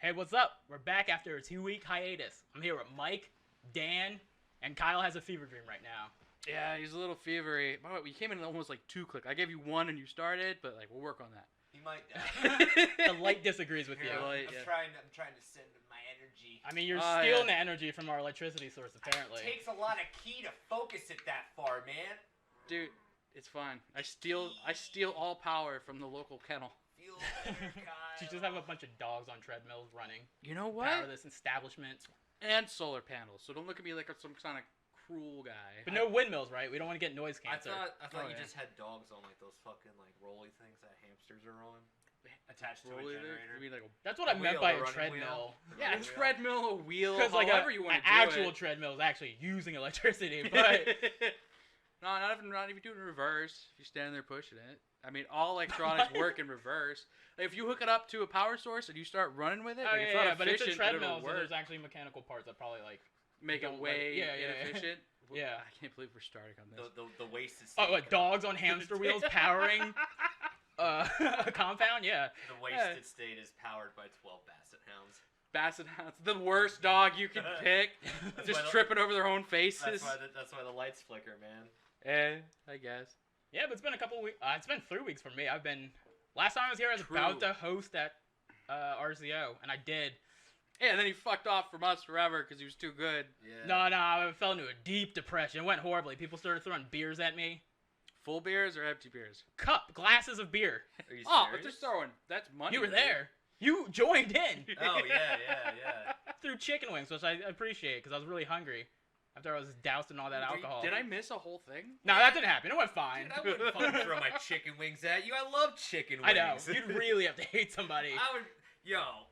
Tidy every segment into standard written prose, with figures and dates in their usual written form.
Hey, what's up? We're back after a 2-week hiatus. I'm here with Mike, Dan, and Kyle has a fever dream right now. Yeah, he's a little fevery. By the way, we came in almost like 2 click. I gave you 1 and you started, but like we'll work on that. He might die. The light disagrees with you. I'm trying to send my energy. I mean, you're stealing the energy from our electricity source, apparently. It takes a lot of key to focus it that far, man. Dude, it's fine. I steal all power from the local kennel. Feel better, Kyle. You just have a bunch of dogs on treadmills running. You know what? Power this establishment. And solar panels. So don't look at me like I'm some kind of cruel guy. But no windmills, right? We don't want to get noise cancer. I thought you just had dogs on like those fucking like rolly things that hamsters are on. Attached to a generator. You mean like That's what I meant by a treadmill. Yeah, a treadmill, a wheel, because like however you want to do actual it. treadmill is actually using electricity, but No, not even doing reverse. If you're standing there pushing it. I mean, all electronics work in reverse. Like, if you hook it up to a power source and you start running with it, oh, like, yeah, it's not but it's a efficient, but treadmill, it'll so work. there's actually mechanical parts that probably like Make it don't way like, inefficient. Yeah. I can't believe we're starting on this. The wasted state. Oh, what, dogs on hamster wheels powering a compound? Yeah. The wasted state is powered by 12 basset hounds. Basset hounds, the worst dog you can pick. Just tripping over their own faces. That's why the lights flicker, man. I guess. Yeah, but it's been a couple weeks. It's been 3 weeks for me. Last time I was here, I was True. about to host at RCO, and I did. Yeah, and then he fucked off from us forever because he was too good. Yeah. No, I fell into a deep depression. It went horribly. People started throwing beers at me. Full beers or empty beers? Glasses of beer. Are you Oh, but serious? they're throwing. That's money. You were dude. there. You joined in. Oh yeah. Through chicken wings, which I appreciate because I was really hungry after I was doused in all that alcohol. Did I miss a whole thing? No, that didn't happen. It went fine. Dude, I wouldn't fucking throw my chicken wings at you. I love chicken wings. I know. You'd really have to hate somebody. I would.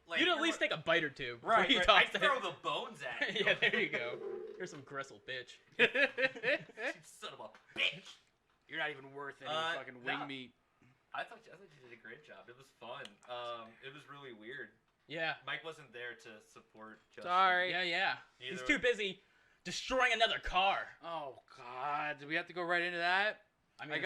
Like, You'd at least take a bite or two. before Right. you I'd tossed throw it. the bones at you. Yeah, there you go. You're some gristle bitch. You son of a bitch. You're not even worth any fucking wing nah. meat. I thought you did a great job. It was fun. It was really weird. Yeah. Mike wasn't there to support Justin. Sorry. Yeah. He's Neither- too busy destroying another car. Oh God, do we have to go right into that? I mean,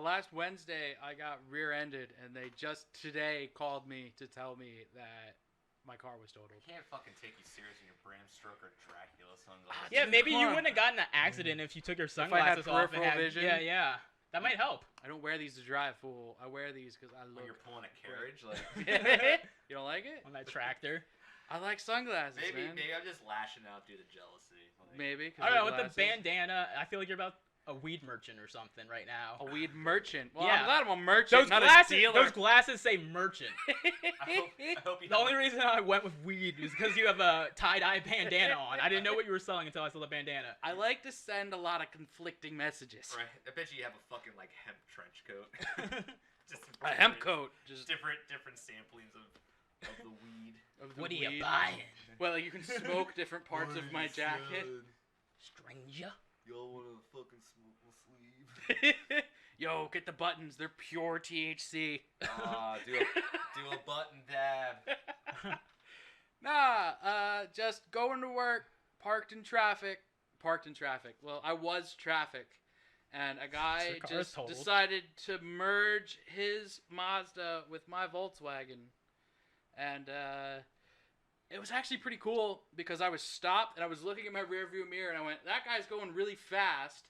Last Wednesday I got rear-ended, and they just today called me to tell me that my car was totaled. I can't fucking take you serious in your Bram Stoker Dracula sunglasses. yeah, maybe you come on. wouldn't have gotten in an accident if you took your I had sunglasses off and peripheral had vision. Yeah. That might help. I don't wear these to drive, fool. I wear these because I When look. you're pulling a carriage, like You don't like it? On that tractor. I like sunglasses, maybe man. I'm just lashing out due to jealousy. Like, Maybe. 'cause I don't know, they're with the glasses. bandana, I feel like you're about a weed merchant or something right now. A weed merchant. Well, Yeah. I'm glad I'm a merchant, Those not glasses, a dealer. those glasses say merchant. I hope you The only reason I went with weed was because you have a tie-dye bandana on. I didn't know what you were selling until I saw the bandana. I like to send a lot of conflicting messages. Right. I bet you have a fucking like hemp trench coat. Just A hemp coat. Just different samplings of the weed. of the What are you weed. buying? Well, you can smoke different parts of my jacket. Stranger? Y'all wanna fucking smoke my sleeve? Yo, get the buttons. They're pure THC. Do a button dab. Just going to work, parked in traffic. Well, I was traffic. And a guy Your car is just totaled. decided to merge his Mazda with my Volkswagen. And it was actually pretty cool because I was stopped and I was looking at my rearview mirror and I went, that guy's going really fast.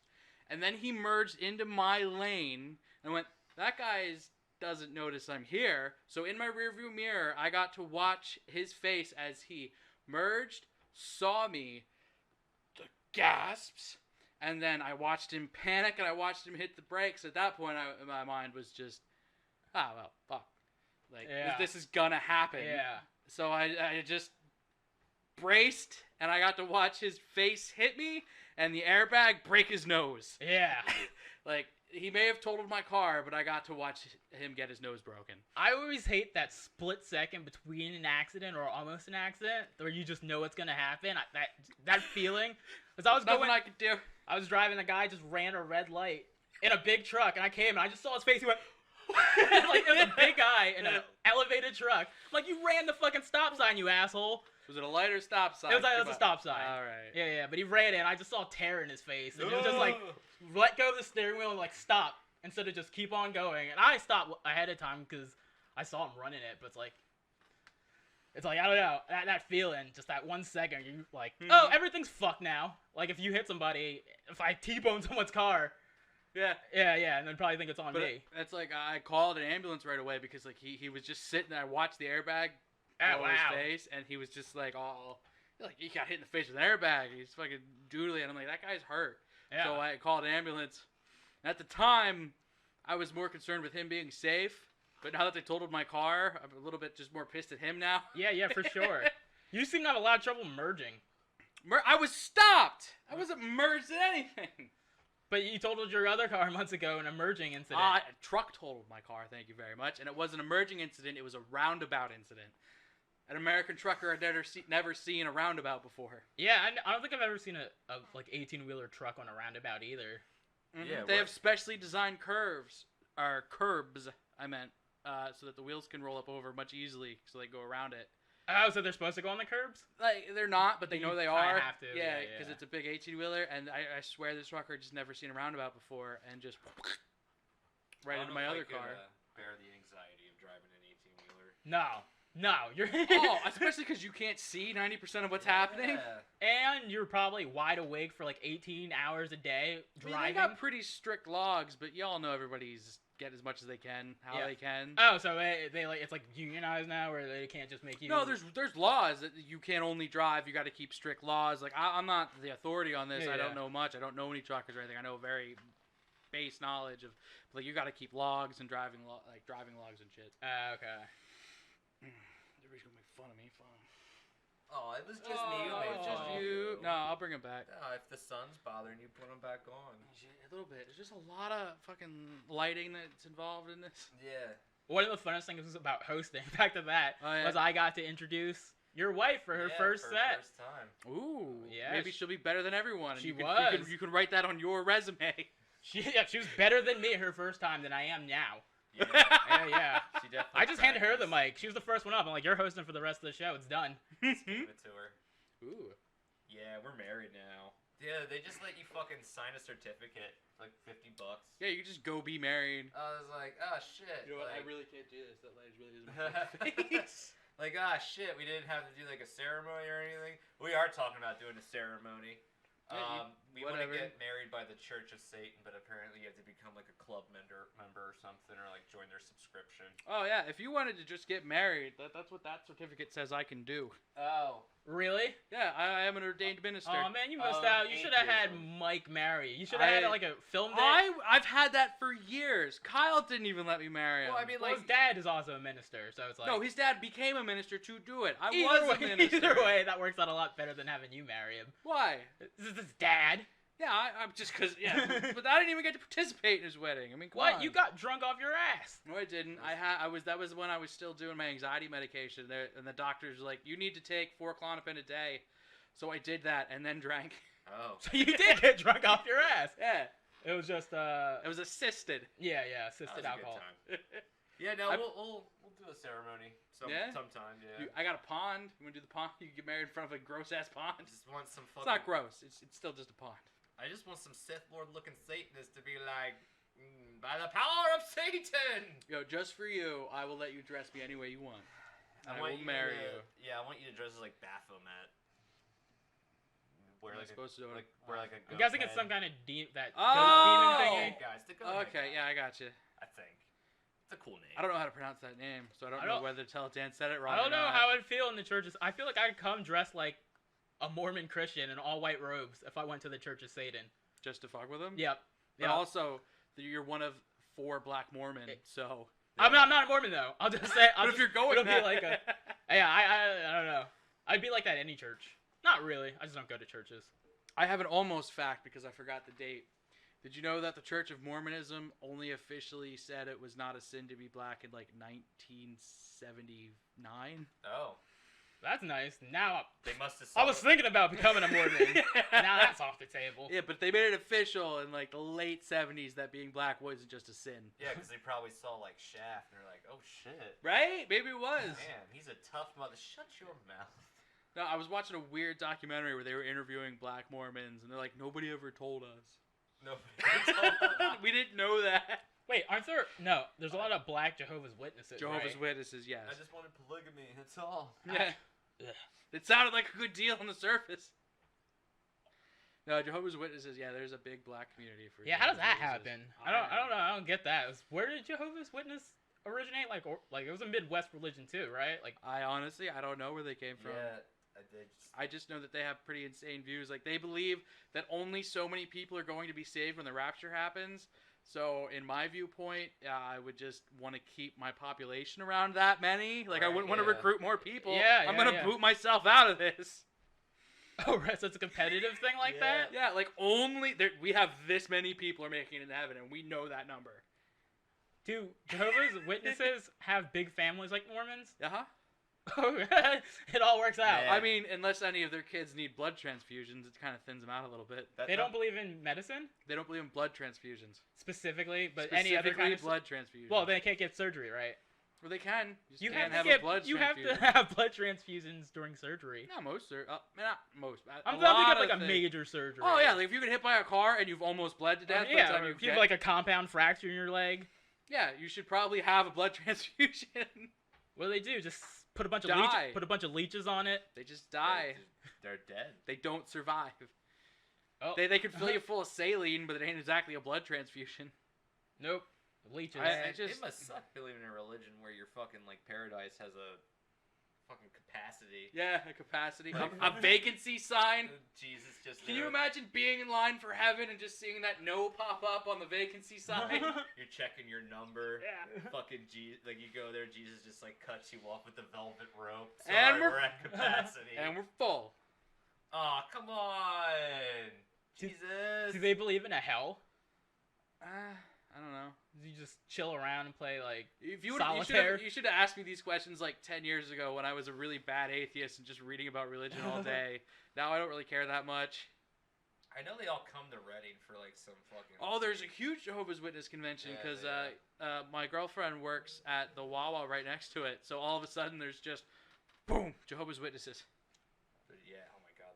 And then he merged into my lane and I went, that guy doesn't notice I'm here. So in my rearview mirror, I got to watch his face as he merged, saw me, the gasps, and then I watched him panic and I watched him hit the brakes. At that point, my mind was just, well, fuck. Like, this is gonna happen. Yeah. So I just braced, and I got to watch his face hit me, and the airbag break his nose. Yeah. Like, he may have totaled my car, but I got to watch him get his nose broken. I always hate that split second between an accident or almost an accident where you just know what's gonna happen. That feeling. Because I was Nothing I could do. I was driving, the guy just ran a red light in a big truck, and I came and I just saw his face. He went, like, it was a big guy in an elevated truck. I'm like, you ran the fucking stop sign, you asshole. Was it a light or stop sign? It was a stop sign. All right. Yeah, but he ran it, and I just saw terror in his face. And it was just like, let go of the steering wheel and, like, stop instead of just keep on going. And I stopped ahead of time because I saw him running it, but it's like, It's like, I don't know, that feeling, just that 1 second, you like, Mhm. oh, everything's fucked now. Like, if you hit somebody, if I T-bone someone's car, Yeah. yeah, and they'd probably think it's on But me. it's like I called an ambulance right away because like he was just sitting there. I watched the airbag Oh, blow his wow. face, and he was just like all like he got hit in the face with an airbag. He's fucking doodly, and I'm like, that guy's hurt. Yeah. So I called an ambulance. At the time, I was more concerned with him being safe. But now that they totaled my car, I'm a little bit just more pissed at him now. Yeah, for sure. You seem to have a lot of trouble merging. I was stopped. I wasn't merged in anything. But you totaled your other car months ago in a merging incident. A truck totaled my car, thank you very much. And it wasn't a merging incident, it was a roundabout incident. An American trucker had never seen a roundabout before. Yeah, I don't think I've ever seen a like 18-wheeler truck on a roundabout either. Mm-hmm. Yeah, They have specially designed curbs, I meant, so that the wheels can roll up over much easily, so they go around it. Oh, so they're supposed to go on the curbs? Like, they're not, but they You know they kinda are. have to, Yeah, yeah. because it's a big 18-wheeler, and I swear this trucker just never seen a roundabout before, and just right into my other car. Bear the anxiety of driving an 18-wheeler. No, you're. Oh, especially because you can't see 90% of what's happening. And you're probably wide awake for like 18 hours a day I mean, driving. they got pretty strict logs, but y'all know everybody's get as much as they can, how they can. Oh, so they like it's like unionized now, where they can't just make you. No, there's laws that you can't only drive. You got to keep strict laws. Like I'm not the authority on this. Yeah, I don't yeah. know much. I don't know any truckers or anything. I know very base knowledge of like you got to keep logs and driving logs and shit. Okay. Everybody's gonna make fun of me. Fine. Oh, it was just me who made just fun of you. No, I'll bring him back. No, if the sun's bothering you, put them back on. A little bit. There's just a lot of fucking lighting that's involved in this. Yeah. One of the funnest things about hosting, back to that, was I got to introduce your wife for her first set. First time. Ooh. Yeah, Maybe she'll be better than everyone. She and was. You can write that on your resume. She was better than me her first time than I am now. Yeah. Yeah. She definitely. I just handed her the practiced. mic. She was the first one up. I'm like, you're hosting for the rest of the show. It's done. Just gave it to her. Ooh. Yeah, we're married now. Yeah, they just let you fucking sign a certificate. It's like $50. Yeah, you can just go be married. I was like, oh shit. You know what? I like, really can't do this. That light really isn't my face. like, shit, we didn't have to do like a ceremony or anything. We are talking about doing a ceremony. Yeah, We want to whatever. get married by the Church of Satan, but apparently you have to become like a club member or something, or like join their subscription. Oh yeah, if you wanted to just get married, that's what that certificate says I can do. Oh. Really? Yeah, I am an ordained minister. Oh man, you missed out. You should have had Mike marry. You should have had like a film day. I've had that for years. Kyle didn't even let me marry him. Well, I mean, Well, like, his dad is also a minister, so it's like. no, his dad became a minister to do it. I was either a minister. Either way, that works out a lot better than having you marry him. Why? This is his dad. Yeah, I'm just because, yeah. But I didn't even get to participate in his wedding. I mean, come What? on. You got drunk off your ass. No, I didn't. That was when I was still doing my anxiety medication, and the doctors were like, you need to take 4 Klonopin a day. So I did that and then drank. oh. So you did get drunk off your ass. Yeah. It was just It was assisted. Yeah, That was assisted a alcohol. good time. Yeah, no, we'll do a ceremony sometime. Yeah. I got a pond. You want to do the pond? You can get married in front of a gross ass pond. I just want some It's fucking. not gross. It's still just a pond. I just want some Sith Lord looking Satanists to be like, by the power of Satan. Yo, just for you, I will let you dress me any way you want. I will want marry to, you. Yeah, I want you to dress as like Baphomet. Wear Am I like supposed to do it? wear like a. I'm goat guessing it's head. some kind of demon Oh! thingy. Guys, the goat head Okay, guy, yeah, I got you. I think it's a cool name. I don't know how to pronounce that name, so I don't I know don't- whether to tell Dan said it wrong. I don't or know not. how I'd feel in the churches. I feel like I'd come dressed like a Mormon Christian in all white robes if I went to the Church of Satan. Just to fuck with him. Yep. But also, you're one of 4 black Mormons, so. I'm not a Mormon though. I'll just say. But if you're going, it'll be like a. Yeah, I don't know. I'd be like that any church. Not really. I just don't go to churches. I have an almost fact because I forgot the date. Did you know that the Church of Mormonism only officially said it was not a sin to be black in like 1979? Oh, That's nice. Now they must have. I was thinking about becoming a Mormon. Now that's off the table. Yeah, but they made it official in like the late 70s that being black wasn't just a sin. Yeah, because they probably saw like Shaft and they're like, oh shit. Right? Maybe it was. Man, he's a tough mother. Shut your mouth. No, I was watching a weird documentary where they were interviewing black Mormons, and they're like, nobody ever told us. Nobody told him. We didn't know that. Wait, aren't there? No, there's a lot of black Jehovah's Witnesses. Jehovah's right? Witnesses, yes. I just wanted polygamy. That's all. Yeah. Ugh. It sounded like a good deal on the surface. No, Jehovah's Witnesses, yeah, there's a big black community for Yeah, how does Jehovah's that Witnesses. happen? I don't know. I don't get that. Where did Jehovah's Witness originate? Like it was a Midwest religion too, right? Like I honestly, I don't know where they came from. Yeah, I just know that they have pretty insane views. Like, they believe that only so many people are going to be saved when the rapture happens. So, in my viewpoint, I would just want to keep my population around that many. Like, I wouldn't want to recruit more people. I'm going to boot myself out of this. Oh, right, so it's a competitive thing like that? Yeah, like, we have this many people are making it in heaven, and we know that number. Do Jehovah's Witnesses have big families like Mormons? Uh-huh. It all works out. Yeah. I mean, unless any of their kids need blood transfusions, it kind of thins them out a little bit. They don't believe in medicine? They don't believe in blood transfusions. Specifically, but any other kind of blood transfusions. Well, they can't get surgery, right? Well, they can. You can't have have a blood you have transfusion. to have blood transfusions during surgery. Not most, not most. I'm a thinking lot of like a things. major surgery. Oh yeah, like if you get hit by a car and you've almost bled to death. by the yeah. time Or you if you have like a compound fracture in your leg. Yeah, you should probably have a blood transfusion. What do? Just put a bunch of leeches on it. They just die. They're dead. They don't survive. Oh. They could fill you full of saline, but it ain't exactly a blood transfusion. Nope. Leeches. It must suck believing in a religion where your fucking like paradise has a fucking capacity. Yeah, a capacity. A vacancy sign. Jesus, just. Can you imagine being in line for heaven and just seeing that no pop up on the vacancy sign? You're checking your number. Yeah. Fucking like you go there, Jesus just like cuts you off with the velvet rope. And Sorry, we're at capacity. And we're full. Oh, come on, Jesus. Do they believe in a hell? I don't know. Do you just chill around and play like If you solitaire? you should have asked me these questions like 10 years ago when I was a really bad atheist and just reading about religion all day. Now I don't really care that much. I know they all come to Reading for like some fucking. Oh, there's a huge Jehovah's Witness convention because my girlfriend works at the Wawa right next to it. So all of a sudden there's just boom Jehovah's Witnesses. But yeah, oh my god,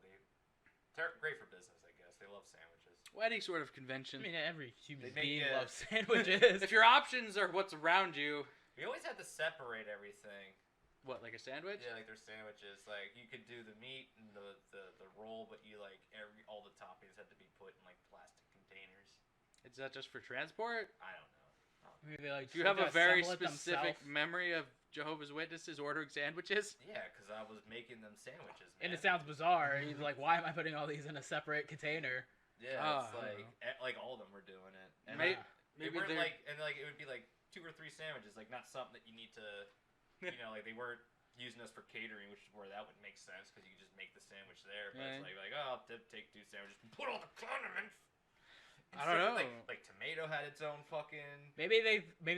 they're great for business. I guess they love sandwiches. Well, any sort of convention. I mean, every human They make being it- loves sandwiches. If your options are what's around you, We always have to separate everything. what, like a sandwich? Yeah, like their sandwiches. Like you could do the meat and the roll, but you like all the toppings have to be put in like plastic containers. Is that just for transport? I don't know. Maybe like Do you have a very assemble it specific themselves? memory of Jehovah's Witnesses ordering sandwiches? Yeah, because I was making them sandwiches. And Man. it sounds bizarre. He's like, why am I putting all these in a separate container? Yeah, Oh, it's I don't like all of them were doing it. And Maybe, they maybe weren't they're like, and like it would be like 2 or 3 sandwiches, like not something that you need to, like they weren't using us for catering, which is where that would make sense because you could just make the sandwich there. But it's like oh, I'll take 2 sandwiches and put all the condiments. I don't know. Like tomato had its own fucking. Maybe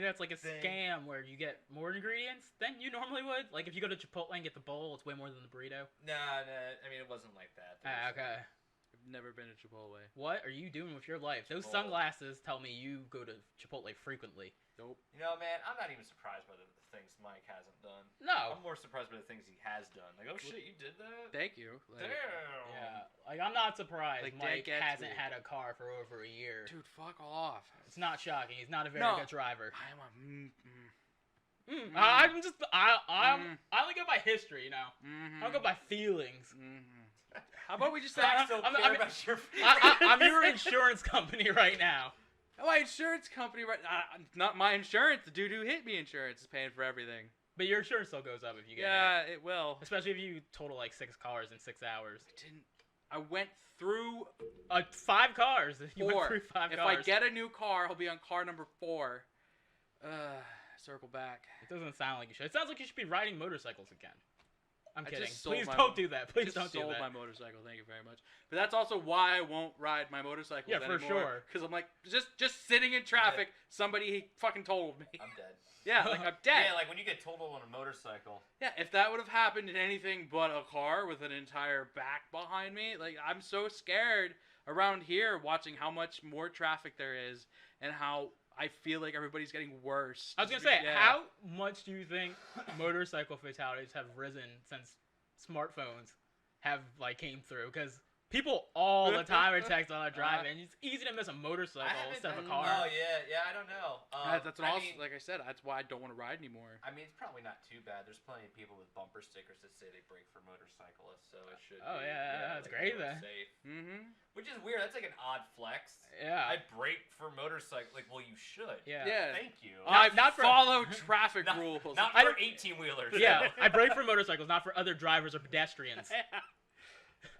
that's like a Thing. scam where you get more ingredients than you normally would. Like if you go to Chipotle and get the bowl, it's way more than the burrito. Nah, I mean it wasn't like that. There was- Okay. I've never been to Chipotle. What are you doing with your life? Those Chipotle. sunglasses tell me you go to Chipotle frequently. Nope. You know, man, I'm not even surprised by the things Mike hasn't done. No. I'm more surprised by the things he has done. Like, oh shit, you did that? Thank you. Like, Damn. Yeah. Like I'm not surprised Like Mike Dan hasn't Gatsby. had a car for over a year. Dude, fuck off. It's not shocking. He's not a very No. good driver. I'm a I only go by history, you know. mm-hmm. I don't go by feelings. How about we just say I still I'm- care I'm- about your I'm your insurance company right now. my insurance company not my insurance. The dude who hit me insurance is paying for everything. But your insurance still goes up if you get hit. Yeah, it will. Especially if you total like 6 cars in 6 hours. I went through 5 cars. You went 4. through 5 If cars. I get a new car, I'll be on car number 4. Circle back. It doesn't sound like you should. It sounds like you should be riding motorcycles again. I'm I kidding. just sold Please my- don't do that. Please Just don't do sold that. my motorcycle. Thank you very much. But that's also why I won't ride my motorcycle Yeah, for anymore. sure. Because I'm like just sitting in traffic. Somebody fucking told me. I'm dead. Yeah, like I'm dead. Yeah, like when you get totaled on a motorcycle. Yeah, if that would have happened in anything but a car with an entire back behind me, like I'm so scared around here watching how much more traffic there is and how I feel like everybody's getting worse. I was gonna say, how much do you think motorcycle fatalities have risen since smartphones have like came through? Because People all the time are texting while they're driving. It's easy to miss a motorcycle instead of a car. Oh yeah, I don't know. That's what like I said, that's why I don't want to ride anymore. I mean, it's probably not too bad. There's plenty of people with bumper stickers that say they brake for motorcyclists, so it should. Oh be, yeah, that's great then. Safe. Mm-hmm. Which is weird. That's like an odd flex. Yeah. I brake for motorcycle. Like, well, you should. Yeah. Thank you. Not for- follow traffic rules. Not for 18-wheelers. Yeah, I brake for motorcycles, not for other drivers or pedestrians.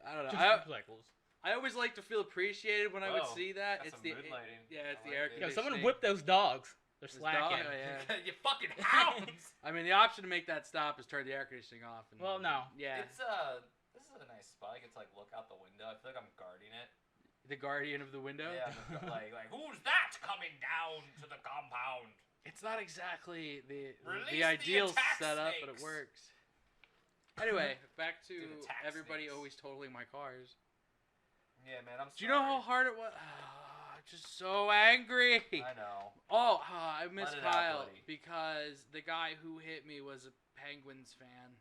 I don't know. Just motorcycles. I always like to feel appreciated when I would see that. It's the mood lighting. It's the I air like it. Yo, conditioning. someone whip those dogs. They're Those slacking. dogs, You fucking hounds. I mean, the option to make that stop is turn the air conditioning off. And, Well, no. Yeah. It's this is a nice spot. I get to like look out the window. I feel like I'm guarding it. The guardian of the window. Yeah. like who's that coming down to the compound? It's not exactly the Release the ideal attack setup, but it snakes. works. Anyway, back to Dude, attack everybody snakes. always totaling my cars. Yeah, man. I'm sorry. Do you know how hard it was? I'm just so angry. I know. I miss Let it out, Kyle buddy. because the guy who hit me was a Penguins fan.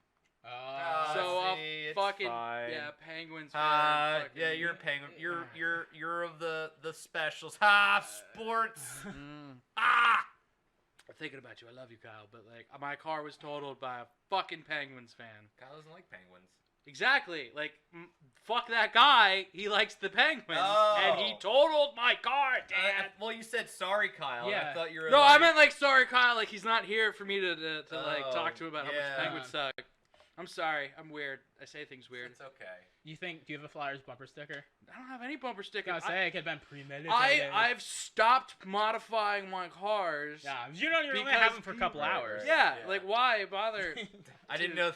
Oh, see, it's fucking fine. Penguins fan. Yeah, you're a penguin. You're of the specials. Sports. I'm thinking about you. I love you, Kyle, but like my car was totaled by a fucking Penguins fan. Kyle doesn't like penguins. Exactly. Like, fuck that guy. He likes the Penguins, and he totaled my car, Dad. Well, you said sorry, Kyle. Yeah. I thought you were. No, I meant like sorry, Kyle. Like he's not here for me to like talk to him about how yeah. much Penguins suck. I'm sorry. I'm weird. I say things weird. It's okay. do you have a Flyers bumper sticker? I don't have any bumper I stickers. was gonna say it could have been premeditated. I've stopped modifying my cars. Yeah, you don't even really Because have them for a couple Right, hours. right. Yeah, Yeah. like why bother? I didn't know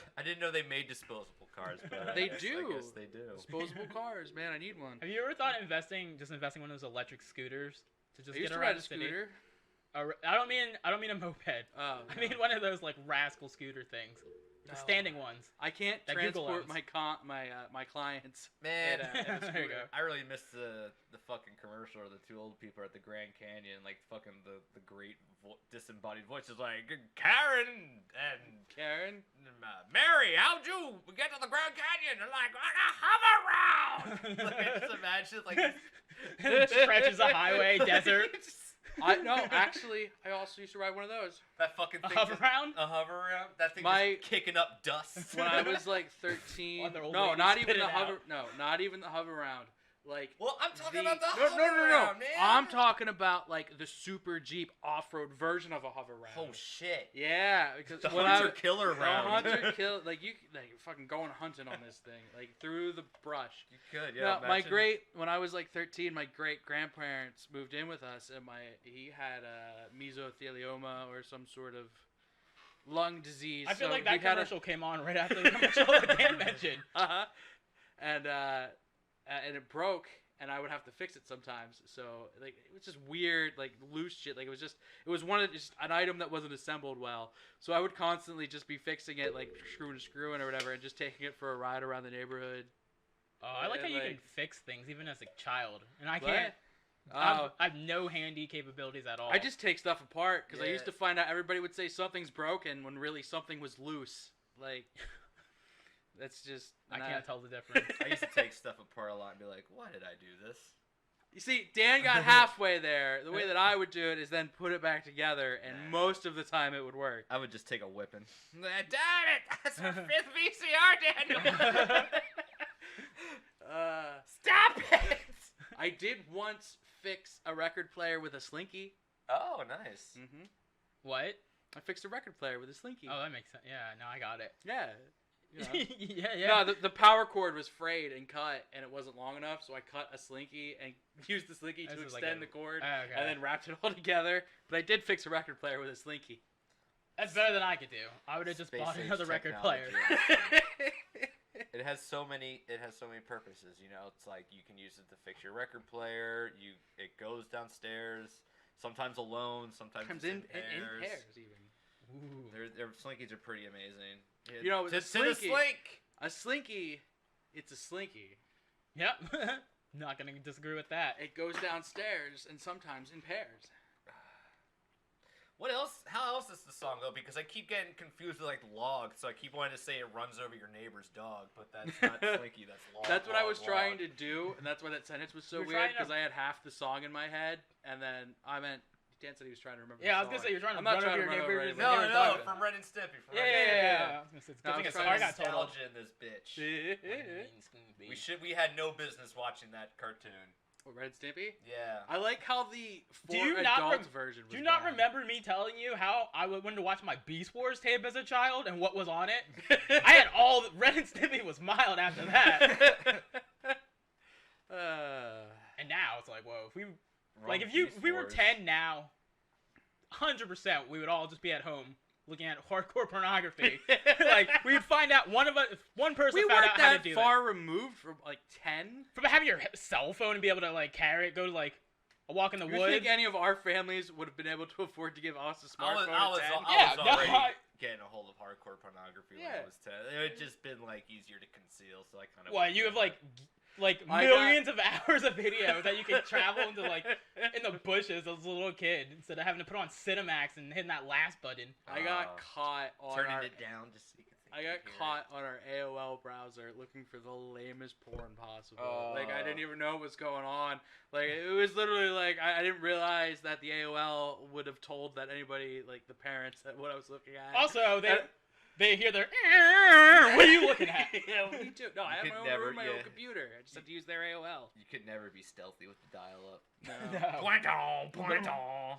they made disposable cars, but They I do. guess they do. Disposable cars, man. I need one. Have you ever thought investing one of those electric scooters to just I used get to around ride a the city? scooter. I don't mean a moped. Oh, I mean one of those like rascal scooter things, the standing ones. I can't that Google transport owns. my clients. Man, in a There you go. I really missed the fucking commercial where the two old people are at the Grand Canyon, like fucking the great disembodied voices like Karen and Karen. Mary. How'd you get to the Grand Canyon? They're like, I got hover around. Like, just imagine like Stretches of highway, desert. Actually, I also used to ride one of those. that fucking thing. Hover around? A hover around. That thing My- just kicking up dust. When I was like 13. Oh, they're old No, ladies not even spit the it hover. out. No, not even the hover round. Like Well, I'm talking the- about the no, hover no, no, no, round, man. I'm talking about like the super Jeep off-road version of a hover round. Oh shit. Yeah, because The when hunter killer the round. hunter kill like you fucking going hunting on this thing like through the brush. You could, yeah. No, my imagine. when I was like 13, my great grandparents moved in with us, and he had mesothelioma or some sort of lung disease. I feel so like that we had commercial came on right after the commercial that Dan mentioned. And it broke, and I would have to fix it sometimes. So like it was just weird, like loose shit. Like it was just an item that wasn't assembled well. So I would constantly just be fixing it, like screwing or whatever, and just taking it for a ride around the neighborhood. Oh, I like how you can like- fix things even as a child, and I What? can't. Oh. I have no handy capabilities at all. I just take stuff apart because I used Yeah. to find out everybody would say something's broken when really something was loose. Like that's just I not- can't tell the difference. I used to take stuff apart a lot and be like, why did I do this? You see, Dan got halfway there. The way that I would do it is then put it back together, and most of the time it would work. I would just take a whipping. Damn it! That's our fifth VCR, Daniel! Stop it! I did once fix a record player with a slinky. Oh, nice. Mm-hmm. What? I fixed a record player with a slinky. Oh, that makes sense. Yeah, no, I got it. Yeah. You know. yeah. No, the power cord was frayed and cut, and it wasn't long enough, so I cut a slinky and used the slinky to This is like extend a- the cord, Okay. and then wrapped it all together. But I did fix a record player with a slinky. That's better than I could do. I would have just Space bought age another record player. technology. It has so many purposes. You know, it's like you can use it to fix your record player. It goes downstairs. Sometimes alone. Sometimes Sometimes it's in pairs. pairs even. Ooh. Their slinkies are pretty amazing. Yeah, You know, to the the slinky- slink. A slinky, it's a slinky. Yep. Not gonna disagree with that. It goes downstairs and sometimes in pairs. What else? How else is the song though? Because I keep getting confused with like log, so I keep wanting to say it runs over your neighbor's dog, but that's not Slinky. That's log. That's what I was log. trying to do, and that's why that sentence was so You're weird trying to- because I had half the song in my head, and then I meant Dan said he was trying to remember. Yeah, I the was gonna song. say you're trying to I'm not run trying over to your run over neighbor's anybody. No, dog. from Ren and Stimpy. From Yeah, Ren and yeah, Stimpy. yeah. I was gonna say, No, good thing I'm it's trying I to got total. Nostalgia in this bitch. We We had no business watching that cartoon. What, Red Stimpy? Yeah. I like how the Do for you not adults version was Do you not bad. remember me telling you how I went to watch my Beast Wars tape as a child and what was on it? I had all the Ren and Stimpy was mild after that, and now it's like, whoa. If we were 10 now, 100% we would all just be at home looking at hardcore pornography. Like we would find out one person We found weren't out how to that do far removed from like 10. from having your cell phone and be able to like carry it, go to like a walk in the Do you woods. think any of our families would have been able to afford to give us a smartphone I was at 10? Yeah, no, already getting a hold of hardcore pornography when I Yeah. was 10. It had just been like easier to conceal, so I kind of. What, you have like I millions of hours of video that you can travel into like in the bushes as a little kid instead of having to put on Cinemax and hitting that last button. I got caught on turning our, it down just so you can. I got caught on our AOL browser looking for the lamest porn possible. Like I didn't even know what was going on. Like it was literally like I didn't realize that the AOL would have told that anybody, like the parents, that what I was looking at. Also, they hear their what are you looking at? Yeah, me too. No, I have could my own never- room, my own yeah. computer. I just have to use their AOL. You could never be stealthy with the dial-up. No.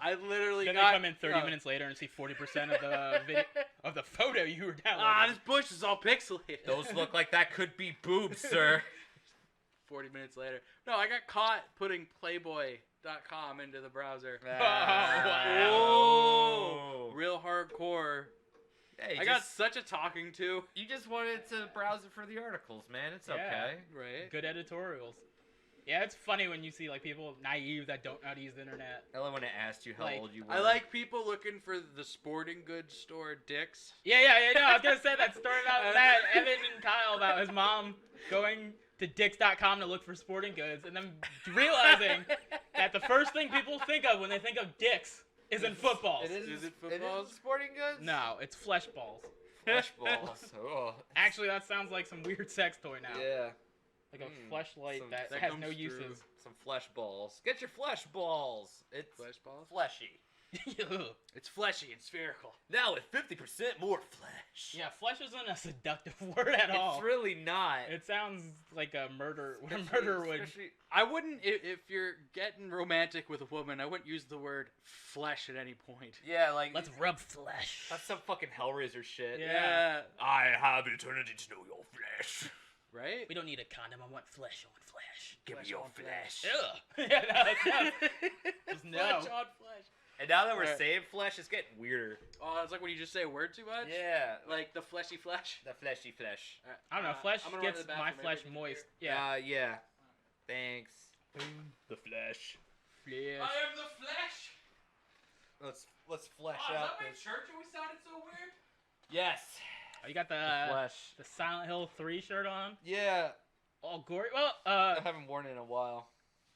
I literally Then they got come in 30 minutes later and see 40% of the of the photo you were downloading. Ah, this bush is all pixelated. Those look like that could be boobs, sir. 40 minutes later. No, I got caught putting Playboy.com into the browser. wow. Oh, real hardcore. Hey, I got such a talking to. You just wanted to browse it for the articles, man. It's Yeah. okay. Right. Good editorials. Yeah, it's funny when you see like people naive that don't know how to use the internet. I love when I asked you how Like, old you were. I like people looking for the sporting goods store Dick's. Yeah, no, I was gonna say that story about that Evan and Kyle about his mom going to Dix.com to look for sporting goods and then realizing that the first thing people think of when they think of Dix isn't footballs. Is it It footballs? is sporting goods? No, it's flesh balls. Flesh balls. Oh. Actually, that sounds like some weird sex toy now. Yeah. Like a fleshlight some- that that has comes no through. uses. Some flesh balls. Get your flesh balls. It's Flesh balls? fleshy. It's fleshy and spherical. Now with 50% more flesh. Yeah, flesh isn't a seductive word at all. It's really not. It sounds like a murder. What a Especially- murderer would. especially- I wouldn't, if you're getting romantic with a woman, I wouldn't use the word flesh at any point. Yeah, like Let's rub flesh. that's some fucking Hellraiser shit. Yeah. I have eternity to know your flesh. Right? We don't need a condom. I want flesh on flesh. Give Flesh me your on flesh. Ugh. Yeah, no, it's not. Just no. Flesh on flesh. And now that we're Right. saying flesh, it's getting weirder. Oh, it's like when you just say a word too much? Yeah. Like the fleshy flesh? The fleshy flesh. Alright, I don't know. Flesh I'm gonna run to gets the my bathroom. flesh Everything moist. here. Yeah. Yeah. Thanks. The flesh. Flesh. I am the flesh! Let's flesh Oh, is out that my this. church always sounded so weird? Yes. Oh, you got The the flesh. Silent Hill 3 shirt on. Yeah. All gory. Well, I haven't worn it in a while.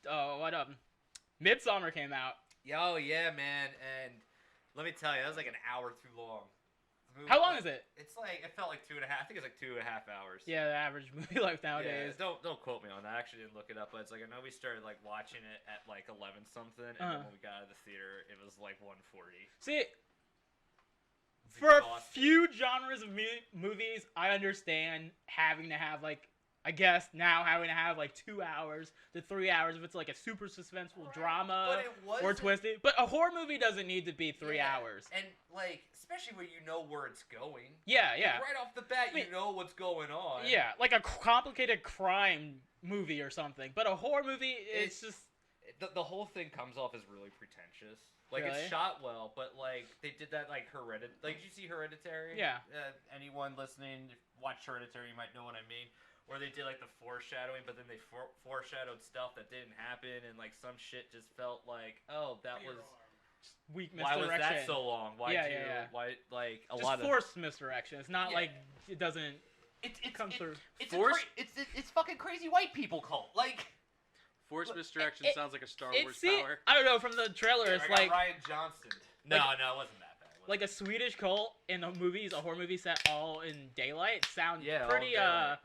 what Midsummer came out. Oh yeah, man. And let me tell you, that was like an hour too long. How long is it? It's like it felt like 2.5. I think it's like 2.5 hours. Yeah, the average movie life nowadays. Yeah, don't quote me on that. I actually didn't look it up, but it's like I know we started like watching it at like 11 something, and then when we got out of the theater, it was like 1:40. See, It's for a exhausting. few genres of movies, I understand having to have like, I guess now having to have like 2 hours to 3 hours if it's like a super suspenseful drama But it was or twisted. But a horror movie doesn't need to be 3 Yeah. hours. And like, especially when you know where it's going. Yeah, Like, yeah. right off the bat, I mean- you know what's going on. Yeah, like a complicated crime movie or something. But a horror movie, it's just... The whole thing comes off as really pretentious. Like Really? it's shot well, but like they did that like Like did you see Hereditary? Yeah. Anyone listening, watch Hereditary, you might know what I mean. Where they did like the foreshadowing, but then they foreshadowed stuff that didn't happen, and like some shit just felt like, oh, that was. Weak Why was misdirection. that so long? Why Yeah, too? yeah, yeah. Why like a Just lot of. forced misdirection. It's not Yeah. like it doesn't It's come through. It's Forced- it's fucking crazy white people cult. Like. Force Look, misdirection it- sounds like a Star It's Wars see, power. I don't know. From the trailer, I it's got like Ryan Johnson. No, it wasn't that bad. Like a Swedish cult in a horror movie set all in daylight sounds all pretty, daylight.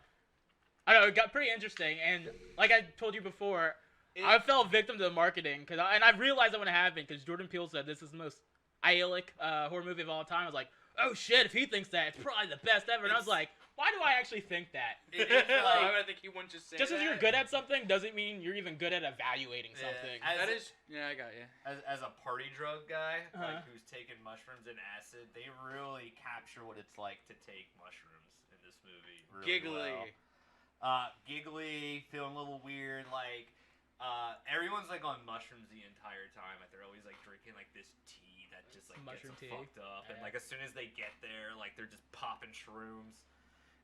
I don't know, it got pretty interesting. And like I told you before, I fell victim to the marketing, and I realized that when it happened, because Jordan Peele said this is the most idyllic horror movie of all time. I was like, oh shit, if he thinks that, it's probably the best ever. And I was like, why do I actually think that? I think he wouldn't just say just that. as you're good at something doesn't mean you're even good at evaluating something. I got you. As a party drug guy, Uh-huh. like who's taken mushrooms and acid, they really capture what it's like to take mushrooms in this movie. Really Giggly. well. Giggly, feeling a little weird, like everyone's like on mushrooms the entire time. Like they're always like drinking like this tea that just like Mushroom gets tea. them fucked up, and like as soon as they get there, like they're just popping shrooms,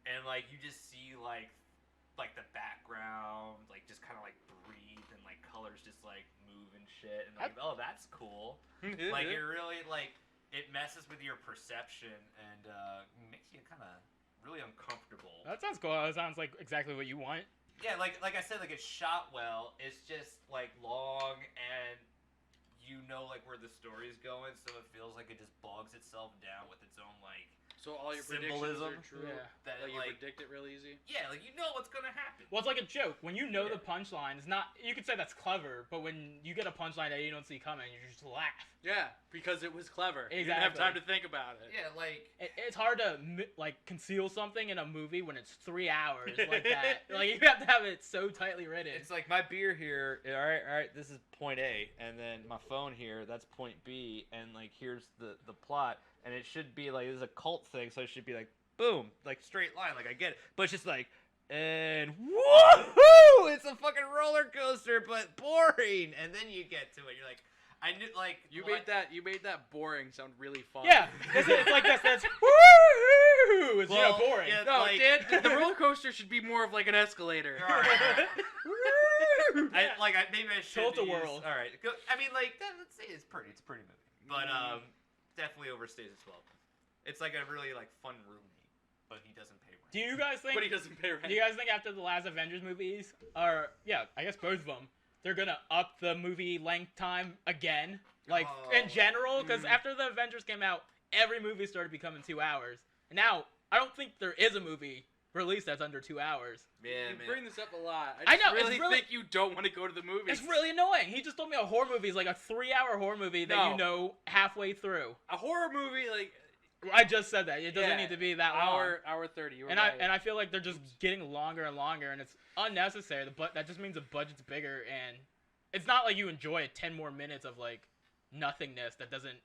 and like you just see like the background like just kind of like breathe and like colors just like move and shit, and like oh that's cool. Like it really like it messes with your perception and makes you kind of really uncomfortable. That sounds cool. That sounds like exactly what you want. Yeah, like I said, like it's shot well. It's just like long and you know like where the story's going, so it feels like it just bogs itself down with its own like So all your symbolism. predictions are true. Yeah. That Like you predict it real easy. yeah, like you know what's gonna happen. Well, it's like a joke. When you know Yeah. the punchline, it's not. You could say that's clever, but when you get a punchline that you don't see coming, you just laugh. Yeah, because it was clever. You didn't have Exactly. time to think about it. Yeah, like It's hard to like conceal something in a movie when it's 3 hours like that. Like you have to have it so tightly written. it's like my beer here. All right, this is point A, and then my phone here, that's point B, and like here's the plot, and it should be like this is a cult thing, so it should be like boom, like straight line, like I get it, but it's just like and woohoo! It's a fucking roller coaster, but boring, and then you get to it, you're like, I knew like You made that boring sound really fun. yeah, it's like this. That's woo! It's Well, boring. yeah. No, Like- Dan, the roller coaster should be more of like an escalator. All right. Maybe I should Tilt-a-whirl. All right, I mean like let's say it's a pretty movie, but definitely overstays its welcome. It's like a really like fun roommate, but he doesn't pay rent. Do you guys think? But he doesn't pay rent. Do you guys think after the last Avengers movies, or yeah, I guess both of them, they're gonna up the movie length time again? Like in general, because after the Avengers came out, every movie started becoming 2 hours. And now I don't think there is a movie released that's under 2 hours. Yeah, You man. bring this up a lot. I just know, it's really really- think you don't want to go to the movies. It's really annoying. He just told me a horror movie is like a 3-hour horror movie that No. you know halfway through. A horror movie like I just said that. It doesn't Yeah, need to be that long. hour 30. You were And right. I feel like they're just getting longer and longer, and it's unnecessary. But that just means the budget's bigger, and it's not like you enjoy 10 more minutes of like nothingness that doesn't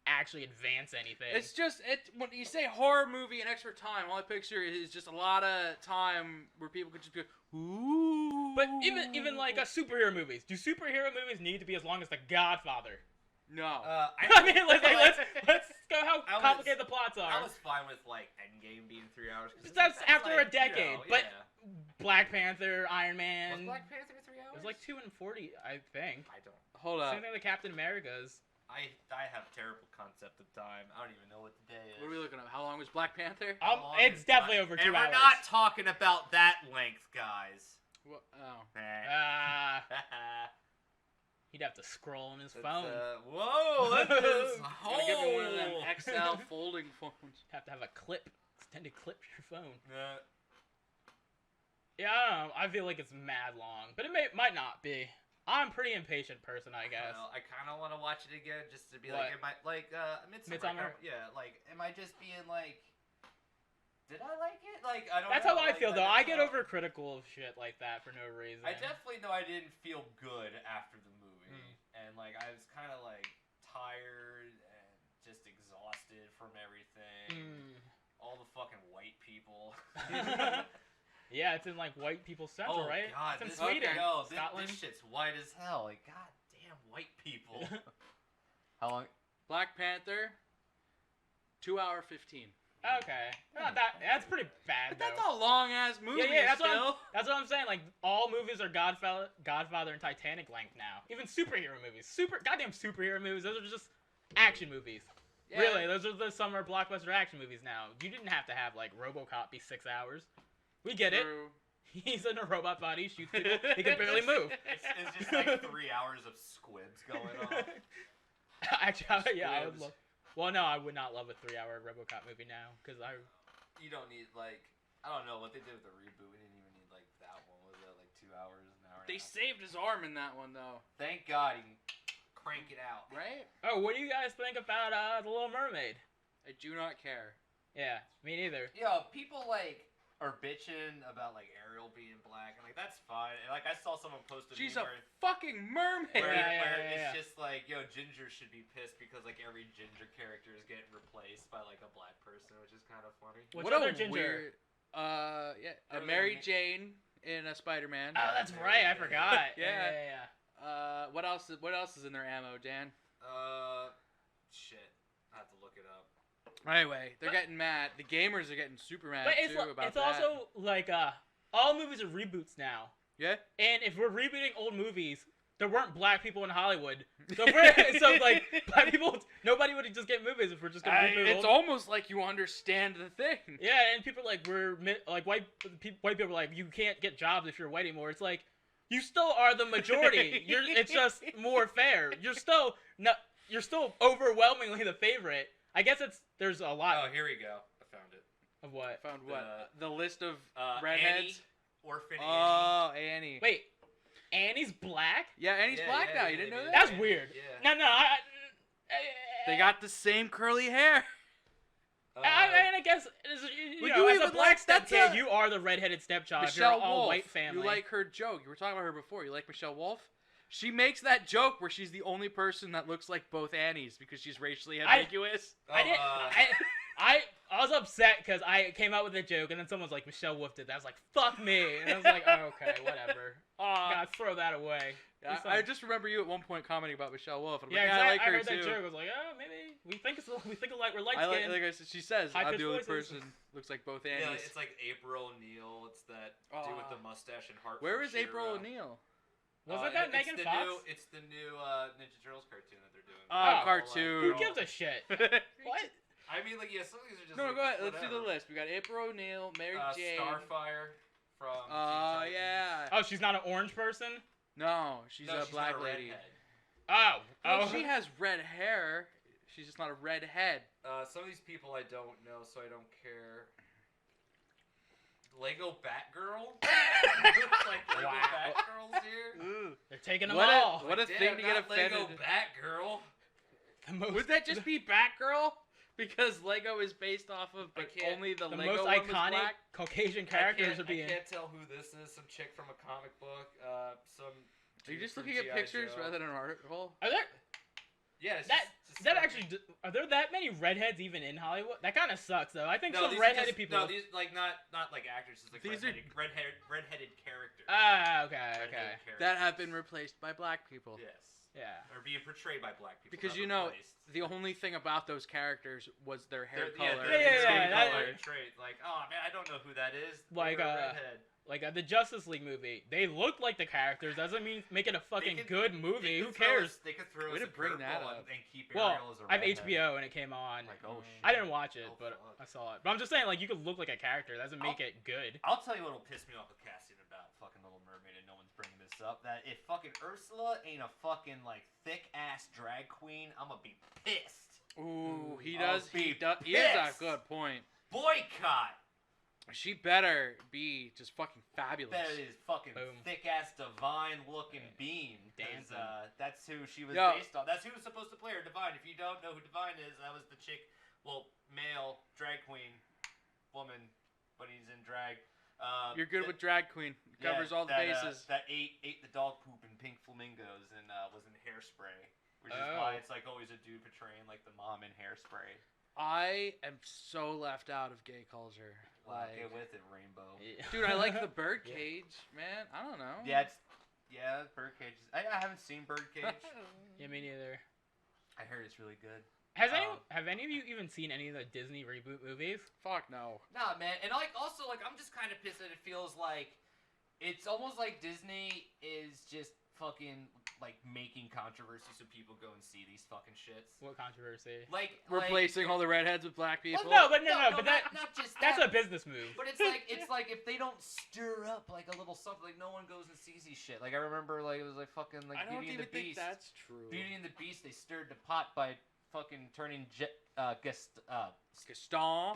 actually advance anything. It's just when you say horror movie and extra time, all I picture is just a lot of time where people could just go, ooh. But even like superhero movies, do superhero movies need to be as long as The Godfather? no. I mean, let's go how I was- complicated the plots I are. was fine with like Endgame being 3 hours. 'Cause That's after like, a decade, but yeah. Black Panther, Iron Was Man. Black Panther 3 hours? It was like 2 and 40, I think. I don't. Hold up. Same thing with Captain America's. I have terrible concept of time. I don't even know what the day is. What are we looking at? How long was Black Panther? How long It's is definitely Black- over 2 and hours. we're not talking about that length, guys. What? Oh. Ah, he'd have to scroll on his phone. Whoa! Look at this Gotta give me one of them hole. XL folding phones. Have to have a extended clip for your phone. Yeah. Yeah, I don't know. I feel like it's mad long, but it might not be. I'm a pretty impatient person, I guess. I kind of want to watch it again just to be What? like, am I like Midsommar? Yeah, like, am I just being like, did I like it? Like, I don't. That's know. how I feel, though. I that's get how- overcritical of shit like that for no reason. I definitely know I didn't feel good after the movie, and like I was kind of like tired and just exhausted from everything. All the fucking white people. Yeah, it's in like white people central, Oh right? god, It's in this, Sweden, no, Scotland. this shit's white as hell. Like, goddamn white people. How long? Black Panther. 2 hour 15. Okay, not that. That's pretty bad, But that's though. a long ass movie. Yeah, that's still. That's what I'm saying. Like all movies are Godfather, and Titanic length now. Even superhero movies, goddamn superhero movies. Those are just action movies. Yeah. Really, those are the summer blockbuster action movies now. You didn't have to have like RoboCop be 6 hours. We get it. True. He's in a robot body, shoots people. He can barely move. It's just like 3 hours of squibs going on. Actually, yeah, I would Squibs. love. Well, no, I would not love a 3-hour RoboCop movie now because You don't need like I don't know what they did with the reboot. We didn't even need like that one. Was that like 2 hours, an hour? They and a half? saved his arm in that one though, Thank God he can crank it out. right? Oh, what do you guys think about The Little Mermaid? I do not care. Yeah, me neither. Yo, people like are bitching about like Ariel being black, and like that's fine. And like I saw someone post a She's meme a where, fucking mermaid. where Yeah. it's just like, yo, Ginger should be pissed because like every Ginger character is getting replaced by like a black person, which is kind of funny. Which What other a Ginger? weird. Yeah, There was Mary a- Jane in a Spider-Man. Oh, that's right. I forgot. Yeah. yeah. What else? What else is in their ammo, Dan? Shit, I have to look it up. Anyway, they're getting mad. The gamers are getting super mad But it's, too about it's that. also like all movies are reboots now. Yeah. And if we're rebooting old movies, there weren't black people in Hollywood. So if we're, so like black people, nobody would just get movies if we're just gonna reboot. It's almost like you understand the thing. Yeah, and people are like white people are like you can't get jobs if you're white anymore. It's like you still are the majority. It's just more fair. You're still overwhelmingly the favorite. I guess there's a lot Oh, here we go. I found it. of what. Found what? The list of Annie, redheads. Orphan Annie. Oh, Annie. Wait, Annie's black? Yeah, Annie's black now. You they didn't know did. that? That's Annie, weird. Yeah. No, They got the same curly hair. I guess Would know, you as even a black like- that's stepkid, a- you are the redheaded stepchild. If you're Michelle an all Wolf. white family. You like her joke. You were talking about her before. You like Michelle Wolf? She makes that joke where she's the only person that looks like both Annies because she's racially ambiguous. I didn't. I was upset because I came out with a joke and then someone was like Michelle Wolf did that. I was like fuck me, and I was like oh, okay, whatever. Gotta throw that away. I just remember you at one point commenting about Michelle Wolf. And I'm Yeah, like, I like I her heard too. that joke. I was like, oh, maybe we think alike. We're light I skinned. like I said, she says I'm High-pitched the only voices. person looks like both Yeah, Annies. it's like April O'Neil. It's that dude with the mustache and heart. Where from is April She-Ra. O'Neil? Wasn't that Megan Fox? It's the new Ninja Turtles cartoon that they're doing. Oh, cartoon. Who gives a shit? What? I mean, like, yeah, some of these are just. No, like, go ahead. Let's do the whatever. list. We got April O'Neil, Mary Jane. Starfire from. Oh Teen Titans. yeah. Oh, she's not an orange person. No, she's No, a she's black not a lady. redhead. Oh, Well, she has red hair. She's just not a redhead. Some of these people I don't know, so I don't care. Lego Batgirl? Looks like Lego Wow. Batgirl's here. They're taking them What all. what a Damn, thing to get not Lego offended. Batgirl. The most, Would that just be Batgirl? Because Lego is based off of, but can't- only the the Lego most one was iconic black? Caucasian characters are being? I can't tell who this is. Some chick from a comic book. Some. Are you dude just from looking at G.I. pictures Joe. rather than an article? Are there Yeah, it's that just that fucking- actually are there that many redheads even in Hollywood? That kind of sucks though. I think No, some these redheaded are just, people. No, these like not like actresses. Like These are- redheaded characters. Ah, okay, Redheaded okay. characters. That have been replaced by black people. Yes. Yeah. Or being portrayed by black people. Because not you know, replaced. the only thing about those characters was their hair They're- color. they're Yeah, and skin that- color. trait. Like, oh man, I don't know who that is. They Like, were a redhead. Like the Justice League movie, they look like the characters. Doesn't mean make it a fucking could- good movie. They Who could throw cares? us- They could throw Way us to a bring that curveball up. and keep Well, Ariel as a I have redhead. HBO and it came on. Like, oh shit. I didn't watch it, Oh, but fuck. I saw it. But I'm just saying, like, you could look like a character. That doesn't make it good. I'll tell you what'll piss me off with casting about fucking Little Mermaid, and no one's bringing this up. That if fucking Ursula ain't a fucking like thick ass drag queen, I'm gonna be pissed. Ooh, he I'll does. He be does. He is a pissed. good point. Boycott. She better be just fucking fabulous. That is fucking Boom. thick ass divine looking Yeah. being. 'Cause, Dancing. that's who she was Yo. based on. That's who was supposed to play her, Divine. If you don't know who Divine is, that was the chick. Well, male drag queen, woman, but he's in drag. You're good with drag queen. yeah, Covers all the that, bases. that ate the dog poop in Pink Flamingos and was in Hairspray, which is Oh. why it's like always a dude portraying like the mom in Hairspray. I am so left out of gay culture. Wow, Like, get with it, Rainbow. dude, I like the Yeah. birdcage, man. I don't know. Yeah, Birdcage. I haven't seen Birdcage. Yeah, me neither. I heard it's really good. Have any of you even seen any of the Disney reboot movies? Fuck no. Nah, man, and like also like I'm just kind of pissed that it feels like it's almost like Disney is just fucking like making controversy so people go and see these fucking shits. What controversy? Like Replacing all the redheads with black people. Well, but that not just that's that. a business move. But it's like if they don't stir up like a little something, like no one goes and sees these shit. Like I remember, like it was like fucking like I don't Beauty even and the think Beast. that's true. Beauty and the Beast, they stirred the pot by fucking turning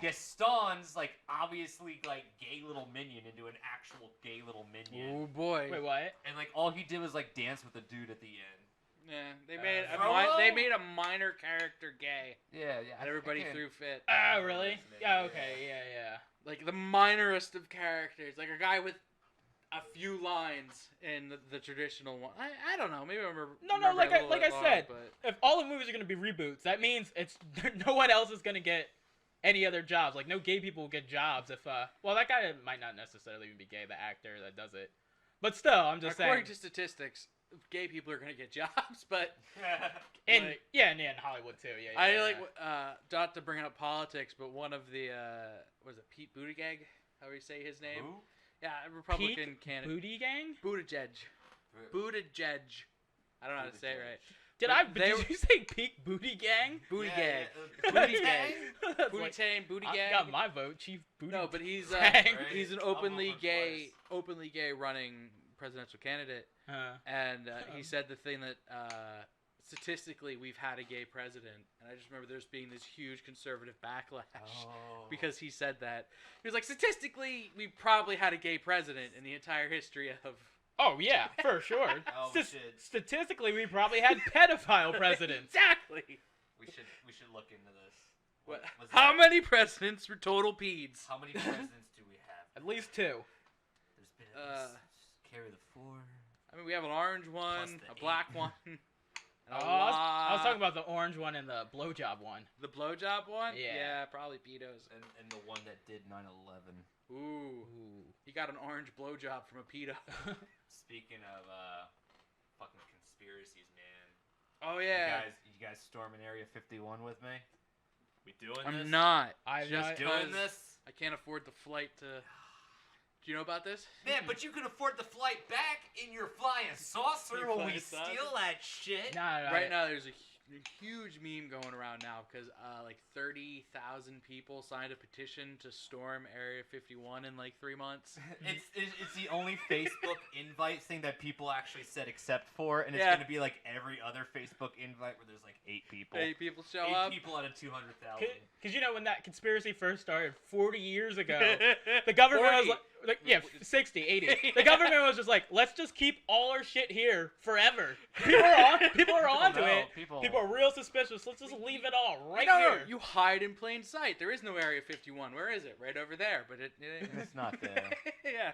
Gaston's like obviously like gay little minion into an actual gay little minion. Oh boy. Wait, what? And like all he did was like dance with a dude at the end. Yeah, they made a minor character gay. Yeah. And everybody threw fit. Oh, really? Yeah. Okay. Yeah. Like the minorest of characters, like a guy with a few lines in the traditional one. I don't know. Maybe I remember. No. Like I said, but if all the movies are gonna be reboots, that means it's no one else is gonna get any other jobs. Like no gay people will get jobs if well, that guy might not necessarily even be gay, the actor that does it. But still, I'm just saying. According to statistics, gay people are gonna get jobs, but and like, in Hollywood too. Yeah. I like not to bring up politics, but one of the was it Pete Buttigieg? How do you say his name? Who? Yeah, Republican candidate. Booty gang? Buttigieg. I don't know how to say it right. Did you say peak booty gang? Booty Yeah, gang. Booty gang. That's Booty like, tang, booty I gang. got my vote, Chief Booty. No, but he's Gang. he's an I'm openly open gay running presidential candidate, and he said the thing that statistically we've had a gay president, and I just remember there's being this huge conservative backlash because he said that. He was like, statistically, we probably had a gay president in the entire history of. Oh yeah, for sure. Shit. Statistically, we probably had pedophile presidents. Exactly. We should look into this. What? Was How that- many presidents were total peds? How many presidents do we have? At least 2. There's been at least carry the 4. I mean, we have an orange one, the a black one. Oh, I was talking about the orange one and the blowjob one. The blowjob one? Yeah. Probably pedos. And the one that did 9/11. Ooh. He got an orange blowjob from a pedo. Speaking of fucking conspiracies, man. Oh yeah. You guys storming Area 51 with me? We doing this? I'm not. I'm just not- doing 'cause this. I can't afford the flight to. Do you know about this? Man, but you can afford the flight back in your flying saucer Your when we flying saucer? steal that shit. Nah, Right now, there's a huge meme going around now because like 30,000 people signed a petition to storm Area 51 in like 3 months. It's the only Facebook invite thing that people actually said accept for, and it's Yeah. gonna be like every other Facebook invite where there's like 8 people. 8 people show 8 up. people out of 200,000. Because when that conspiracy first started 40 years ago, the government was 40. like, yeah, 60, 80. The government was just like, let's just keep all our shit here forever. People are onto it. People are real suspicious. Let's just leave it all right No, here. you hide in plain sight. There is no Area 51. Where is it? Right over there. But it It's not there. yeah.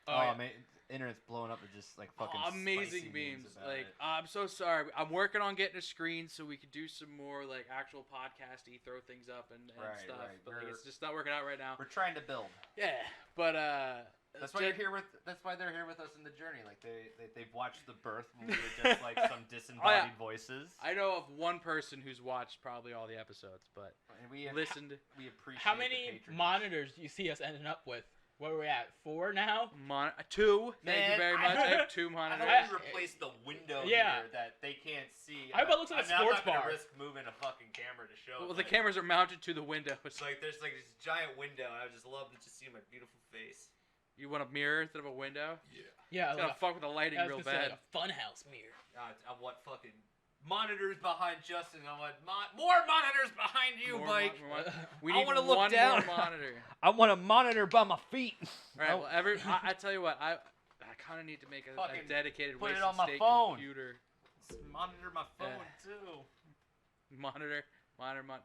Oh, man, internet's blowing up with just like fucking amazing spicy memes. about Like, it. I'm so sorry. I'm working on getting a screen so we could do some more like actual podcasty, throw things up and Right, stuff. right. But like, it's just not working out right now. We're trying to build. Yeah, but That's why you're here with. That's why they're here with us in the journey. Like they've watched the birth when we were just like some disembodied voices. I know of one person who's watched probably all the episodes, but And we listened. We appreciate. How the many patronage. monitors do you see us ending up with? What are we at? 4 now? 2. Thank you Man, very I much. I don't- have 2 I monitors. don't replace the window Yeah. here that they can't see. I hope it looks like a I'm sports not gonna bar. risk moving a fucking camera to show. Well, it, the but cameras are mounted to the window. It's like there's like this giant window. And I would just love to just see my beautiful face. You want a mirror instead of a window? Yeah, It's gonna fuck with the lighting real bad. Like a funhouse mirror. I want fucking monitors behind Justin. I want more monitors behind you, More Mike. We I need wanna look one down. more monitor. I want a monitor by my feet. All right. Well, I tell you what. I kind of need to make a Fucking dedicated put it wasted on my state phone. computer Monitor my phone Yeah. too. monitor.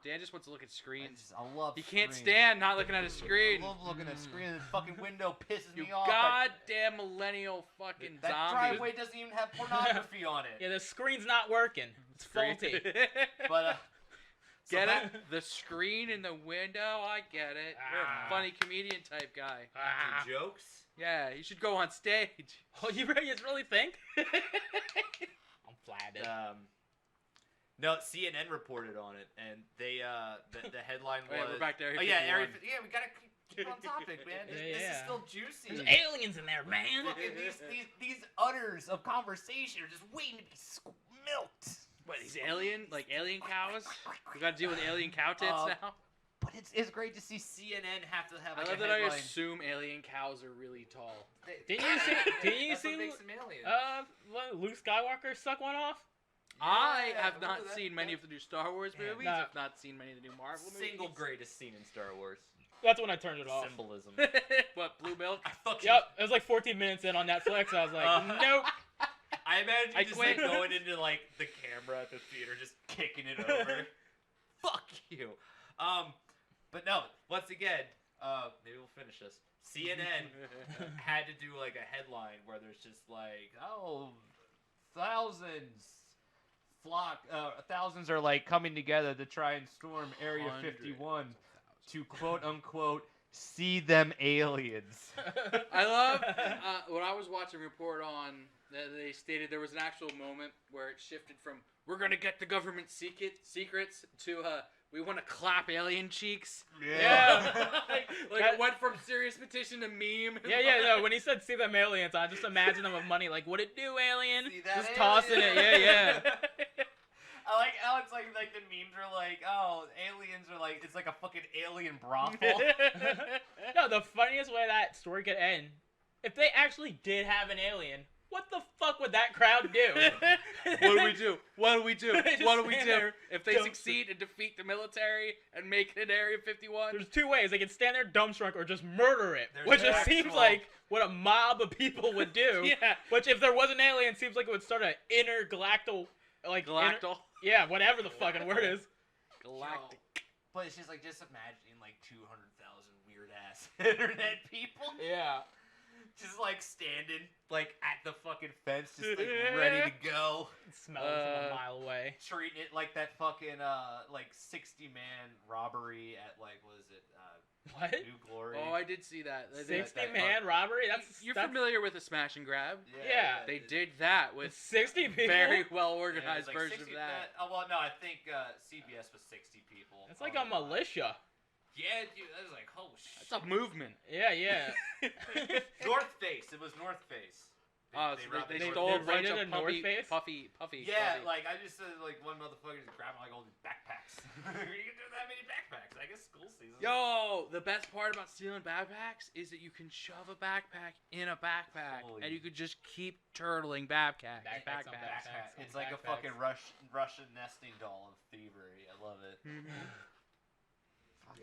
Dan just wants to look at screens. I love. He can't screens. stand not looking at a screen. I love looking at screen. This fucking window pisses You me off. goddamn millennial fucking That zombie. driveway doesn't even have pornography on it. Yeah, the screen's not working. It's faulty. But so Get back- it? The screen in the window. I get it. You're Ah. a funny comedian type guy. back to jokes. Yeah, you should go on stage. Oh, you really think? I'm flattered. No, CNN reported on it, and they the headline was. Oh, yeah, we're back to Area Oh yeah, 51. we gotta keep on topic, man. This is still juicy. There's aliens in there, man. Fucking these udders of conversation are just waiting to be milked. What, these alien cows? We got to deal with alien cow tits now? But it's great to see CNN have to have like I love a that headline. I assume alien cows are really tall. Didn't you That's see what makes them aliens. Luke Skywalker suck one off? I Yeah, have remember not that? seen many of the new Star Wars movies. Nah. I've not seen many of the new Marvel Single movies. greatest scene in Star Wars. That's when I turned it off. Symbolism. What, blue milk? I fucking. Yep, it was like 14 minutes in on Netflix. I was like, nope. I imagine I just quit. like going into like the camera at the theater, just kicking it over. Fuck you. But no. Once again, maybe we'll finish this. CNN had to do like a headline where there's just like, thousands are like coming together to try and storm Area 51 to quote unquote see them aliens. I love when I was watching a report on they stated there was an actual moment where it shifted from we're gonna get the government secrets to we want to clap alien cheeks. Yeah. like it went from serious petition to meme. No, when he said see them aliens, I just imagine them with money. Like, what it do, alien? See that Just alien? tossing it. Yeah. I like how it's like the memes are like, oh, aliens are like, it's like a fucking alien brothel. No, the funniest way that story could end, if they actually did have an alien, what the fuck would that crowd do? What do we do? What do we do? They just What do we stand do? there, If they dumpster. succeed and defeat the military and make it Area 51? There's two ways. They can stand there dumbstruck or just murder it. There's Which an just seems actual- like what a mob of people would do. Yeah. Which if there was an alien, seems like it would start an intergalactal, like... Galactal. yeah, whatever the fucking word is. Galactic. But it's just like, just imagining like 200,000 weird ass internet people. Yeah. Just like standing like at the fucking fence, just like ready to go. Smelling from a mile away. Treating it like that fucking like 60-man robbery at like, what is it? What? New Glory. Oh, I did see that. 60-man robbery? You're that's familiar with a smash and grab? Yeah. They did that with 60 people? very well Yeah, organized it was like version 60 of that. Oh well, no, I think CBS was 60 people. It's like a militia. Yeah, dude, that was like, oh shit. That's a movement. Yeah, yeah. North Face. It was North Face. They They stole a bunch raided of a North Face? puffy. Yeah, puffy. like I just said, like one motherfucker just grabbing like all these backpacks. You can do that many backpacks. I guess school season. Yo, the best part about stealing backpacks is that you can shove a backpack in a backpack, Holy- and you could just keep turtling backpacks. Backpacks on Backpack. backpacks. It's like a Backpacks. fucking Russian nesting doll of thievery. I love it.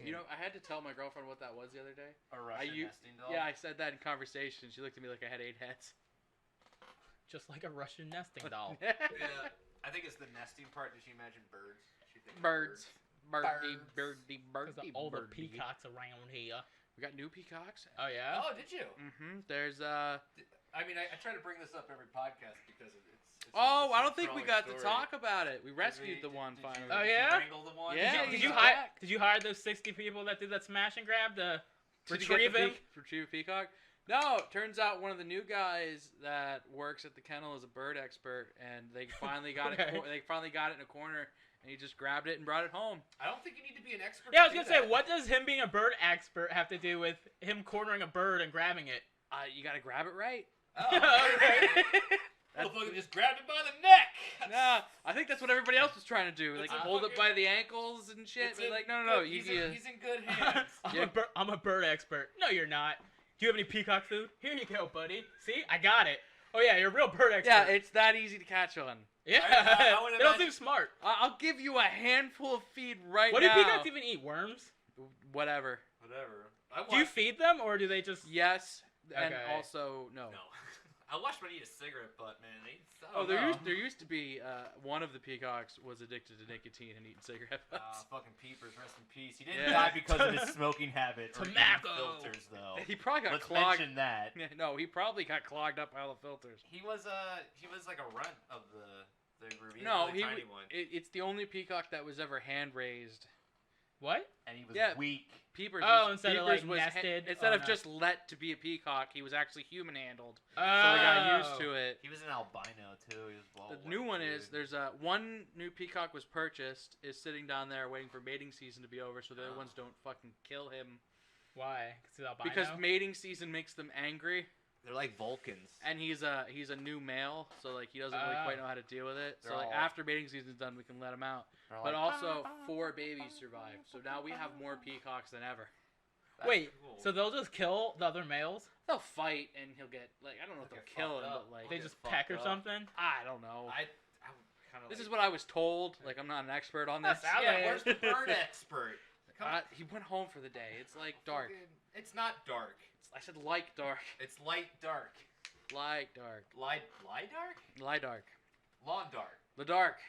You know, I had to tell my girlfriend what that was the other day. A Russian nesting doll. Yeah, I said that in conversation. She looked at me like I had 8 heads. Just like a Russian nesting doll. Yeah. I think it's the nesting part. Did she imagine birds? She thinks Birds. Birdie, Birds. birdie, Because birdie, all the birdie. peacocks around here. We got new peacocks. Oh, yeah? Oh, did you? Mm-hmm. There's I mean, I try to bring this up every podcast because it's Oh, it's I a don't think we thrilling got to story. talk about it. We Did rescued the we- one did you- finally. Oh, did you yeah? wrangle the one? Yeah, Did he's you back. did you hire those 60 people that did that smash and grab to Did you retrieve get the him? Retrieve a peacock? No, it turns out one of the new guys that works at the kennel is a bird expert, and they finally got Okay. it. They finally got it in a corner, and he just grabbed it and brought it home. I don't think you need to be an expert. Yeah, I was to going do to say, that. what does him being a bird expert have to do with him cornering a bird and grabbing it? You gotta grab it right. Oh, Okay. Motherfucker just grabbed it by the neck. Nah, I think that's what everybody else was trying to do. Like It's a hold it fucking- by the ankles and shit. It's But in like, no. good- You he's in good hands. I'm a bird expert. No, you're not. Do you have any peacock food? Here you go, buddy. See, I got it. Oh yeah, you're a real bird expert. yeah, it's that easy to catch on. yeah. I would They don't imagine- seem smart. I'll give you a handful of feed right What do now. peacocks even eat? Worms? Whatever. Whatever. Do you feed them or do they just? Yes, and Okay. also no. No. I watched one eat a cigarette butt, man. They so Oh, no. there used to be one of the peacocks was addicted to nicotine and eating cigarette butts. fucking Peepers, rest in peace. He didn't Yeah. die because of his smoking habit or eating Tobacco. filters, though. He probably got Let's clogged. mention that. No, he probably got clogged up by all the filters. He was like a runt of the group. He No, was he a tiny one. it's the only peacock that was ever hand raised. What? And he was Yeah. weak. Peepers. Oh, was, instead of, Peepers like, was nested? instead Oh, of no. just let to be a peacock, he was actually human handled. Oh. So they got used to it. He was an albino too. He was well. The new one is there's one new peacock was purchased, is sitting down there waiting for mating season to be over, so the other Oh. ones don't fucking kill him. Why? 'Cause he's albino? Because mating season makes them angry, They're like Vulcans. and he's a new male, so like he doesn't really quite know how to deal with it. So They're like all- after mating season's done, we can let him out. They're But like, also 4 babies survived, so now we have more peacocks than ever. "That's Wait, cool." so they'll just kill the other males? They'll fight, and he'll get like I don't know if They'll they'll get kill him, fucked but up. like They get just fucked peck or up. something? I don't know. I kind of. This is what I was told. Like I'm not an expert on this. Sounds Yeah, like yeah. where's the bird expert? Come He went home for the day. It's like dark. It's not dark. I said like dark. It's light dark. Like dark. Lie dark? Lie dark. Lawn dark. The dark.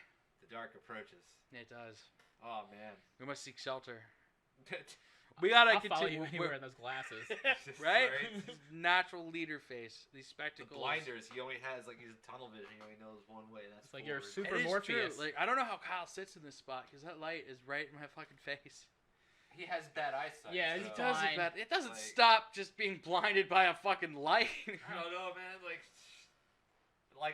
The dark approaches. It does. Oh man. We must seek shelter. We gotta I'll follow continue. you anywhere in those glasses. Right? Natural leader face. These The spectacles. blinders. He only has like he's tunnel vision. He only knows one way. And that's It's like you're forward. super It is Morpheus. true. Like I don't know how Kyle sits in this spot because that light is right in my fucking face. He has bad eyesight. Yeah, It he's so- blind. doesn't. It doesn't Like- stop just being blinded by a fucking light. I don't know, man. Like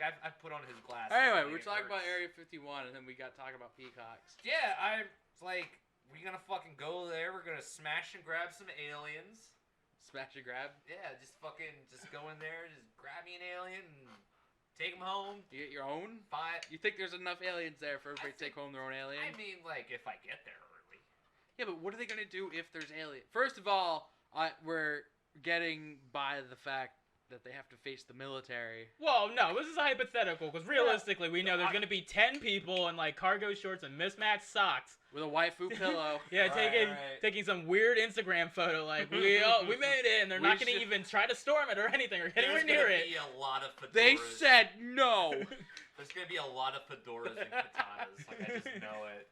I put on his glasses. Anyway, like, we're it talking about hurts. Area 51, and then we got talking about peacocks. Yeah, I like. We gonna fucking go there. We're gonna smash and grab some aliens. Smash and grab. Yeah, just go in there, just grab me an alien and take him home. You get your own. Buy. You think there's enough aliens there for everybody to think- take home their own alien? I mean, like if I get there early. Yeah, but what are they gonna do if there's alien? First of all, we're getting by the fact that they have to face the military. Whoa, no, this is hypothetical, because realistically, we know there's going to be 10 people in, like, cargo shorts and mismatched socks. With a waifu pillow. Yeah, Right. taking some weird Instagram photo, like, we made it, and they're We not going to should- even try to storm it or anything, or get anywhere There's near gonna it. be a lot of fedoras. They said no. There's gonna be a lot of fedoras and katanas. Like I just know it.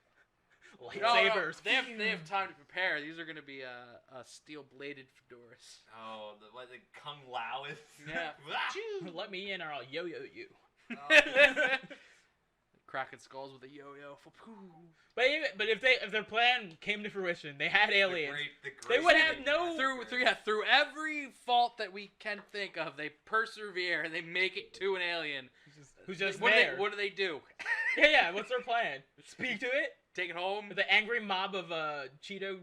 Lightsabers. No, they have time to prepare. These are gonna be steel bladed fedoras. Oh, the Kung Lao is. Yeah. Let me in or I'll yo-yo you. Oh, Cracking skulls with a yo-yo. But if their plan came to fruition, they had aliens. the They great would have no- Through every fault that we can think of, they persevere and they make it to an alien. Who's just what there. what do they do? Yeah, what's their plan? Speak to it? Take it home? With the angry mob of Cheeto.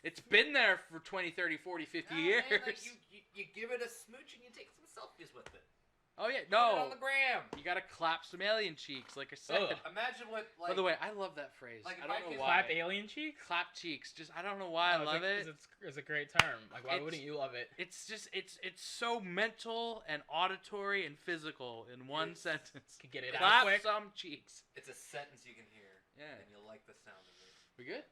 It's been there for 20, 30, 40, 50 Yeah, years. man, like you give it a smooch and you take some selfies with it. Oh yeah, Put it no. on the gram. You gotta clap some alien cheeks, like I said. Ugh. Imagine what like. By the way, I love that phrase. like, I if don't I know could why. Clap alien cheeks? Clap cheeks. Just I don't know why I love it. It's a great term. Like, why It's- wouldn't you love it? It's just it's so mental and auditory and physical in one It's- sentence. Could get it out Clap quick. some cheeks. It's a sentence you can hear. Yeah. And you'll like the sound of it. We good?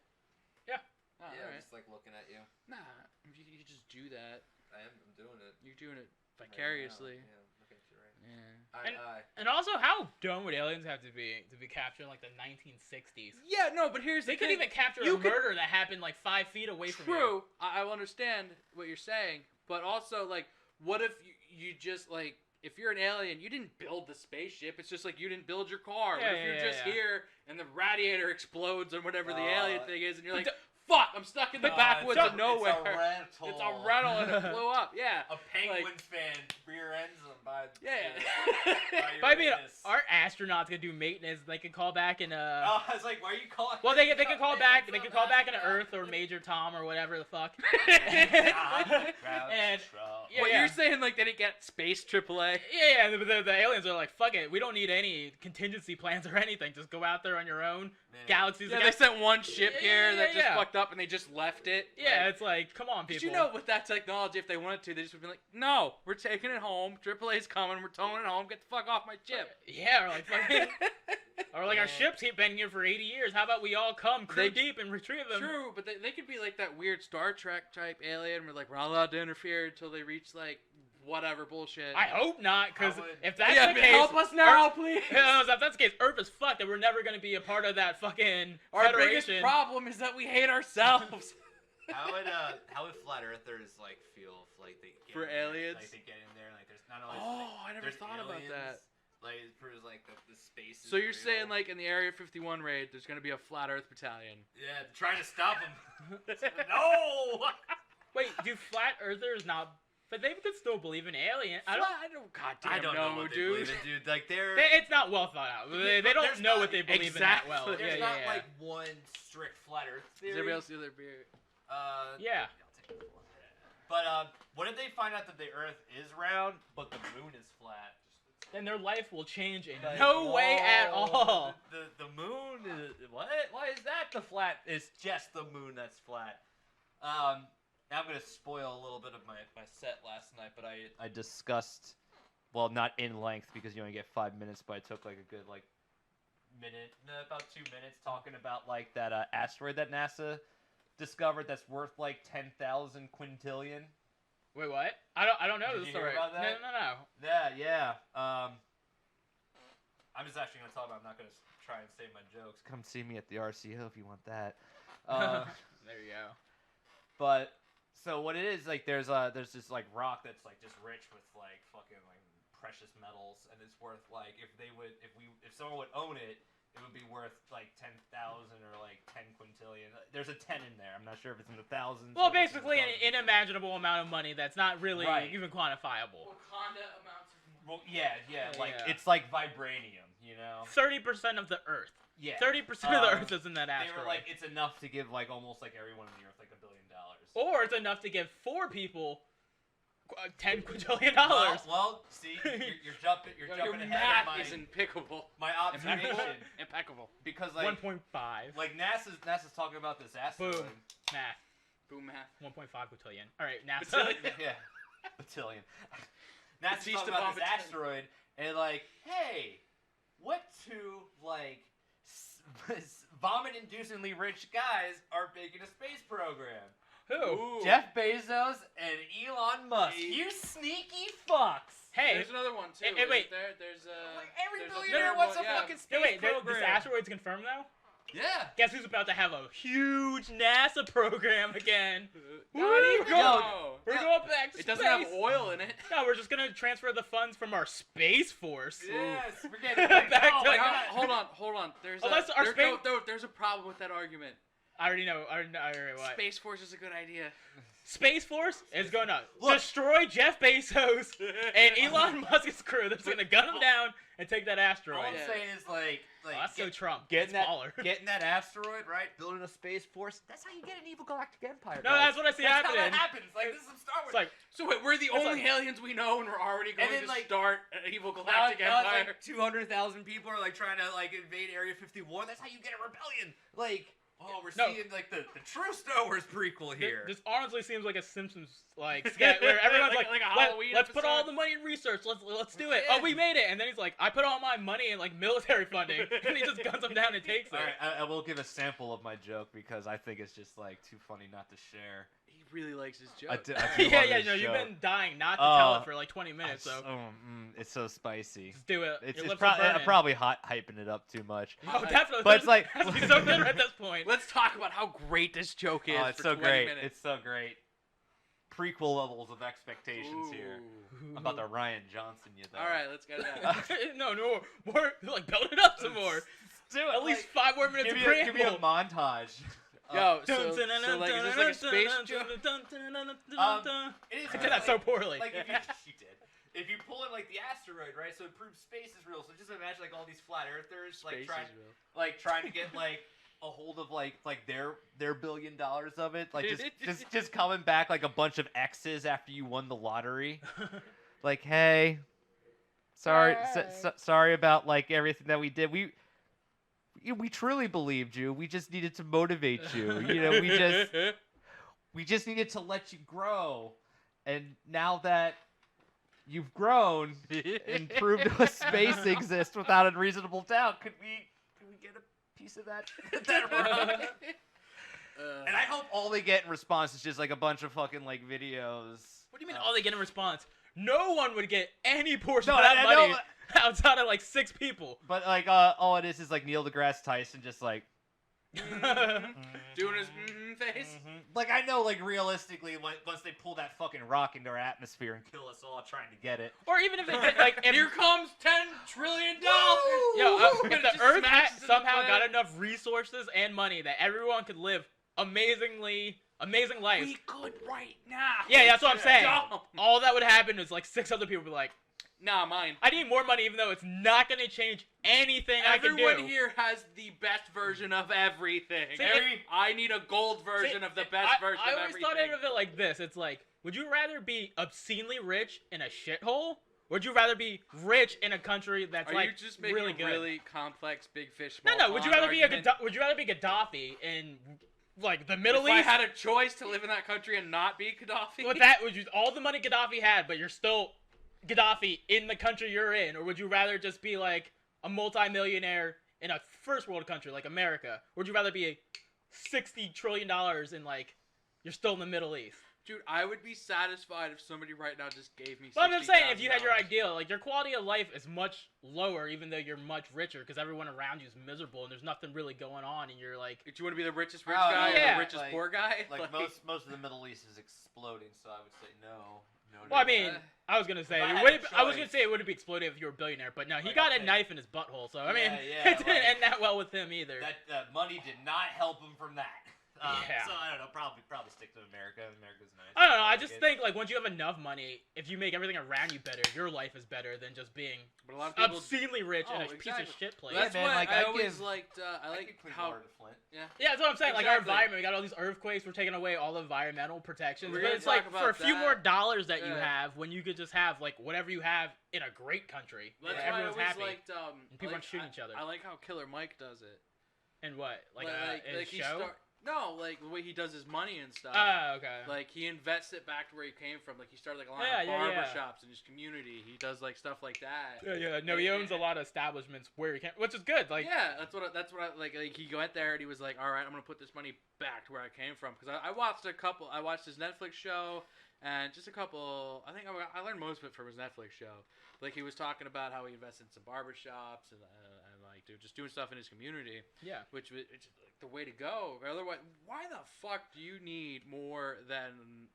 Yeah. Oh, yeah, alright. just like looking at you. Nah, you just do that. I'm doing it. You're doing it right now. vicariously. Yeah, look at you right. Yeah. And also, how dumb would aliens have to be captured in like the 1960s? Yeah, no, but here's They the could thing. even capture You a could- murder that happened like 5 feet away from you. True, I will understand what you're saying, but also like, what if you just like, if you're an alien, you didn't build the spaceship. It's just like you didn't build your car. Yeah, what if you're yeah, just yeah. here and the radiator explodes or whatever the alien thing is, and you're like, But fuck, I'm stuck in the backwoods of nowhere. It's a rental. It's a rental and it blew up. Yeah. A penguin fan rear ends them by. Yeah. But I mean, our astronauts could do maintenance. They could call back in Oh, I was like, why are you calling? Well, they could call back. They What's could up, call back in astronaut? Earth or Major Tom or whatever the fuck. And Yeah, What yeah. you're saying, like they didn't get space AAA? Yeah, the aliens are like, fuck it. We don't need any contingency plans or anything. Just go out there on your own. Galaxies. Yeah, again. they sent one ship Yeah, here that just yeah. fucked up and they just left it. Yeah, Like, it's like, come on, people. did you know with that technology, if they wanted to, they just would be like, no, we're taking it home. AAA's coming. We're towing it home. Get the fuck off my chip. Yeah, or like fucking, or like our Yeah. ships keep been here for 80 years. How about we all come crew They- deep and retrieve them? True, but they could be like that weird Star Trek type alien where like we're not allowed to interfere until they reach like whatever bullshit. I hope not, because I would- if that's yeah, the but case, help us now, please. if that's the case, Earth is fucked, and we're never gonna be a part of that fucking Our federation. biggest problem is that we hate ourselves. How would flat earthers like feel if like they get For in there, aliens? Like they get in there, like there's not only Oh, I never there's thought about aliens, that. Like it proves like the space. Is So you're real. saying like in the Area 51 raid, there's gonna be a flat Earth battalion? yeah, trying to stop them. No. Wait, do flat Earthers not? But they could still believe in aliens. I don't know, what they dude. believe in, dude. Like they're It's not well thought out. They but don't there's know not- what they believe in that well. Exactly. there's Yeah, not yeah, like one strict flat Earth Does theory. everybody else do their beer? yeah. I'll take a look at But what if they find out that the Earth is round, but the moon is flat? Then their life will change in Like, no way at whoa, all. The moon is what? Why is that the flat? It's just the moon that's flat. I'm gonna spoil a little bit of my set last night, but I discussed, well, not in length because you only get 5 minutes, but I took like a good about 2 minutes talking about like that asteroid that NASA discovered that's worth like 10,000 quintillion. Wait, what? I don't know Did this you story. hear about that? No. Yeah. I'm just actually gonna talk about. I'm not gonna try and say my jokes. Come see me at the RCO if you want that. There you go. But so what it is like, there's this like rock that's like just rich with like fucking like precious metals, and it's worth like if someone would own it, it would be worth like 10,000 or like 10 quintillion. There's a 10 in there. I'm not sure if it's in the thousands. Well, basically an inimaginable amount of money that's not really Right. even quantifiable. Wakanda amounts of money. Well, yeah. Like Yeah. it's like vibranium, you know. 30% of the Earth. Yeah. 30% of the Earth is in that They asteroid. were like, it's enough to give like almost like everyone on the Earth like $1 billion. Or it's enough to give 4 people $10 quintillion. Well, see, you're jumping Your ahead math of is impeccable. my observation Impeccable. because like 1.5. like NASA's talking about this asteroid. Boom. Math. Boom math. 1.5 quintillion. All right, NASA. Yeah, batillion. NASA's Batista talking about this bomb asteroid and like, hey, what two like vomit-inducingly rich guys are making a space program? Who? Ooh. Jeff Bezos and Elon Musk. Hey. You sneaky fucks. Hey. There's another one too. Hey, wait. There's Like every there's billionaire third wants one, a yeah. fucking space Wait, program. this asteroid's confirmed though? Yeah. Guess who's about to have a huge NASA program again? Not Woo! even. Yo, We're going back to It space. doesn't have oil in it. No, we're just gonna transfer the funds from our space force. Yes, we're getting like, Back oh to- my Hang God. on, hold on. There's Unless our space- there's a problem with that argument. I already know. What? Space Force is a good idea. Space Force is gonna Look. destroy Jeff Bezos and Elon Musk's crew. They're just gonna gun them down and take that All asteroid. I'm Yeah. saying is like Oh, that's so Trump. getting It's that baller. getting that asteroid right, building a space force. That's how you get an evil galactic empire. No, guys. that's what I see That's happening. how that happens. Like this is some Star Wars. It's like, So wait, we're the It's only like- aliens we know, and we're already going then, to like- start an evil now, galactic now it's empire. like 200,000 people are like trying to like invade Area 51. That's how you get a rebellion. Like, oh, we're No. seeing like the true Star Wars prequel here. this honestly seems like a Simpsons like sketch where everyone's Like like, a "Let- Halloween let's put all episode." the money in research. Let's do it. Yeah. Oh, we made it. And then he's like, I put all my money in like military funding, and he just guns them down and takes it. All right, I will give a sample of my joke because I think it's just like too funny not to share. He really likes his joke. I do yeah, love yeah, this no, you've joke. been dying not to tell Oh, it for like 20 minutes, so it's so spicy. just do it. It's Your lips are I'm burning. probably hyping it up too much. Oh, definitely. But it's like- he's so good at this point. Let's talk about how great this joke is. Oh, it's for so 20 great. Minutes. It's so great. Prequel levels of expectations here. Ooh. I'm about to Ryan Johnson you though. All right, let's get it out. no, more. Like build it up some more. Do it. At least 5 more minutes give of me a preamble. montage. Yo, so like, is this like a space joke? It is I did that so poorly. Like if you did. If you pull in like the asteroid, right? So it proves space is real. So just imagine like all these flat earthers Space like is real. trying to get like a hold of like their $1 billion of it. Like just coming back like a bunch of X's after you won the lottery. Like, hey, sorry sorry about like everything that we did. We truly believed you. We just needed to motivate you. You know, we just needed to let you grow. And now that you've grown and proved to us space exists without a reasonable doubt, could we get a piece of that? And I hope all they get in response is just like a bunch of fucking like videos. What do you mean all they get in response? No one would get any portion No, of that I know, money outside of like 6 people. But like all it is like Neil deGrasse Tyson just like Doing his face. Like I know like realistically once they pull that fucking rock into our atmosphere and kill us all trying to get it. Or even if they like if Here comes $10 trillion. if the Just Earth smashes into the somehow got planet. enough resources and money that everyone could live amazing life. We could right now. Yeah, that's what I'm saying. Dumb. All that would happen is like 6 other people would be like, Nah, mine. I need more money even though it's not going to change anything I can do. Everyone here has the best version of everything. See, I need a gold version See, of the best version I of always everything. thought of it like this. It's like would you rather be obscenely rich in a shithole, or would you rather be rich in a country that's Are like you just making really a good? really complex big fish small No. Would you pond rather be argument? would you rather be Gaddafi in like the Middle If East? I had a choice to live in that country and not be Gaddafi, With that, would you all the money Gaddafi had, but you're still Gaddafi in the country you're in, or would you rather just be like a multi-millionaire in a first world country like America? Or would you rather be $60 trillion in like you're still in the Middle East? dude, I would be satisfied if somebody right now just gave me. But I'm just saying, if you had your $60,000. ideal, like your quality of life is much lower, even though you're much richer, because everyone around you is miserable and there's nothing really going on, and you're like, Do you want to be the richest rich Oh, guy or yeah. the richest Like- poor guy? Like most of the Middle East is exploding, so I would say no. well, I mean, I was gonna say, If I it had wouldn't- a I was gonna choice- say it wouldn't be exploding if you were a billionaire, but no, he Like, got okay. a knife in his butthole, so I mean, Yeah, it didn't like- end that well with him either. That money did not help him from that. Yeah. So I don't know. Probably stick to America. America's nice. I don't know. I like just it. think like once you have enough money, if you make everything around you better, your life is better than just being But a lot of people. obscenely rich in Oh, a piece exactly. of shit place. That's man, what like, I I always give- liked. I I like could clean how. water to Flint. Yeah, that's what I'm saying. Like our Exactly. environment, we got all these earthquakes. We're taking away all the environmental protections. We're But gonna it's like talk for a about few that. more dollars that you Yeah. have, when you could just have like whatever you have in a great country, That's where why I everyone's always happy. liked. And people aren't shooting each other. I like how Killer Mike does it. And what, like like his he show? No, like the way he does his money and stuff. Oh, okay. Like he invests it back to where he came from. Like he started like a lot Yeah, of yeah, barber yeah. shops in his community. He does like stuff like that. Yeah. No, he owns a lot of establishments where he can, which is good. Like, Yeah, that's what I like he went there and he was like, all right, I'm gonna put this money back to where I came from, because I watched I watched his Netflix show and just a couple. I think I learned most of it from his Netflix show. Like he was talking about how he invested in some barber shops and like just doing stuff in his community, yeah. which is like the way to go. Otherwise, why the fuck do you need more than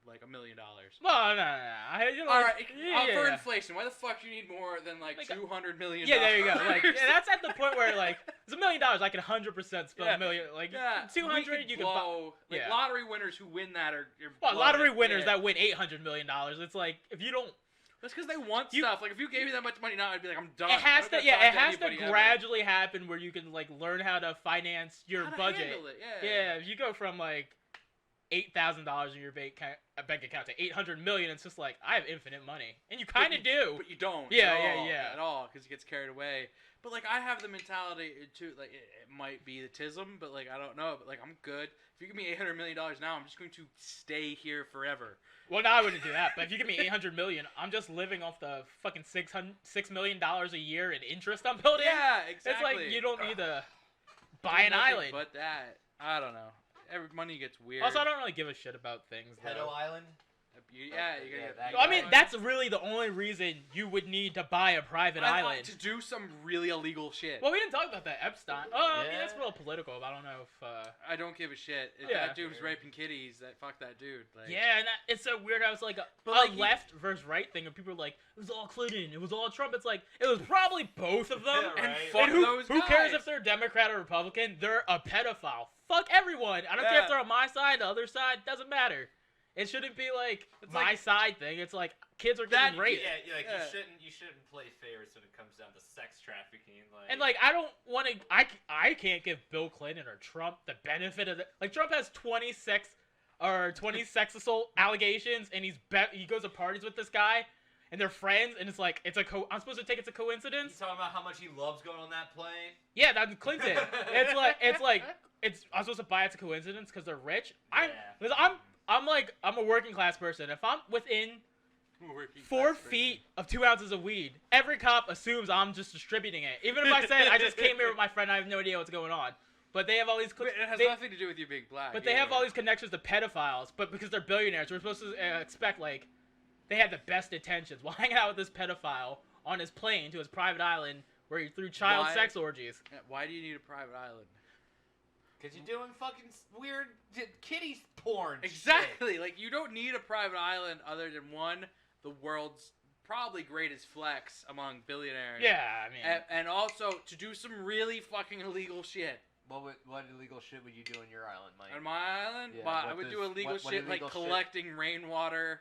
like $1 million? Well, no. All right, yeah. for inflation, why the fuck do you need more than like Like, $200 million? Yeah, there you go. Like, yeah, that's at the point where like it's $1 million. I can 100% spend Yeah. $1 million. Like Yeah, 200, you can buy. blow. Like yeah. lottery winners who win that are Well, blow lottery it. winners Yeah. that win $800 million. It's like if you don't, That's because they want You- stuff. Like if you gave me that much money now, I'd be like, I'm done. it has I'm to. not Yeah, gonna it talk has to anybody ever. gradually happen where you can like learn how to finance your How to budget. handle it, Yeah, if you go from like $8,000 in your bank account to $800 million, it's just like I have infinite money, and you kind of do. But you don't. Yeah, at yeah, all, yeah. At all, because he gets carried away. But like I have the mentality too. Like it might be the tism, but like I don't know. But like I'm good. If you give me $800 million now, I'm just going to stay here forever. Well, no, I wouldn't do that. But if you give me $800 million, I'm just living off the fucking $6 million a year in interest I'm building. Yeah, exactly. It's like you don't need to buy Do an nothing island. But that, I don't know. Every money gets weird. Also, I don't really give a shit about things. Pedo though. Island. Yeah, you gotta Yeah, get. that I mean, guy. that's really the only reason you would need to buy a private island. to do some really illegal shit. Well, we didn't talk about that Epstein. Oh, I mean, Yeah. that's real political. But I don't know if. I don't give a shit. If Yeah. that dude was raping kitties, fuck that dude. Like, Yeah, and it's so weird. I was like But, a like, he- left versus right thing, and people are like, it was all Clinton, it was all Trump. It's like it was probably both of them. Yeah, and right. fuck And who, those who cares guys. if they're Democrat or Republican? They're a pedophile. Fuck everyone. I don't care Yeah. if they're on my side, the other side. Doesn't matter. It shouldn't be like It's my like- side thing. It's like kids are That- getting raped. Yeah, like Yeah. you shouldn't play favorites when it comes down to sex trafficking. Like, And like I don't want to. I can't give Bill Clinton or Trump the benefit of it. Like Trump has 20 sex assault allegations, and he goes to parties with this guy, and they're friends, and it's like I'm supposed to take it's a he's coincidence. talking about how much he loves going on that plane. Yeah, that's Clinton. I'm supposed to buy it's a coincidence because they're rich. I'm a working class person. If I'm within Working 4 class feet of 2 ounces of weed, every cop assumes I'm just distributing it. Even if I said I just came here with my friend, I have no idea what's going on. But they have all these. Wait, it has they- nothing to do with you being black. But they have all these connections to pedophiles. But because they're billionaires, we're supposed to expect like they had the best intentions while hanging out with this pedophile on his plane to his private island where he threw child Why? sex orgies. Why do you need a private island? Cause you're doing fucking weird kitty porn. shit. Exactly. Like you don't need a private island other than one, the world's probably greatest flex among billionaires. Yeah, I mean, And also to do some really fucking illegal shit. What illegal shit would you do on your island, Mike? On my island, Yeah, well, I what would does- do illegal what shit like illegal shit? collecting rainwater.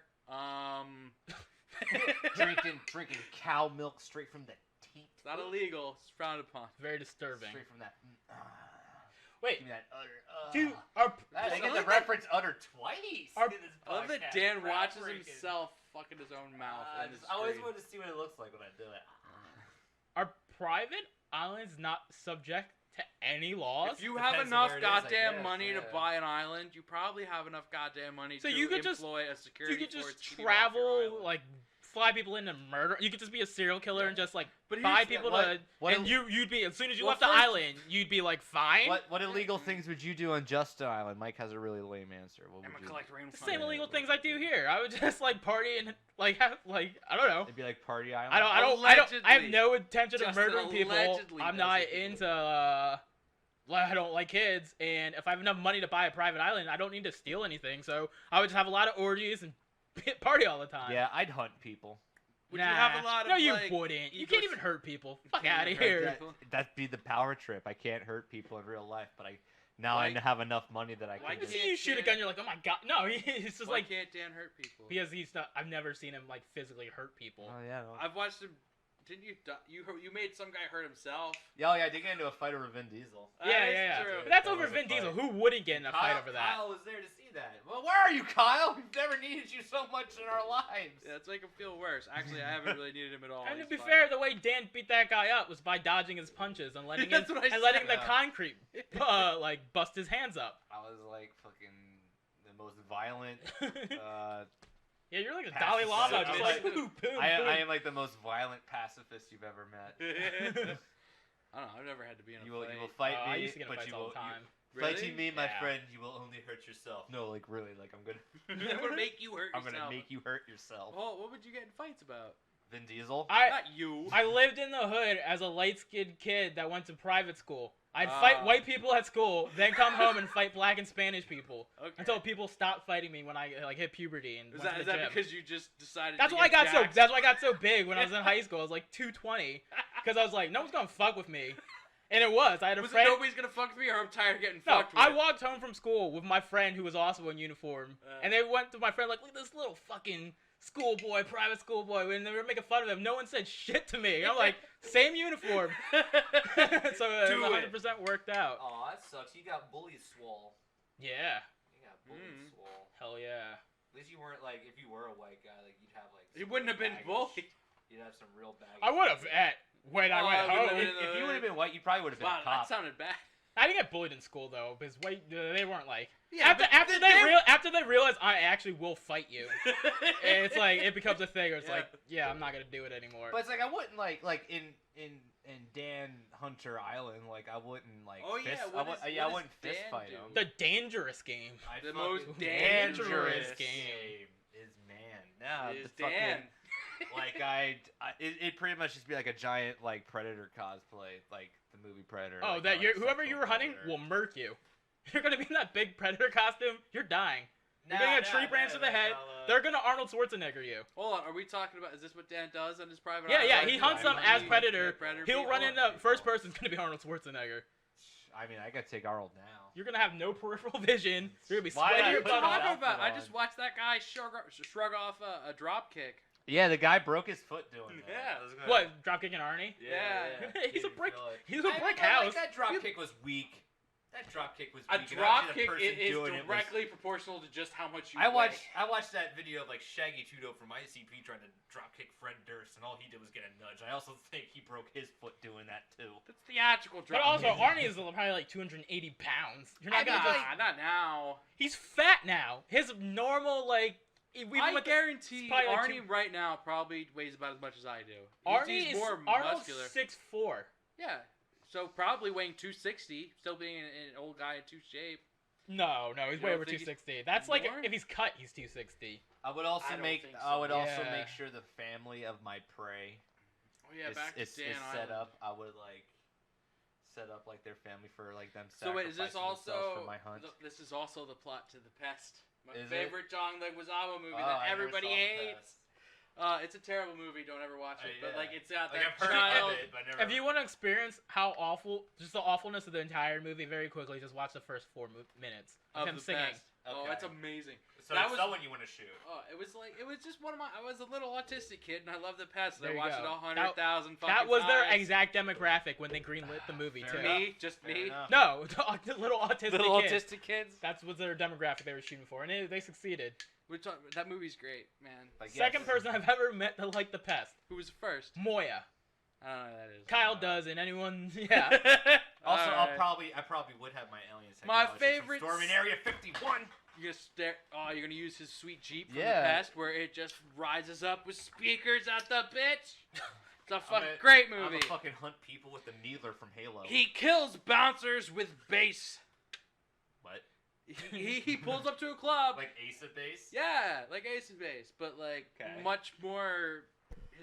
drinking cow milk straight from the teat. It's not illegal. It's frowned upon. very disturbing. Straight from that. Wait, Give me that utter. dude, our I get Other the reference utter twice. Our- in this I love that podcast. Dan watches Groundbreaking. himself fucking his own mouth. on the I always screen. want to see what it looks like when I do it. are private islands not subject to any laws? If you Depends have on enough where it is, I goddamn guess, money to yeah. buy an island, you probably have enough goddamn money So to you could just- employ a security you could force just to keep you off your travel, island. like fly people into murder. You could just be a serial killer and just like But buy here's- people what- to, what and il- you'd be as soon as you Well, left the first- island, you'd be like fine. What illegal things would you do on Just an Island? Mike has a really lame answer. What I'm would gonna you? collect rain The funds. same illegal things I do here. I would just like party and like have like I don't know. It'd be like Party Island. I have Allegedly. no intention of Justin murdering people. allegedly I'm does not it. into I don't like kids, and if I have enough money to buy a private island, I don't need to steal anything. So I would just have a lot of orgies and party all the time. Yeah, I'd hunt people. Would you have a Nah. lot of No, you like, wouldn't. You ego- can't even hurt people. Fuck can't out of even hurt here. people. That'd be the power trip. I can't hurt people in real life, but now I Why- have enough money that I why can. You just- see you shoot a gun, you're like, oh my god. No, it's just Why like can't Dan hurt people? because he's not. I've never seen him like physically hurt people. Oh yeah. No. I've watched him. Didn't you? You made some guy hurt himself. Yeah, I did get into a fight over Vin Diesel. Yeah, That is yeah. true. But that's That over was a Vin Diesel. fight. Who wouldn't get in a fight over that? Kyle was there to see that. Well, where are you, Kyle? We've never needed you so much in our lives. Yeah, let's make him feel worse. Actually, I haven't really needed him at all. And to He's be fine. fair, the way Dan beat that guy up was by dodging his punches and letting That's what I and letting said. the Yeah. concrete like bust his hands up. I was like fucking the most violent. Yeah, you're like a Pacifist. Dalai Lama, I'm just like- like boom, boom, I boom. am like the most violent pacifist you've ever met. I don't know. I've never had to be in a You will fight. fight Oh, me, I used to get in but fights you all will. the time. Fighting me, my Yeah. friend, you will only hurt yourself. No, like really, like I'm gonna. I'm gonna make you hurt I'm yourself. gonna make you hurt yourself. Oh, what would you get in fights about? Vin Diesel. Not you. I lived in the hood as a light-skinned kid that went to private school. I'd fight white people at school, then come home and fight black and Spanish people Okay. until people stopped fighting me when I like hit puberty and Is went that, to is the that gym. because you just decided? That's to why I get got so. jacked? That's why I got so big when I was in high school. I was like 220 because I was like, no one's gonna fuck with me, and it was. I had a Was it friend. nobody's gonna fuck with me, or I'm tired of getting No, fucked with? I walked home from school with my friend who was also in uniform, and they went to my friend like, look at this little fucking schoolboy, private schoolboy, and they were making fun of him. No one said shit to me. I'm like, same uniform. So it Do 100% worked out. Oh, that sucks. You got bully swole. Yeah. You got bully swole. Hell yeah. At least you weren't like, if you were a white guy, like you'd have like. He some wouldn't have real been baggage. bullied. You'd have some real baggage. I would have when I Oh, went I home. would've If you would have been white, you probably would have been Wow, a cop. that sounded bad. I didn't get bullied in school though, because white they weren't like. Yeah, After they realize I actually will fight you, it's like it becomes a thing. Where it's Yeah. like, yeah, I'm not gonna do it anymore. But it's like I wouldn't like in Dan Hunter Island, like I wouldn't like. Oh, yeah, fist, what I, is- would, yeah, I what wouldn't does fist Dan fight do? him. The dangerous game. The fucking most dangerous dangerous game is man. Nah, is the fucking, Dan. like it pretty much just be like a giant like Predator cosplay, like the movie Predator. Oh, like, that like whoever sexual you were hunting predator. will murk you. You're gonna be in that big predator costume. You're dying. You're getting a tree branch to the head. They're gonna Arnold Schwarzenegger you. Hold on, are we talking about? Is this what Dan does on his private? Yeah, island? yeah. He hunts them as Predator. Predator He'll people. run into first person's gonna be Arnold Schwarzenegger. I mean, I gotta take Arnold now. You're gonna have no peripheral vision. You're gonna be Why sweating not? your What are you butt off. talking about? I on. just watched that guy shrug off a drop kick. Yeah, the guy broke his foot doing that. Yeah. That was good. What? Dropkicking Arnie? Yeah. He's a Didn't brick. feel it. He's a I brick mean, house. That drop kick was weak. That drop kick was A weak. and drop obviously kick the person is doing it was- directly proportional to just how much you I weigh. watched that video of like Shaggy Tudo from ICP trying to drop kick Fred Durst, and all he did was get a nudge. I also think he broke his foot doing that too. That's theatrical But drop also, kick. Arnie is probably like 280 pounds. You're not gonna just. Not now. He's fat now. His normal like. Even I with the- guarantee it's probably like Arnie right now probably weighs about as much as I do. Arnie He's is more Arnold's muscular. 6'4". Yeah. So probably weighing 260, still being an old guy in two shape. No, he's You way don't over think he's 260. That's like more? if he's cut, he's 260. I would also I don't make think I so. would also Yeah. make sure the family of my prey Oh yeah, back to is Dan set Island. up. I would like set up like their family for like them. So wait, is this sacrificing themselves also for my hunt? this is also the plot to The Pest, my Is it? favorite John Leguizamo movie Oh, that I never everybody saw The hates. Pest. It's a terrible movie. Don't ever watch it. But Yeah. like, it's got Like, that I've heard child. of it, but never. If you want to experience how awful, just the awfulness of the entire movie very quickly, just watch the first 4 minutes of him the singing. best. Oh, Okay. that's amazing. So that it's was- someone you want to shoot. Oh, it was just one of my. I was a little autistic kid, and I loved the pest. There I you watched go. it 100,000 fucking That was their times. exact demographic when they greenlit the movie Fair too. enough. Me, just Fair me. enough. No, the little autistic Little kids. autistic kids. That was their demographic they were shooting for, and they succeeded. That movie's great, man. Like, Second yes. person I've ever met that liked the pest. Who was first? Moya. I don't know who that is. Kyle does, and anyone, yeah. Also, Alright. I probably would have my alien My technology from favorite Storming Area 51. You're gonna stare. Oh, you're gonna use his sweet Jeep from Yeah. the past, where it just rises up with speakers at the bitch. It's a fucking I'm great I'm movie. a fucking hunt people with the needler from Halo. He kills bouncers with bass. What? He pulls up to a club. Like Ace of Base? Yeah, like Ace of Base, but like Okay. much more.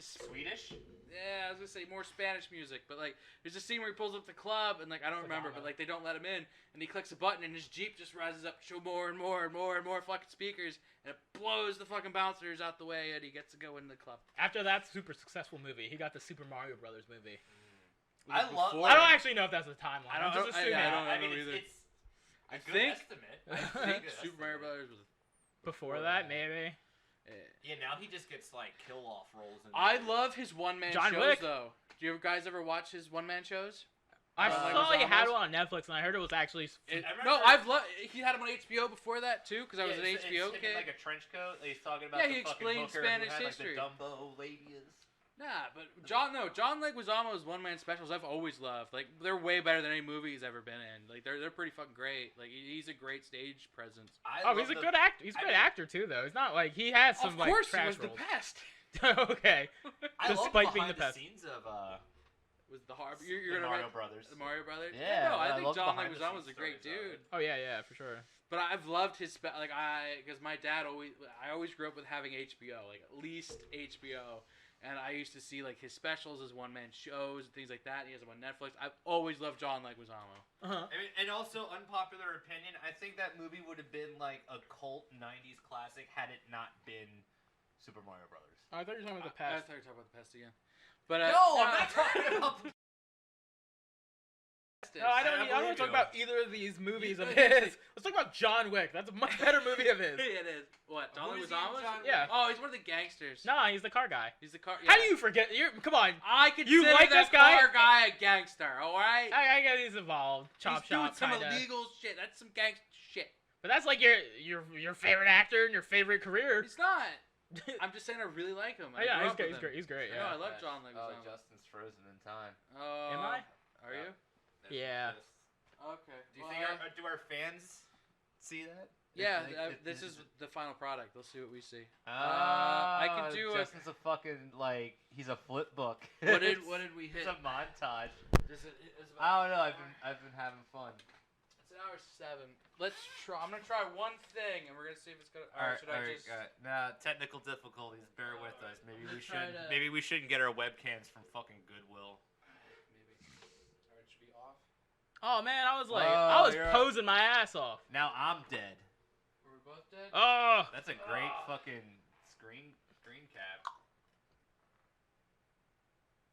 Swedish? Yeah, I was gonna say more Spanish music, but like there's a scene where he pulls up the club and like I don't remember, but like they don't let him in, and he clicks a button and his Jeep just rises up, show more and more and more and more fucking speakers, and it blows the fucking bouncers out the way, and he gets to go in the club. After that super successful movie, he got the Super Mario Brothers movie. Was I it love- before? I don't actually know if that's a timeline. I don't I'm just know- assuming. I don't I mean, know either. it's a I good think- estimate. I It's a think good Super Mario estimate. Brothers was. Before that, maybe. Yeah, now he just gets like kill off roles. I love his one-man John shows Wick. though. Do you guys ever watch his one-man shows? I Like saw he Zombies? had one on Netflix, and I heard it was actually. It- I remember- no, I've loved. He had him on HBO before that too, because I was Yeah, an it's HBO him in, kid. like a trench coat. He's talking about Yeah, the he fucking explained hooker who Spanish had, history. Like, the Dumbo ladies. Nah, but John Leguizamo's one-man specials I've always loved. Like they're way better than any movie he's ever been in. Like they're pretty fucking great. Like he's a great stage presence. Oh, he's a good actor. He's a great actor too, though. He's not like he has some Of like course, he trash was the roles. pest. Okay. I love Despite the being the behind pest. scenes of Was the Harbor? the You're gonna Mario write Brothers. the Mario Brothers? Yeah, no, I I think love John behind the Leguizamo's a scenes great stories of dude. it. Oh yeah, for sure. But I've loved his because my dad I always grew up with having HBO, like at least HBO, and I used to see like his specials as one-man shows and things like that. He has them on Netflix. I've always loved John Leguizamo. Uh-huh. I mean, and also, unpopular opinion, I think that movie would have been like a cult 90s classic had it not been Super Mario Brothers. Oh, I thought you were talking about the I past. thought you were talking about the pest again. But No, I'm not talking about the No, I don't I want to believe talk you. about either of these movies of You- his. Let's talk about John Wick. That's a much better movie of his. It is. What? John Who is he in Leguizamo? John Yeah. Oh, he's one of the gangsters. Nah, he's the car guy. He's the car. How yeah. do you forget? Come on. I consider like that this guy? car guy a gangster. All right. I get he's involved. Chop He's doing shop, some kinda. illegal shit. That's some gangster shit. But that's like your favorite actor and your favorite career. He's not. I'm just saying I really like him. I yeah, grew he's up great. with He's him. great. He's great. I Yeah. know, I love John Oh, Leguizamo. Justin's frozen in time. Am I? Are you? Yeah. Okay. Do you think do our fans see that? Yeah, They think this is the final product. They'll see what we see. I I can do a- Justin's a fucking like he's a flip book. What did we hit? It's a montage. Is it, it's I don't know. I've been having fun. It's an hour 7. Let's try. I'm gonna try one thing, and we're gonna see if it's gonna. Or should I just? Nah, technical difficulties. Bear with us. Maybe we Try should. to- Maybe we shouldn't get our webcams from fucking Goodwill. Maybe. Or it should be off. Oh man, I was like, Oh, I was you're- posing my ass off. Now I'm dead. Were we both dead? Oh. That's a great fucking screen cap.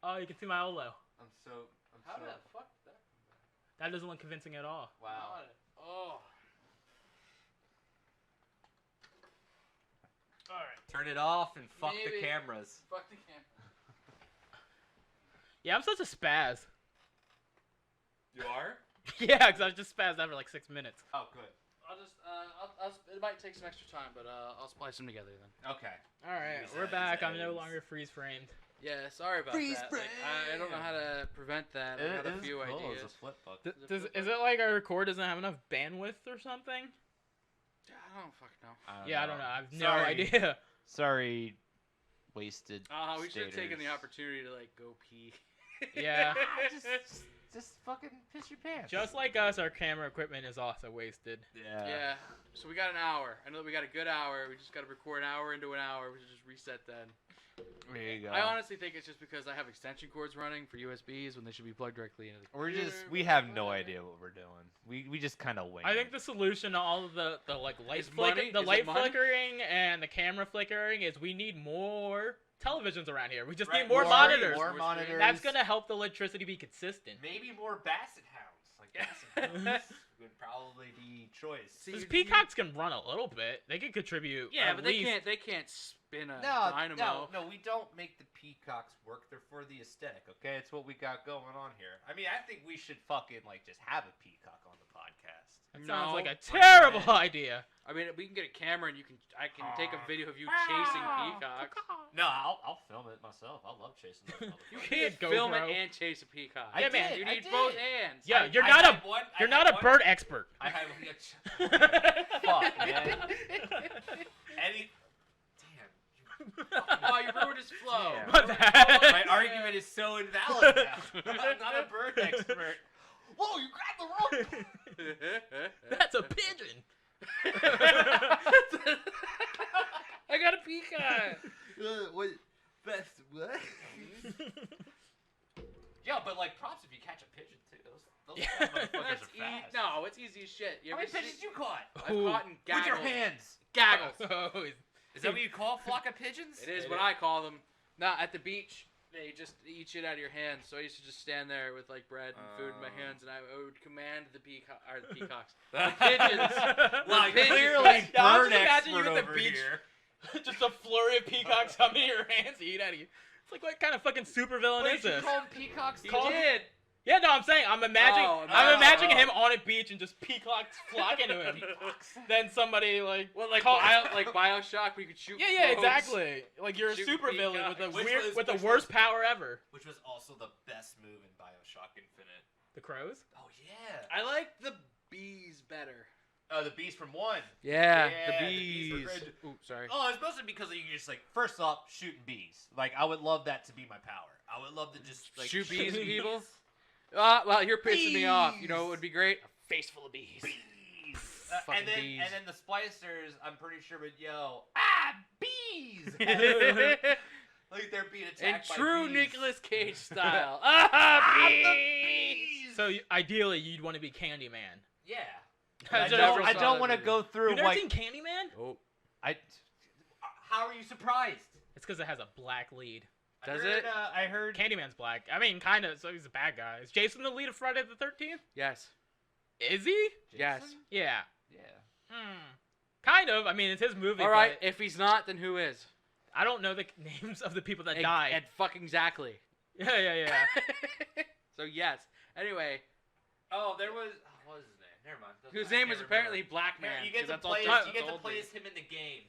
Oh, you can see my Olo. I'm so. How did that fuck that come back? That doesn't look convincing at all. Wow. Got it. Oh. All right. Turn it off and fuck Maybe. the cameras. Fuck the camera. Yeah, I'm such a spaz. You are? Yeah, because I just spazzed after like 6 minutes. Oh, good. I'll just. It might take some extra time, but I'll splice them together then. Okay. All right, He's we're at- back. he's I'm at no Ames. longer freeze framed. Yeah, sorry about Freeze that. Like, I don't know how to prevent that. I got a few ideas. It's a flip book. Is it like our record doesn't have enough bandwidth or something? I don't fucking know. Yeah, I don't know. I have no Sorry. idea. Sorry. Wasted. We should have taken the staters. opportunity to like go pee. Yeah. Just fucking piss your pants. Just like us, our camera equipment is also wasted. Yeah. Yeah. So we got an hour. I know that we got a good hour. We just got to record an hour into an hour. We should just reset then. There you go. I honestly think it's just because I have extension cords running for USBs when they should be plugged directly into the We're computer. just we have no idea what we're doing. We just kind of wing. I think the solution to all of the like light Is money? the Is it light money? flickering and the camera flickering is we need more televisions around here. We just Right, need more monitors. More monitors. That's gonna help the electricity be consistent. Maybe more basset hounds. Like basset hounds would probably be choice. Because peacocks can run a little bit. They can contribute. Yeah, at but least. they can't spin a dynamo. No, we don't make the peacocks work. They're for the aesthetic, okay? It's what we got going on here. I mean, I think we should fucking like just have a peacock on the podcast. That sounds like a No. terrible idea. I mean, we can get a camera and I can take a video of you chasing peacocks. No, I'll film it myself. I love chasing those You motherfuckers. can't GoPro. film it and chase a peacock. I Yeah, did, man, You I need did. both hands. Yeah, you're I not had a one- I you're had not a one- bird expert. I had fuck, man. Any damn. Oh, you ruined his flow. Yeah. What the heck? My argument is so invalid now. I'm not a bird expert. Whoa, you grabbed the rope! That's a pigeon. I got a peacock. What? Best what? Yeah, but like props if you catch a pigeon too. Those Yeah. motherfuckers That's are fast. No, it's easy as shit. You How ever many pigeons see- you caught? I've Ooh. caught in gaggles. With your hands. Gaggles. Oh, Is that what you call a flock of pigeons? It is what I call them. Now at the beach, they just eat shit out of your hands. So I used to just stand there with like bread and food in my hands, and I would command the peacocks. pigeons. Well, The pigeons. clearly Yeah, I'll bird just imagine you expert at the over beach. here. Just a flurry of peacocks coming in your hands to eat out of you. It's like, what kind of fucking supervillain Wait, is you this? call them peacocks? He Call- did. Yeah, no, I'm saying I'm imagining Oh, no. I'm imagining him on a beach and just peacocks flock into him. Peacocks. Then somebody like Well, like call- Bioshock, where you could shoot. Yeah, boats. exactly. Like you're a Shoot supervillain with the peacocks. with the Which worst was- power ever. Which was also the best move in Bioshock Infinite. The crows? Oh yeah. I like the bees better. Oh, the bees from one. Yeah, Yeah, the the bees were bees. great. Ooh, sorry. Oh, it's mostly because you can just like first off shooting bees. Like I would love that to be my power. I would love to just like Shoot bees at people? Well, you're pissing me off. You know what would be great? A face full of bees. Bees. Fucking and then bees. and then the splicers, I'm pretty sure would yell, bees! Like they're being In attacked by true bees. Nicolas Cage style. Ah, the bees! bees! So ideally you'd want to be Candyman. Yeah. I I never don't, I saw don't that want to movie. go through You've never like seen Candyman? Oh, how are you surprised? It's because it has a black lead. Does I heard, it? I heard. Candyman's black. I mean, kind of. So he's a bad guy. Is Jason the lead of Friday the 13th? yes. Is he? Yes. Jason? Yeah. Yeah. Kind of. I mean, it's his movie. All right, but if he's not, then who is? I don't know the names of the people that And died. fucking exactly. Yeah. So yes. Anyway, Oh, there was. Oh, what was his name? Never mind. Doesn't whose matter. name is Can't apparently remember. Black Man. You get 'cause to that's all play. Texas You get to told play me. as him in the game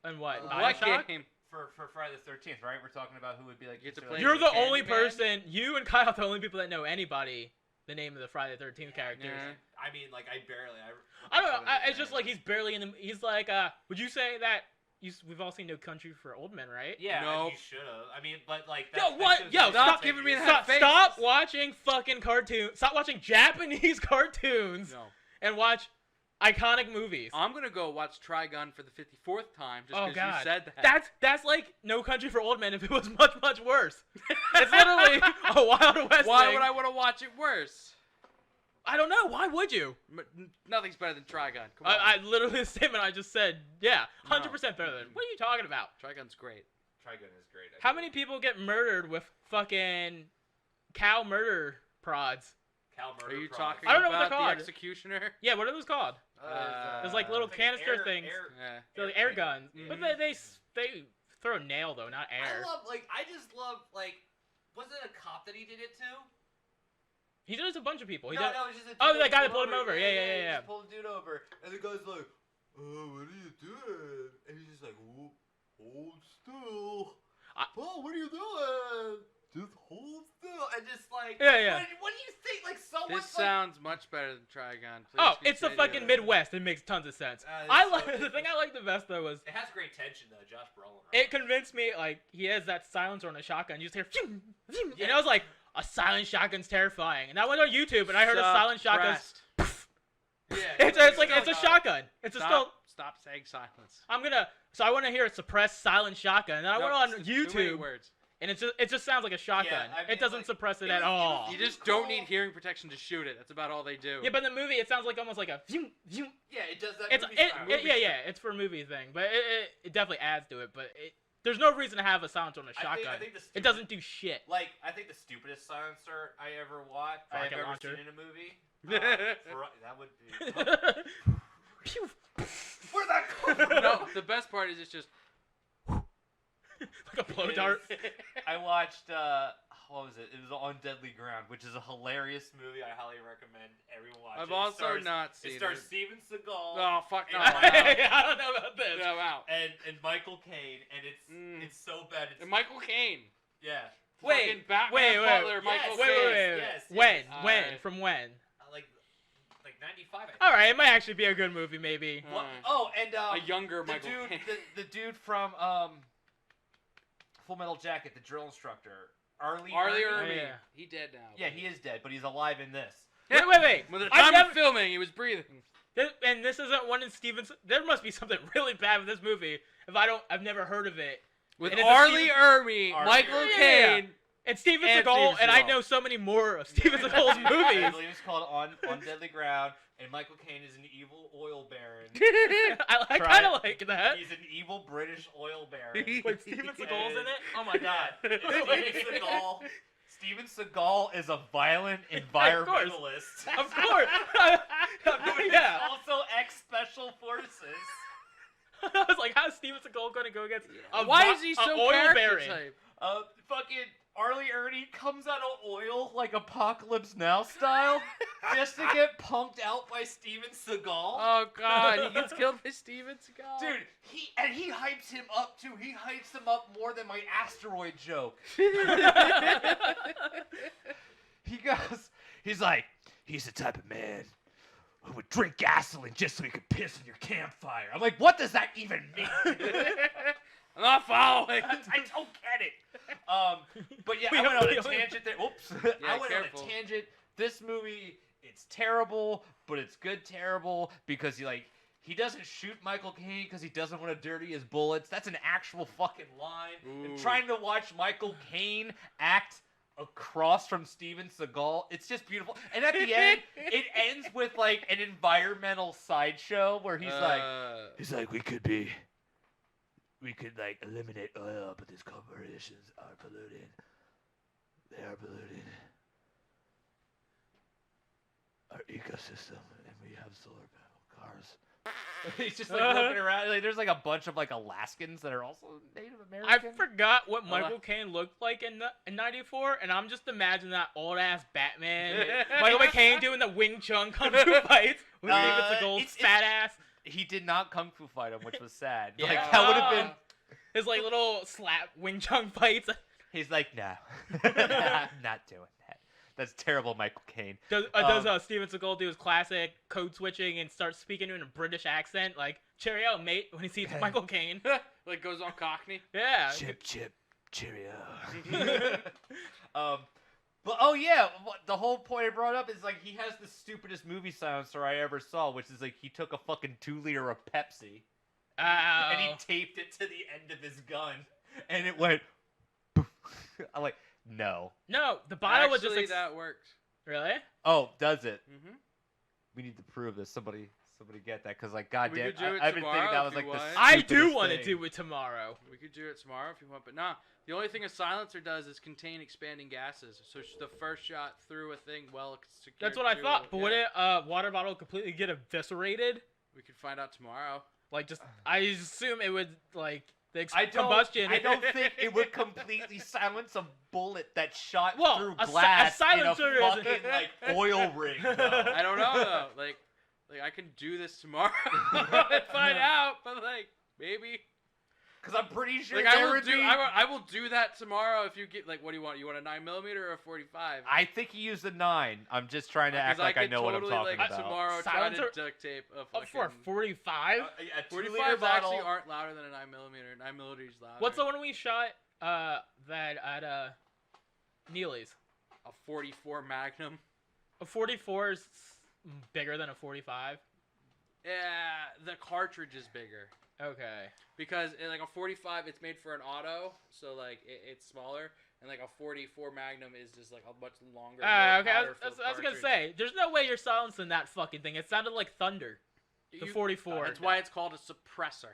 And what? What Bioshock? game? for Friday the 13th, right? We're talking about who would be like. You get to considered, play You're as the a only Candyman? person. You and Kyle are the only people that know anybody the name of the Friday the 13th characters. Yeah. I mean, like I barely. I don't know. It's just like he's barely in the. He's like. Would you say that? We've all seen No Country for Old Men, right? Yeah, No. you should have. I mean, but like. Yo, what? Yo, stop giving me that face. Stop watching fucking cartoons. Stop watching Japanese cartoons No. and watch iconic movies. I'm gonna go watch Trigun for the 54th time just Oh, because God. you said that. That's like No Country for Old Men if it was much worse. It's literally a Wild West Why thing. would I want to watch it worse? I don't know. Why would you? Nothing's better than Trigun. Come on. I literally the statement I just said. Yeah, No. 100% better than. What are you talking about? Trigun's great. Trigun is great. How many people get murdered with fucking cow murder prods? Cal Are Murder you Prods. talking I don't know what about they're the called. Executioner? Yeah, what are those called? There's like little It's canister air- things. air- Yeah. They're like air guns, Yeah. but they throw nail though, not air. I just love wasn't it a cop that he did it to? He does a bunch of people. He No, does, no, it was just a dude Oh, that that guy that pulled pulled him over. him Yeah. He just pulled the dude over, and the guy's like, "Oh, what are you doing?" And he's just like, "Hold still." "Oh, what are you doing?" "Just hold still." And just like, Yeah. What do you think? Like someone. This sounds much better than Trigun. Please Oh, it's the continue. fucking Midwest. It makes tons of sense. it's I so like the good. thing I like the best though was It has great tension though, Josh Brolin. it convinced me like he has that silencer on a shotgun. You just hear, phew, phew, and Yeah. I was like, a silent shotgun's terrifying. And I went on YouTube and I heard a silent shotgun. Suppressed. It's like it's a shotgun. It's a still. Stop saying silence. So I want to hear a suppressed silent shotgun. And I went on Too many YouTube words. and it just sounds like a shotgun. I mean, it doesn't like, suppress it it at was- it all. was- You just don't need hearing protection to shoot it. That's about all they do. Yeah, but in the movie it sounds like almost like a. Phew, phew. Yeah, it does that. It's movie it, style. it- yeah, it's for a movie thing, but it definitely adds to it. But There's no reason to have a silencer on a I shotgun. think It doesn't do shit. Like, I think the stupidest silencer I ever watched, I have Rocket ever launcher. seen in a movie. That would be. Pew. Where'd that come from? No, the best part is it's just. Like a blow dart. I watched, what was it? It was On Deadly Ground, which is a hilarious movie. I highly recommend everyone watch I've it. also not seen It stars Steven Seagal. Oh, fuck no. and- I don't know about this. No, I'm out. and Michael Caine, and it's so bad. It's, And Michael Caine. yeah. Fucking Batman wait. Butler, Yes, Michael wait, Caine. Yes. When? Alright. From when? Like 95. I think. All right, it might actually be a good movie, maybe. What? Oh, and A younger the Michael dude, Caine. the dude from Full Metal Jacket, the drill instructor, Arlie Arlie Ermey. Ermey. Yeah. He dead now. Yeah, he is dead, but he's alive in this. Wait. When the I've time never- of filming, he was breathing. And this isn't one in Steven's. There must be something really bad with this movie. I've never heard of it. With And it's a Arlie Steven- Ermey, Arlie Michael Ermey. Caine. And Steven And Seagal, Steven and I Seagal. know so many more of Steven Seagal's I movies. believe it's called On Deadly Ground, and Michael Caine is an evil oil baron. I Try kind of it. like that. He's an evil British oil baron. Wait, Steven Seagal's in it? Oh my god. Steven Seagal is a violent environmentalist. Of course. Yeah. Also ex-special forces. I was like, how's Steven Seagal going to go against a Why is he so oil character baron? type? Fucking Arlie Ermey comes out of oil like Apocalypse Now style, just to get punked out by Steven Seagal. Oh god, he gets killed by Steven Seagal. Dude, he hypes him up too. He hypes him up more than my asteroid joke. He's like, he's the type of man who would drink gasoline just so he could piss on your campfire. I'm like, what does that even mean? I'm not following. I don't get it. But yeah, We I went on a don't- tangent there. Oops. Yeah, I went careful. on a tangent. This movie, it's terrible, but it's good terrible because he doesn't shoot Michael Caine because he doesn't want to dirty his bullets. That's an actual fucking line. And Ooh. trying to watch Michael Caine act across from Steven Seagal, it's just beautiful. And at the end, it ends with like an environmental sideshow where he's like, we could like eliminate oil, but these corporations are polluting. They are polluting our ecosystem, and we have solar panel cars. He's just like looking around. Like, there's like a bunch of like Alaskans that are also Native I American. forgot what Michael Caine looked like in '94, and I'm just imagining that old ass Batman, Michael Caine doing the Wing Chun kung fu fights with Steven Seagal's it's- fat ass. He did not kung fu fight him, which was sad. Yeah. Like that would have been. His like little slap Wing Chun fights. He's like, no, I'm not doing that. That's terrible, Michael Caine. Does Steven Seagal do his classic code switching and start speaking in a British accent, like "Cheerio, mate," when he sees Michael Caine? Like goes on Cockney. Yeah. Chip, cheerio. But oh yeah, the whole point I brought up is like he has the stupidest movie silencer I ever saw, which is like he took a fucking 2-liter of Pepsi and he taped it to the end of his gun, and it went. I'm like, no. No, the bottle was Actually, just that works. really. Oh, does it? Mm-hmm. We need to prove this. Somebody get that, because like, goddamn, could do it I've been thinking tomorrow that if was like you the want. I do stupidest want to thing. do it tomorrow. We could do it tomorrow if you want, but nah. The only thing a silencer does is contain expanding gases. So the first shot through a thing well secured. That's what I to thought. it, But yeah. would it water bottle completely get eviscerated? We could find out tomorrow. Like just, I assume it would like the I combustion. don't think it would completely silence a bullet that shot Well, through a glass silencer in a isn't- fucking like oil ring. Though. I don't know though. Like I can do this tomorrow and find out. But like maybe. Because I'm pretty sure Like there would be. I will do that tomorrow if you get like what do you want? You want a 9mm or a 45? I think he used a 9. I'm just trying to act like I could know what I'm totally, talking like, about. Tomorrow, try Silencer- to duct tape a fucking. For a 45. A 2-liter 45s bottle. actually aren't louder than a 9mm. 9mm is louder. What's the one we shot? That at Neely's. A 44 Magnum. A 44 is bigger than a 45. Yeah, the cartridge is bigger. Okay. Because like a 45, it's made for an auto, so like it's smaller, and like a 44 Magnum is just like a much longer. more Okay. I powder-filled was gonna cartridge. say, there's no way you're silencing that fucking thing. It sounded like thunder. The 44. That's why it's called a suppressor.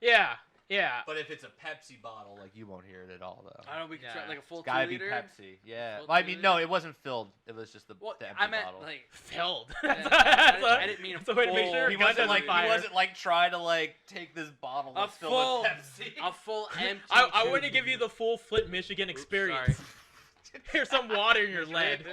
Yeah. Yeah. But if it's a Pepsi bottle, like you won't hear it at all though. I don't know. We could try Yeah. like a full It's gotta 2 be liter. Pepsi. Yeah. Full Well, I 2 mean, liter? no, it wasn't filled. It was just the Well, empty I meant bottle. like. Filled. Yeah, I didn't mean a That's a way to make sure full- he your gun wasn't doesn't like fire. he wasn't like trying to like take this bottle A that's filled full- with Pepsi. A full empty. I tube. want to give you the full Flint, Michigan Oops, experience. Here's some water in your lead.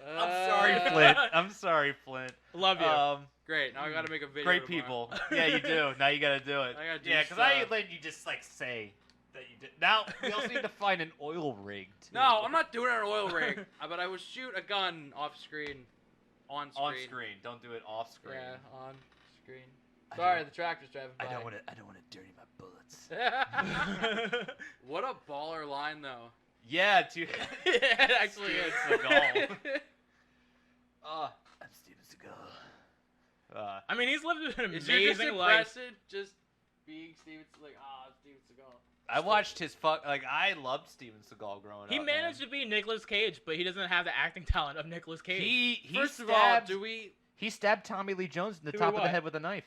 I'm sorry, Flint. I'm sorry, Flint. Love you. Great. Now I gotta make a video. Great tomorrow. people. Yeah, you do. Now you gotta do it. I gotta do Yeah, because I stuff. let you just like say that you did. Now we also need to find an oil rig. Too. No, I'm not doing it on an oil rig. But I would shoot a gun off screen, on screen. On screen. Don't do it off screen. Yeah, on screen. I Sorry, don't- the tractor's driving by. I don't want to dirty my bullets. What a baller line, though. Yeah, dude. It actually is. Seagal. I'm Steven Seagal. I mean, he's lived an Is you just amazing life. impressive just being Steven, like, Steven Seagal? I watched his I loved Steven Seagal growing He up. managed to be Nicolas Cage, but he doesn't have the acting talent of Nicolas Cage. He First of all, stabbed, do we... he stabbed Tommy Lee Jones in the Who top of what? the head with a knife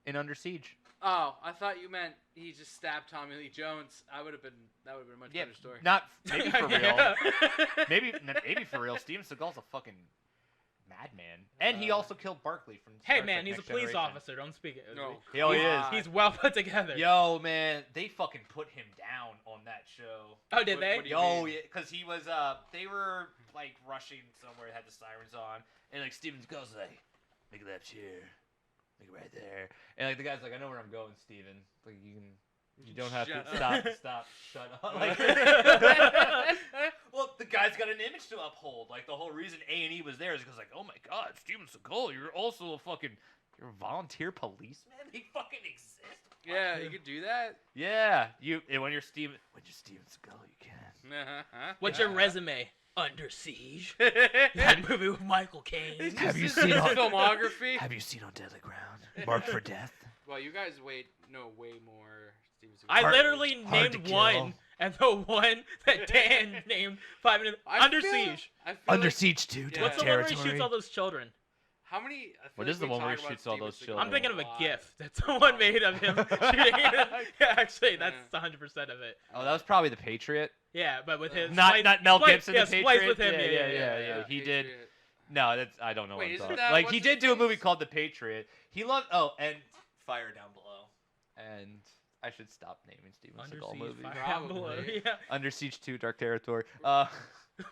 in Under Siege. Oh, I thought you meant he just stabbed Tommy Lee Jones. That would have been a much Yeah, better story. not maybe for real. Yeah. maybe for real. Steven Seagal's a fucking madman, and he also killed Barkley from. Hey Star man, Trek he's a Next police Generation. officer. Don't speak it. No. He is. He's well put together. Yo, man, they fucking put him down on that show. Oh, did What- they? what do you Yo, mean? yeah, because he was, they were, like, rushing somewhere, had the sirens on, and, like, Steven goes, like, make a left here, make it right there. And, like, the guy's like, I know where I'm going, Steven. Like, you don't have Shut to up. stop, shut up. Like, well, the guy's got an image to uphold. Like, the whole reason A&E was there is because, like, oh my god, Steven Seagal, you're also you're a volunteer policeman? He fucking exists. Yeah, you could do that. Yeah, when you're Steven Seagal, you can. What's your resume? Under Siege. That movie with Michael Caine. Have you His seen on- filmography? Have you seen On Deadly Ground? Marked for Death. Well, you guys know way more Steven Seagal. I Hard- literally hard to named kill. one, and the one that Dan named 5 minutes. Under Siege. I feel Under like- Siege 2, Yeah. What's the one where he shoots all those children? How many? I feel What like is the we one where he talk about shoots all Steven those Seagal children? I'm thinking of a lot. GIF that someone made of him shooting. Yeah, actually, that's Yeah. 100% of it. Oh, that was probably The Patriot. Yeah, but with his Not Mel Gibson, yeah, The spliced Patriot. with him. Yeah. He did. Patriot. No, that's I don't know. Wait, what I'm isn't talking- that- like what's he his did do a movie face? called The Patriot. He loved and Fire Down Below. And I should stop naming Steven Under Seagal Siege, movies. Fire Down Below. Probably. Yeah. Under Siege 2, Dark Territory.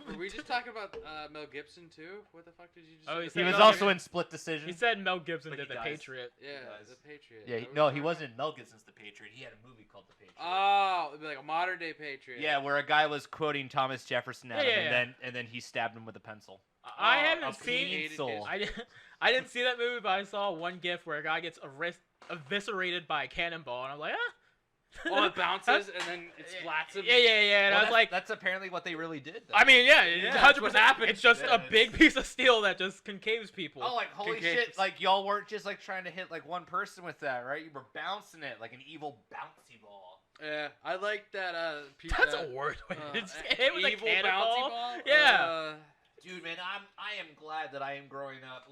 Were we just talking about Mel Gibson too? What the fuck did you just Oh, say? he he said was Mel also Gibson. in Split Decision. He said Mel Gibson But did he The dies. Patriot. Yeah, does. The Patriot. Yeah, What were no, we he talking wasn't in Mel Gibson's The Patriot. He had a movie called The Patriot. Oh, it'd be like a modern day Patriot. Yeah, where a guy was quoting Thomas Jefferson at him, Yeah. and then he stabbed him with a pencil. I Oh, haven't a seen. pencil. I didn't see that movie, but I saw one GIF where a guy gets eviscerated by a cannonball, and I'm like, ah. Oh, it bounces and then it splats him. Yeah. And I was like, that's apparently what they really did. Though. I mean, yeah, Yeah, 100%. that's what happened. It's just Yeah, a big piece of steel that just concaves people. oh, like holy Concaves. shit! Like y'all weren't just like trying to hit like one person with that, right? You were bouncing it like an evil bouncy ball. Yeah, I like that. That's a word. It's hit with a evil cannonball. bouncy ball. Yeah. Dude, man, I am glad that I am growing up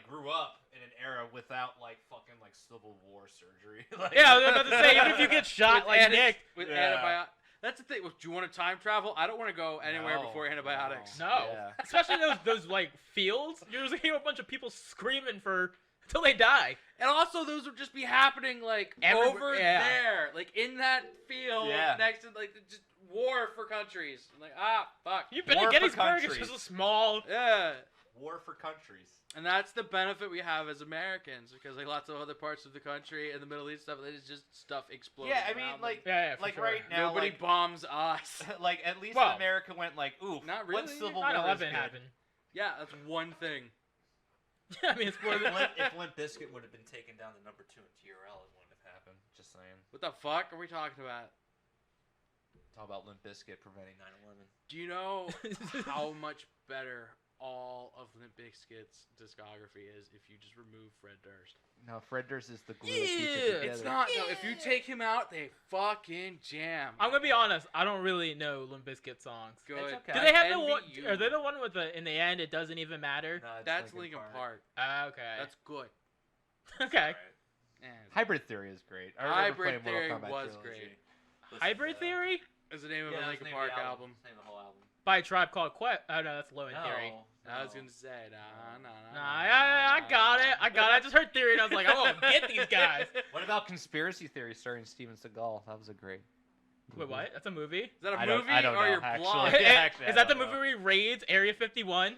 grew up in an era without like fucking like Civil War surgery. Like, Yeah, I was about to say, even if you get shot like Nick. with Yeah. antibiotics. That's the thing. Do you want to time travel? I don't want to go anywhere No, before antibiotics. No. Yeah. Especially those like fields. You're just gonna hear a bunch of people screaming until they die. And also, those would just be happening like Everywhere, over yeah. there, like in that field Yeah. next to like just war for countries. Like fuck. You've been War to for Gettysburg. It's countries. just a small. Yeah. War for countries. And that's the benefit we have as Americans, because like lots of other parts of the country and the Middle East stuff, it's just stuff exploding. Yeah, I mean, around like, them. Yeah, for like sure. right now, Nobody like, bombs us. like at least Well, America went like, ooh, not what really. Civil War is 9/11 good? happened. Yeah, that's one thing. I mean, it's more than. If Limp Bizkit would have been taken down to #2 in TRL, it wouldn't have happened. Just saying. What the fuck are we talking about? Talk about Limp Bizkit preventing 9/11. Do you know how much better all of Limp Bizkit's discography is if you just remove Fred Durst? No, Fred Durst is the glue that keeps it Yeah, together. It's not. No, if you take him out, they fucking jam. I'm gonna be honest. I don't really know Limp Bizkit songs. Good. It's okay. Do they have the Envy one? you. Are they the one with the? In the end, it doesn't even matter. No, it's That's Linkin Park. Okay. That's good. Okay. Alright. Hybrid Theory is great. I remember Hybrid playing Mortal Theory Kombat was Trilogy. great. Listen Hybrid to- Theory Is the name of Yeah, a that's Linkin the name Park of the album. That's the name of the whole album. by Tribe Called Quest. Oh no, that's Low End No, Theory. I was no. gonna say, nah. Nah, I got it. I just heard Theory and I was like, I won't get these guys. What about Conspiracy Theory starring Steven Seagal? That was a great. Wait, what? That's a movie? Is that a I don't- movie I don't or know, you're actually. blind? Yeah, actually, I Is that the don't movie where he raids Area 51?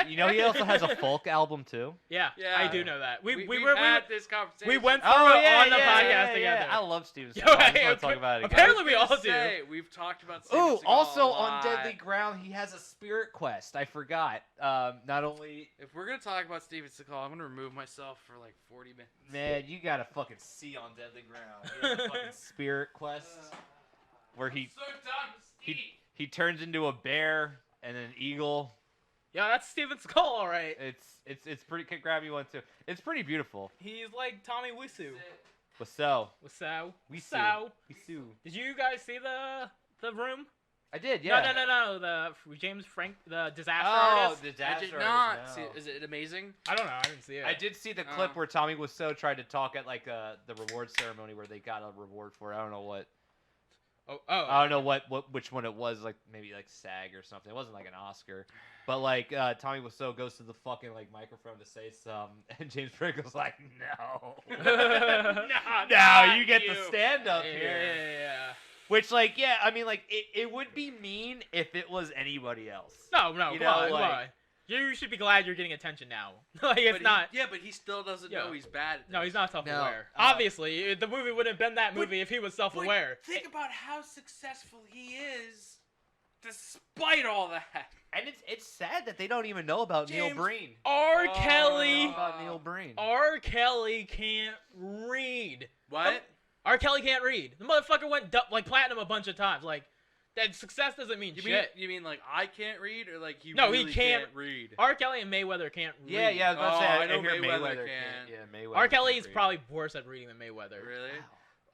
You know, he also has a folk album too. Yeah. I do know that. We We've were had this conversation. we went through it on the podcast together. I love Steven Yo, Seagal. I just hey, want to talk about it again. apparently we I was all gonna do. say, we've talked about Steven Ooh, Seagal also a on lot. Deadly Ground, he has a spirit quest. I forgot. Not only, If we're gonna talk about Steven Seagal, I'm gonna remove myself for like 40 minutes. man, you gotta fucking see on Deadly Ground. He has a fucking spirit quest where I'm he so done with Steve. he turns into a bear and an eagle. Yeah, that's Steven Seagal, all right. It's pretty. Can grab you one too. It's pretty beautiful. He's like Tommy Wiseau. What's so? Wiseau. Wiseau. Did you guys see the room? I did, yeah. No. The James Frank, the disaster Oh, artist. the I did disaster not artist, see. no. Is it amazing? I don't know. I didn't see it. I did see the clip where Tommy Wiseau tried to talk at like the reward ceremony where they got a reward for it. I don't know what. Oh. I don't know which one it was. Like maybe like SAG or something. It wasn't like an Oscar. But like Tommy Wiseau goes to the fucking like microphone to say some, and James Franco's like, no, no, you get the stand up here. Yeah. Which like I mean like it would be mean if it was anybody else. No. You Come know, on, like- come on. You should be glad you're getting attention now. Like it's But not. Yeah, but he still doesn't Yo. know he's bad. At No, this. he's not self-aware. No, Obviously, the movie wouldn't have been that But- movie if he was self-aware. But think about how successful he is, despite all that. And it's sad that they don't even know about Neil James- Breen. R. Oh, Kelly. no. About Neil Breen. R. Kelly can't read. What? R. Kelly can't read. The motherfucker went like platinum a bunch of times. Like that success doesn't mean shit. You mean like I can't read, or like he No, he really can't- read? R. Kelly and Mayweather can't read. Yeah, I was about to say. Oh, I I know hear Mayweather Mayweather can. Yeah, Mayweather. R. Kelly can't is read. probably worse at reading than Mayweather. Really?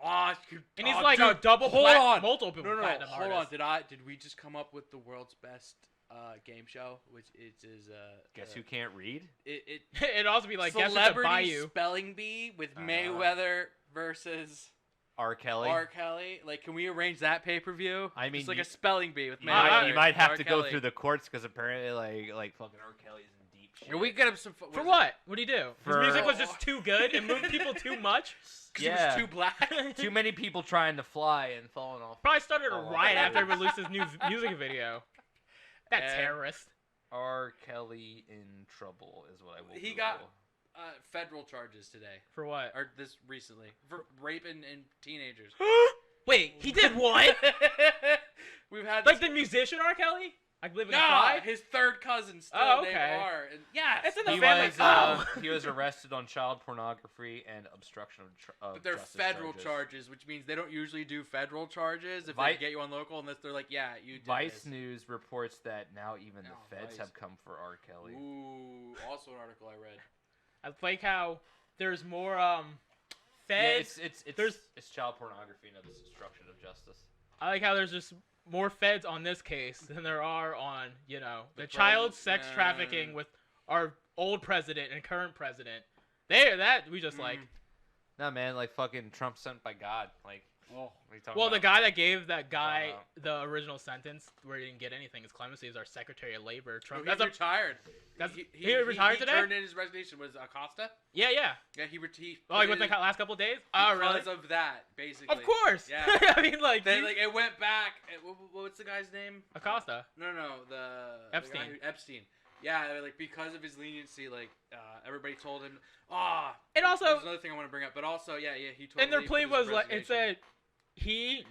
Wow. Oh, And he's oh, like dude, a double hold on. multiple No, platinum hold artist. on. Did we just come up with the world's best game show, which is Guess who can't read? it It'd also be like guess who's at Celebrity Bayou. Spelling Bee with Uh-huh. Mayweather versus R. Kelly. R. Kelly. Like, can we arrange that pay-per-view? I mean, it's like you- a spelling bee with You Mayweather. might, you might have R. to Kelly. go through the courts because apparently, like fucking R. Kelly's in deep shit. Can we get him some? For what? What did he do? His For- music was just too good. It moved people too much. Because he Yeah. was too black. Too many people trying to fly and falling off. Probably started a Oh. riot after he released his new music video. That And- terrorist. R. Kelly in trouble is what I will. He Google. got federal charges today, For what? or this recently, for raping and teenagers. Wait, he did what? We've had Like this- the musician R. Kelly? I live in a no, cry? his third cousin still Oh, named okay. R. And yes, It's in the He family. was he was arrested on child pornography and obstruction of but they're justice federal charges, which means they don't usually do federal charges if Vi- they get you on local, unless they're like, yeah, you did Vice this. News reports that now even No, the feds Vice. have come for R. Kelly. Ooh, also an article I read. I like how there's more Yeah, feds. it's child pornography and obstruction of justice. I like how there's just more feds on this case than there are on, the The child president- sex yeah. trafficking with our old president and current president. That we just like. No man, like fucking Trump sent by God. Like, Oh, what are you talking Well, the about? guy that gave that guy Wow. the original sentence where he didn't get anything is clemency. Is our Secretary of Labor. Trump. he's That's a retired. he retired today? Turned in his resignation. Was Acosta? yeah. Yeah, he Like with the last couple of days. Oh, really? Because of that, basically. Of course. Yeah. I mean, like, Then like it went back. What's the guy's name? Acosta. No, the Epstein. guy Epstein. Yeah, like because of his leniency, like everybody told him. And also, there's another thing I want to bring up, but also, yeah, he told. and their plea was like, it said he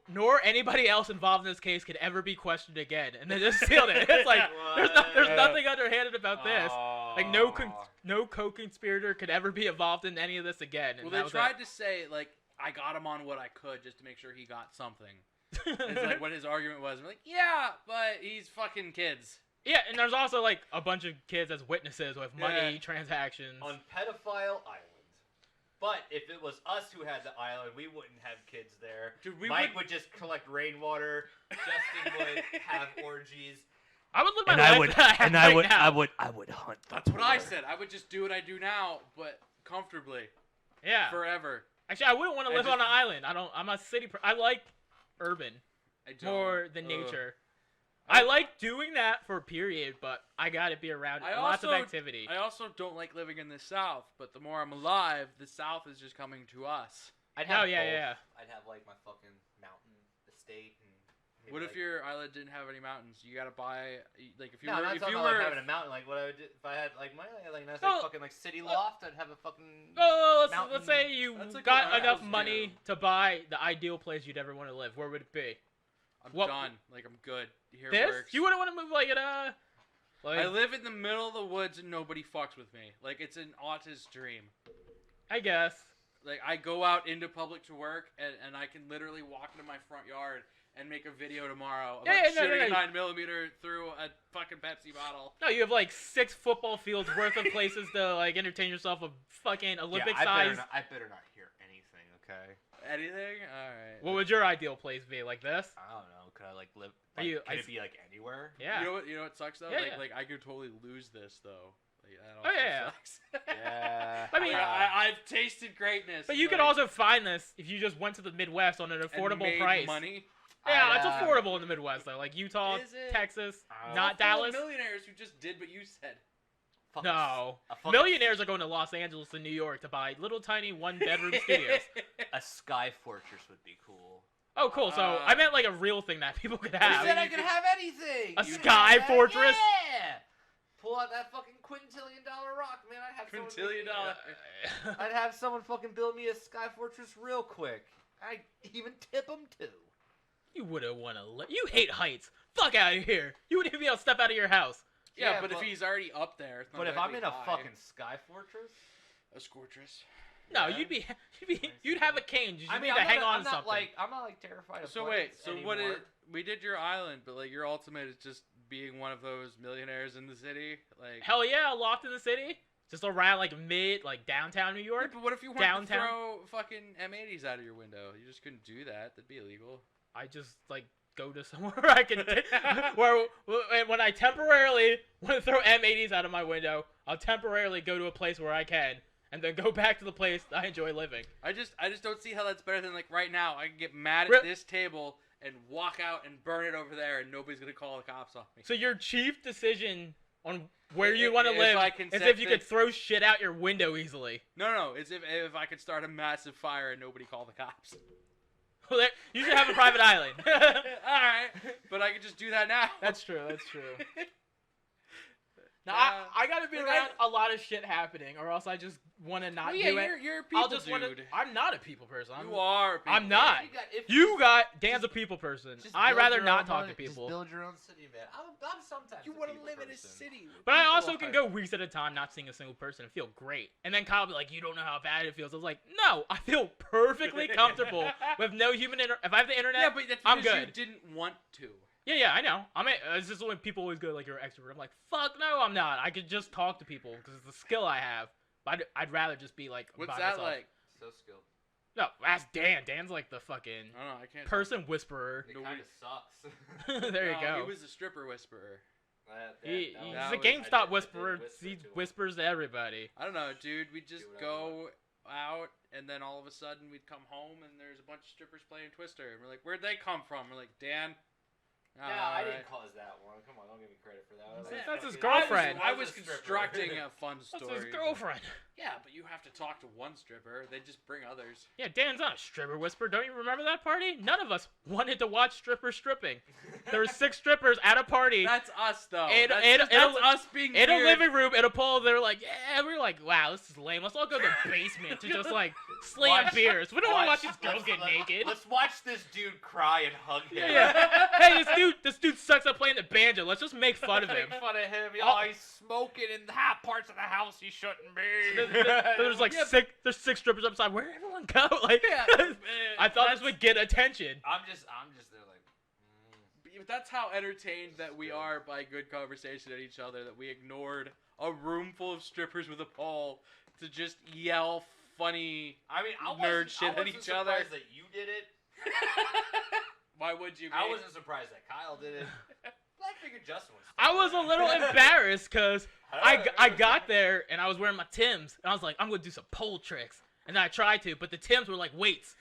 nor anybody else involved in this case could ever be questioned again, and they just sealed it. It's like there's nothing underhanded about this. Like no co-conspirator could ever be involved in any of this again. And Well, that they was tried to say like I got him on what I could just to make sure he got something. It's like what his argument was. We're like, yeah, but he's fucking kids. Yeah, and there's also like a bunch of kids as witnesses with money Yeah. transactions. On Pedophile Island. But if it was us who had the island, we wouldn't have kids there. Dude, we Mike would just collect rainwater. Justin would have orgies. I would live my life that I have right now. I would hunt. That's what I said. I would just do what I do now, but comfortably Yeah. forever. Actually, I wouldn't want to I live on just- an island. I'm a city. I like urban I don't. more than Ugh. nature. I like doing that for a period, but I gotta be around I lots of also- activity. I also don't like living in the South, but the more I'm alive, the South is just coming to us. I'd Oh, have yeah, both. yeah. I'd have like my fucking mountain estate and. maybe, What if like, your island didn't have any mountains? You gotta buy like if you No, were I'm not if talking you about were like having a mountain. Like what I would do if I had like my like nice Oh, like fucking like city loft. I'd have a fucking. Oh, let's mountain- say you That's like got what I enough was money doing. to buy the ideal place you'd ever want to live. Where would it be? I'm What- done. Like I'm good. Here This? works. You wouldn't want to move like at like I live in the middle of the woods and nobody fucks with me. Like it's an autist dream. I guess. Like I go out into public to work and I can literally walk into my front yard and make a video tomorrow about Yeah, no, shooting no, a no. 9mm through a fucking Pepsi bottle. No, you have like 6 football fields worth of places to like entertain yourself of fucking Olympic I size. better not hear anything. Okay. Anything? All right. What would your ideal place be? Like this? I don't know. Could I like live? Are Like, you- could I it be like anywhere? Yeah. You know what sucks though? Yeah, like yeah. like I could totally lose this though. Like that Oh, also yeah. sucks. Yeah. I mean- I've tasted greatness. But you could like, also find this if you just went to the Midwest on an and affordable made price. money. Yeah, it's I, affordable in the Midwest though, like Utah, Is it? Texas, Uh, not Full of Dallas. millionaires who just did what you said. fucking- No, a fucking- millionaires are going to Los Angeles and New York to buy little tiny 1-bedroom studios. A sky fortress would be cool. Oh, cool. So I meant like a real thing that people could You have. said I could have anything. A You could sky have that? fortress? Yeah. Pull out that fucking quintillion-dollar rock, man. I'd have someone make me- $Quintillion. I'd have someone fucking build me a sky fortress real quick. I'd even tip them too. You wouldn't want to. You hate heights. Fuck out of here. You wouldn't even be able to step out of your house. Yeah, Yeah, but if but- he's already up there, it's not But if gonna I'm be in a high. fucking sky fortress, a scortress. No, Yeah. you'd have a cane. You just I mean, need to I'm hang not, on I'm to not something. like I'm not like terrified of So planes wait, so anymore. what is we did your island, but like your ultimate is just being one of those millionaires in the city, like. Hell yeah, a loft in the city, just around like downtown New Yeah, York. but what if you wanted Downtown? to throw fucking M80s out of your window? You just couldn't do that. That'd be illegal. I just like go to somewhere where I can, where when I temporarily want to throw M80s out of my window, I'll temporarily go to a place where I can, and then go back to the place I enjoy living. I just don't see how that's better than like right now. I can get mad at Re- this table and walk out and burn it over there, and nobody's gonna call the cops on me. So your chief decision on where you If- want to if live I is can if set you the- could throw shit out your window easily. No, it's if I could start a massive fire and nobody call the cops. Well, you should have a private island. All right, but I could just do that now. That's true. That's true. Now, Yeah. I gotta be Like, around a lot of shit happening, or else I just want to not Well, yeah, do it. you're a people I'll just dude. want to. I'm not a people person. You are. A people I'm not. dude. Dan's a people person. Just I'd build rather your not own talk money- to people. Just build your own city, man. I'm sometimes. You a want to people live in a person. city. where But I people also can are. go weeks at a time not seeing a single person and feel great. And then Kyle will be like, "You don't know how bad it feels." I was like, "No, I feel perfectly comfortable with no human if I have the internet." Yeah, but that's I'm because you good. didn't want to. Yeah, I know. It's just when people always go like, "You're an extrovert." I'm like, "Fuck no, I'm not. I could just talk to people because it's a skill I have." But I'd rather just be like, What's by that myself. like? So skilled. No, ask Dan. Dan's like the fucking I don't know. I can't. person whisperer. It Nobody- kind of sucks. There you No, go. He was the stripper whisperer. He's that a was- I GameStop did whisperer. whisper He to him. whispers to everybody. I don't know, dude. We'd just what I go out, and then all of a sudden we'd come home, and there's a bunch of strippers playing Twister, and we're like, "Where'd they come from?" We're like, "Dan." Yeah, "Ah, I all didn't right." cause that one. Come on, don't give me credit for that. I was That's like, his fucking- girlfriend. I was a stripper. constructing a fun That's story. his girlfriend. Yeah, but you have to talk to one stripper. They just bring others. Yeah, Dan's not a stripper whisperer. Don't you remember that party? None of us wanted to watch strippers stripping. There were 6 strippers at a party That's us, though. And- that's and- just- and- that's us being in a weird. living room in a pool. They were like, "Yeah," we were like, "Wow, this is lame. Let's all go to the basement to just like slam Watch- beers. We don't want to watch these girls let's- get naked." Let's watch this dude cry and hug him. Yeah. Hey, this dude sucks at playing the banjo. Let's just make fun of him. Make fun of him. Oh. Oh, he's smoking in the parts of the house he shouldn't be. There's like Yeah, 6 strippers upside. Where'd everyone go? Like, Yeah, I thought this that's- would get attention. I'm just there like. But that's how entertained that we are by good conversation at each other, that we ignored a room full of strippers with a pole to just yell funny. I mean, I Nerd wasn't, shit I at wasn't each surprised other. that you did it. Why would you be? I wasn't surprised that Kyle did it. Like figured Justin was. I was a little embarrassed because I got there and I was wearing my Timbs and I was like, I'm gonna do some pole tricks. And then I tried to, but the Timbs were like weights.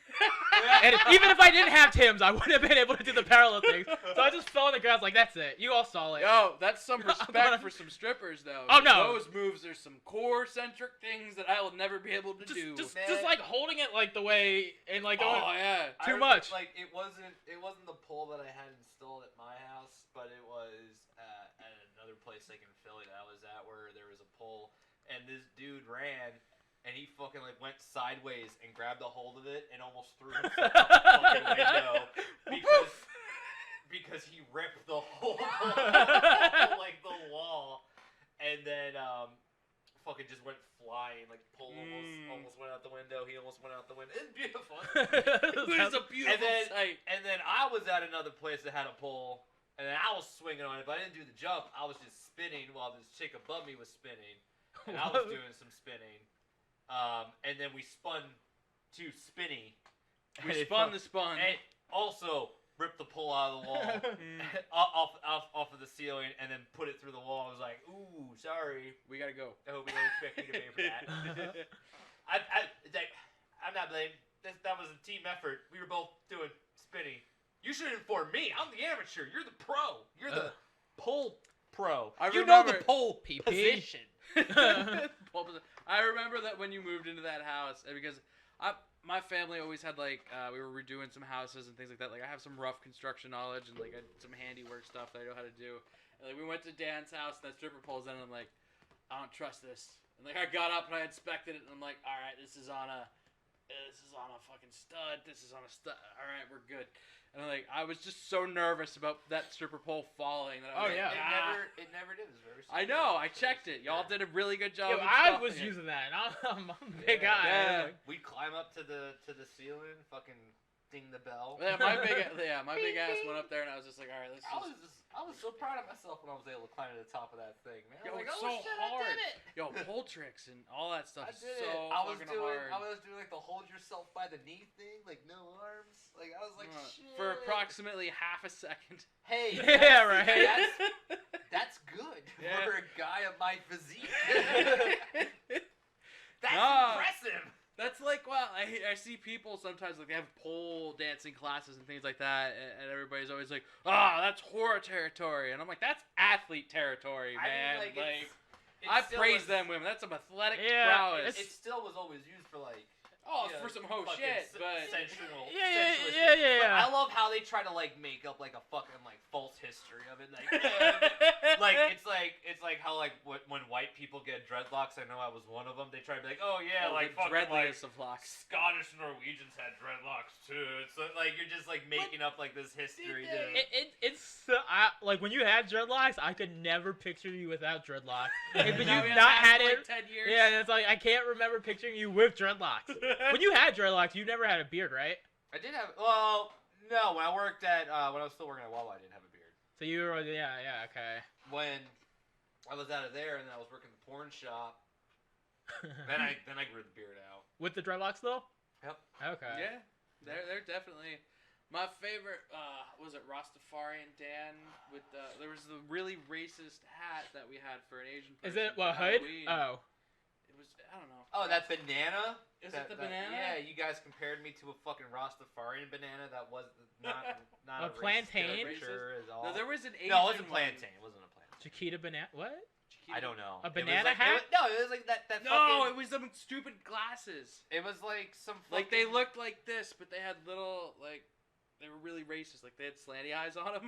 And even if I didn't have Timbs, I wouldn't have been able to do the parallel things. So I just fell on the ground. Like, that's it. You all saw it. Yo, that's some respect for some strippers, though. Oh, no. Those moves are some core-centric things that I will never be able to do. Just like holding it like the way and like going, oh yeah. too much. Like it wasn't the pole that I had installed at my house, but it was at another place like in Philly that I was at where there was a pole, and this dude ran. And he fucking like went sideways and grabbed a hold of it and almost threw himself out the fucking window because he ripped the whole like the wall, and then fucking just went flying. Like pole almost went out the window. He almost went out the window. It's beautiful. It was a beautiful sight. And then I was at another place that had a pole, and then I was swinging on it, but I didn't do the jump. I was just spinning while this chick above me was spinning, and I was doing some spinning. And then we spun to spinny. We spun the spun. And also ripped the pole out of the wall, off of the ceiling, and then put it through the wall. I was like, ooh, sorry. We gotta go. I hope we don't expect me to pay for that. I'm not blaming. That was a team effort. We were both doing spinning. You should inform me. I'm the amateur. You're the pro. You're the pole pro. You know the pole PP. position. I remember that when you moved into that house, because my family always had like we were redoing some houses and things like that. Like I have some rough construction knowledge and like some handiwork stuff that I know how to do. And like we went to Dan's house and that stripper pole's in, and I'm like, I don't trust this. And like I got up and I inspected it and I'm like, all right, this is on a fucking stud. This is on a stud. All right, we're good. And I was just so nervous about that stripper pole falling. That I was It never did. It was very I know. I checked it. Y'all did a really good job. I was using that, and I'm a big guy. Yeah. We'd climb up to the ceiling, fucking ding the bell. Yeah, my big ass went up there, and I was just like, all right, I was so proud of myself when I was able to climb to the top of that thing, man. Yo, I was like, it's oh so shit, hard. I did it. Yo, pole tricks and all that stuff I is did so it. I was fucking doing hard. like the hold yourself by the knee thing, like no arms. Like I was like, shit. For approximately half a second. Hey. Yeah, right. That's good Yeah. for a guy of my physique. That's impressive. That's like, well, I see people sometimes, like, they have pole dancing classes and things like that, and everybody's always like, that's horror territory. And I'm like, that's athlete territory, man. I mean, like, I praise them women. That's some athletic Yeah, prowess. It still was always used for, like, for some hoe fucking shit, but... sensual. Yeah. But I love how they try to like make up like a fucking like false history of it. Like, like it's like how like when white people get dreadlocks. I know I was one of them. They try to be like, oh yeah, like fucking like dreadliest of locks. Scottish Norwegians had dreadlocks too. It's like you're just like making up like this history. It's like when you had dreadlocks, I could never picture you without dreadlocks. But you've Now we not have had like it. 10 years. Yeah, and it's like I can't remember picturing you with dreadlocks. When you had dreadlocks, you never had a beard, right? I did have. Well, no. When I worked at when I was still working at Wawa, I didn't have a beard. So you were, yeah, okay. When I was out of there and then I was working at the porn shop, then I grew the beard out. With the dreadlocks though? Yep. Okay. Yeah, they're definitely my favorite. Was it Rastafarian Dan with there was the really racist hat that we had for an Asian person. Is it for hood? Halloween. Oh. It was, I don't know. Oh, that banana. Is it the banana? Yeah, you guys compared me to a fucking Rastafarian banana that was not A racist plantain? caricature at all. No, there was an Asian. No, it wasn't plantain. It wasn't a plantain. Chiquita banana. What? I don't know. A It was banana like- hat? No, it was like that. No, fucking, it was them stupid glasses. it was like some. Like they fucking- looked like this, but they had little like they were really racist. Like they had slanty eyes on them.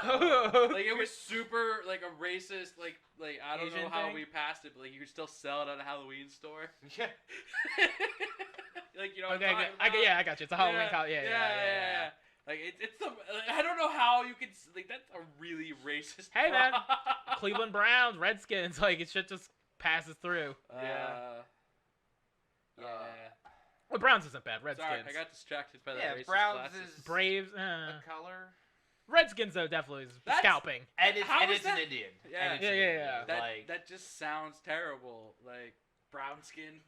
Like it was super like a racist like I don't know Asian how thing? we passed it, but like you could still sell it at a Halloween store. Yeah. Like you know. Okay, what I'm talking I got you. It's a Halloween about? yeah. Like it's some. I don't know how you could like that's a really racist. Hey, man. prop. Cleveland Browns, Redskins, like it shit just passes through. Yeah. Well, Browns isn't bad. Sorry, Redskins. I got distracted by that Yeah, racist Browns glasses. is Braves. a color. Redskins though definitely is That's- scalping. And it's How and is it's an that- Indian. Yeah. And it's Yeah, an yeah, Indian. yeah. That Like that just sounds terrible. Like brown skin.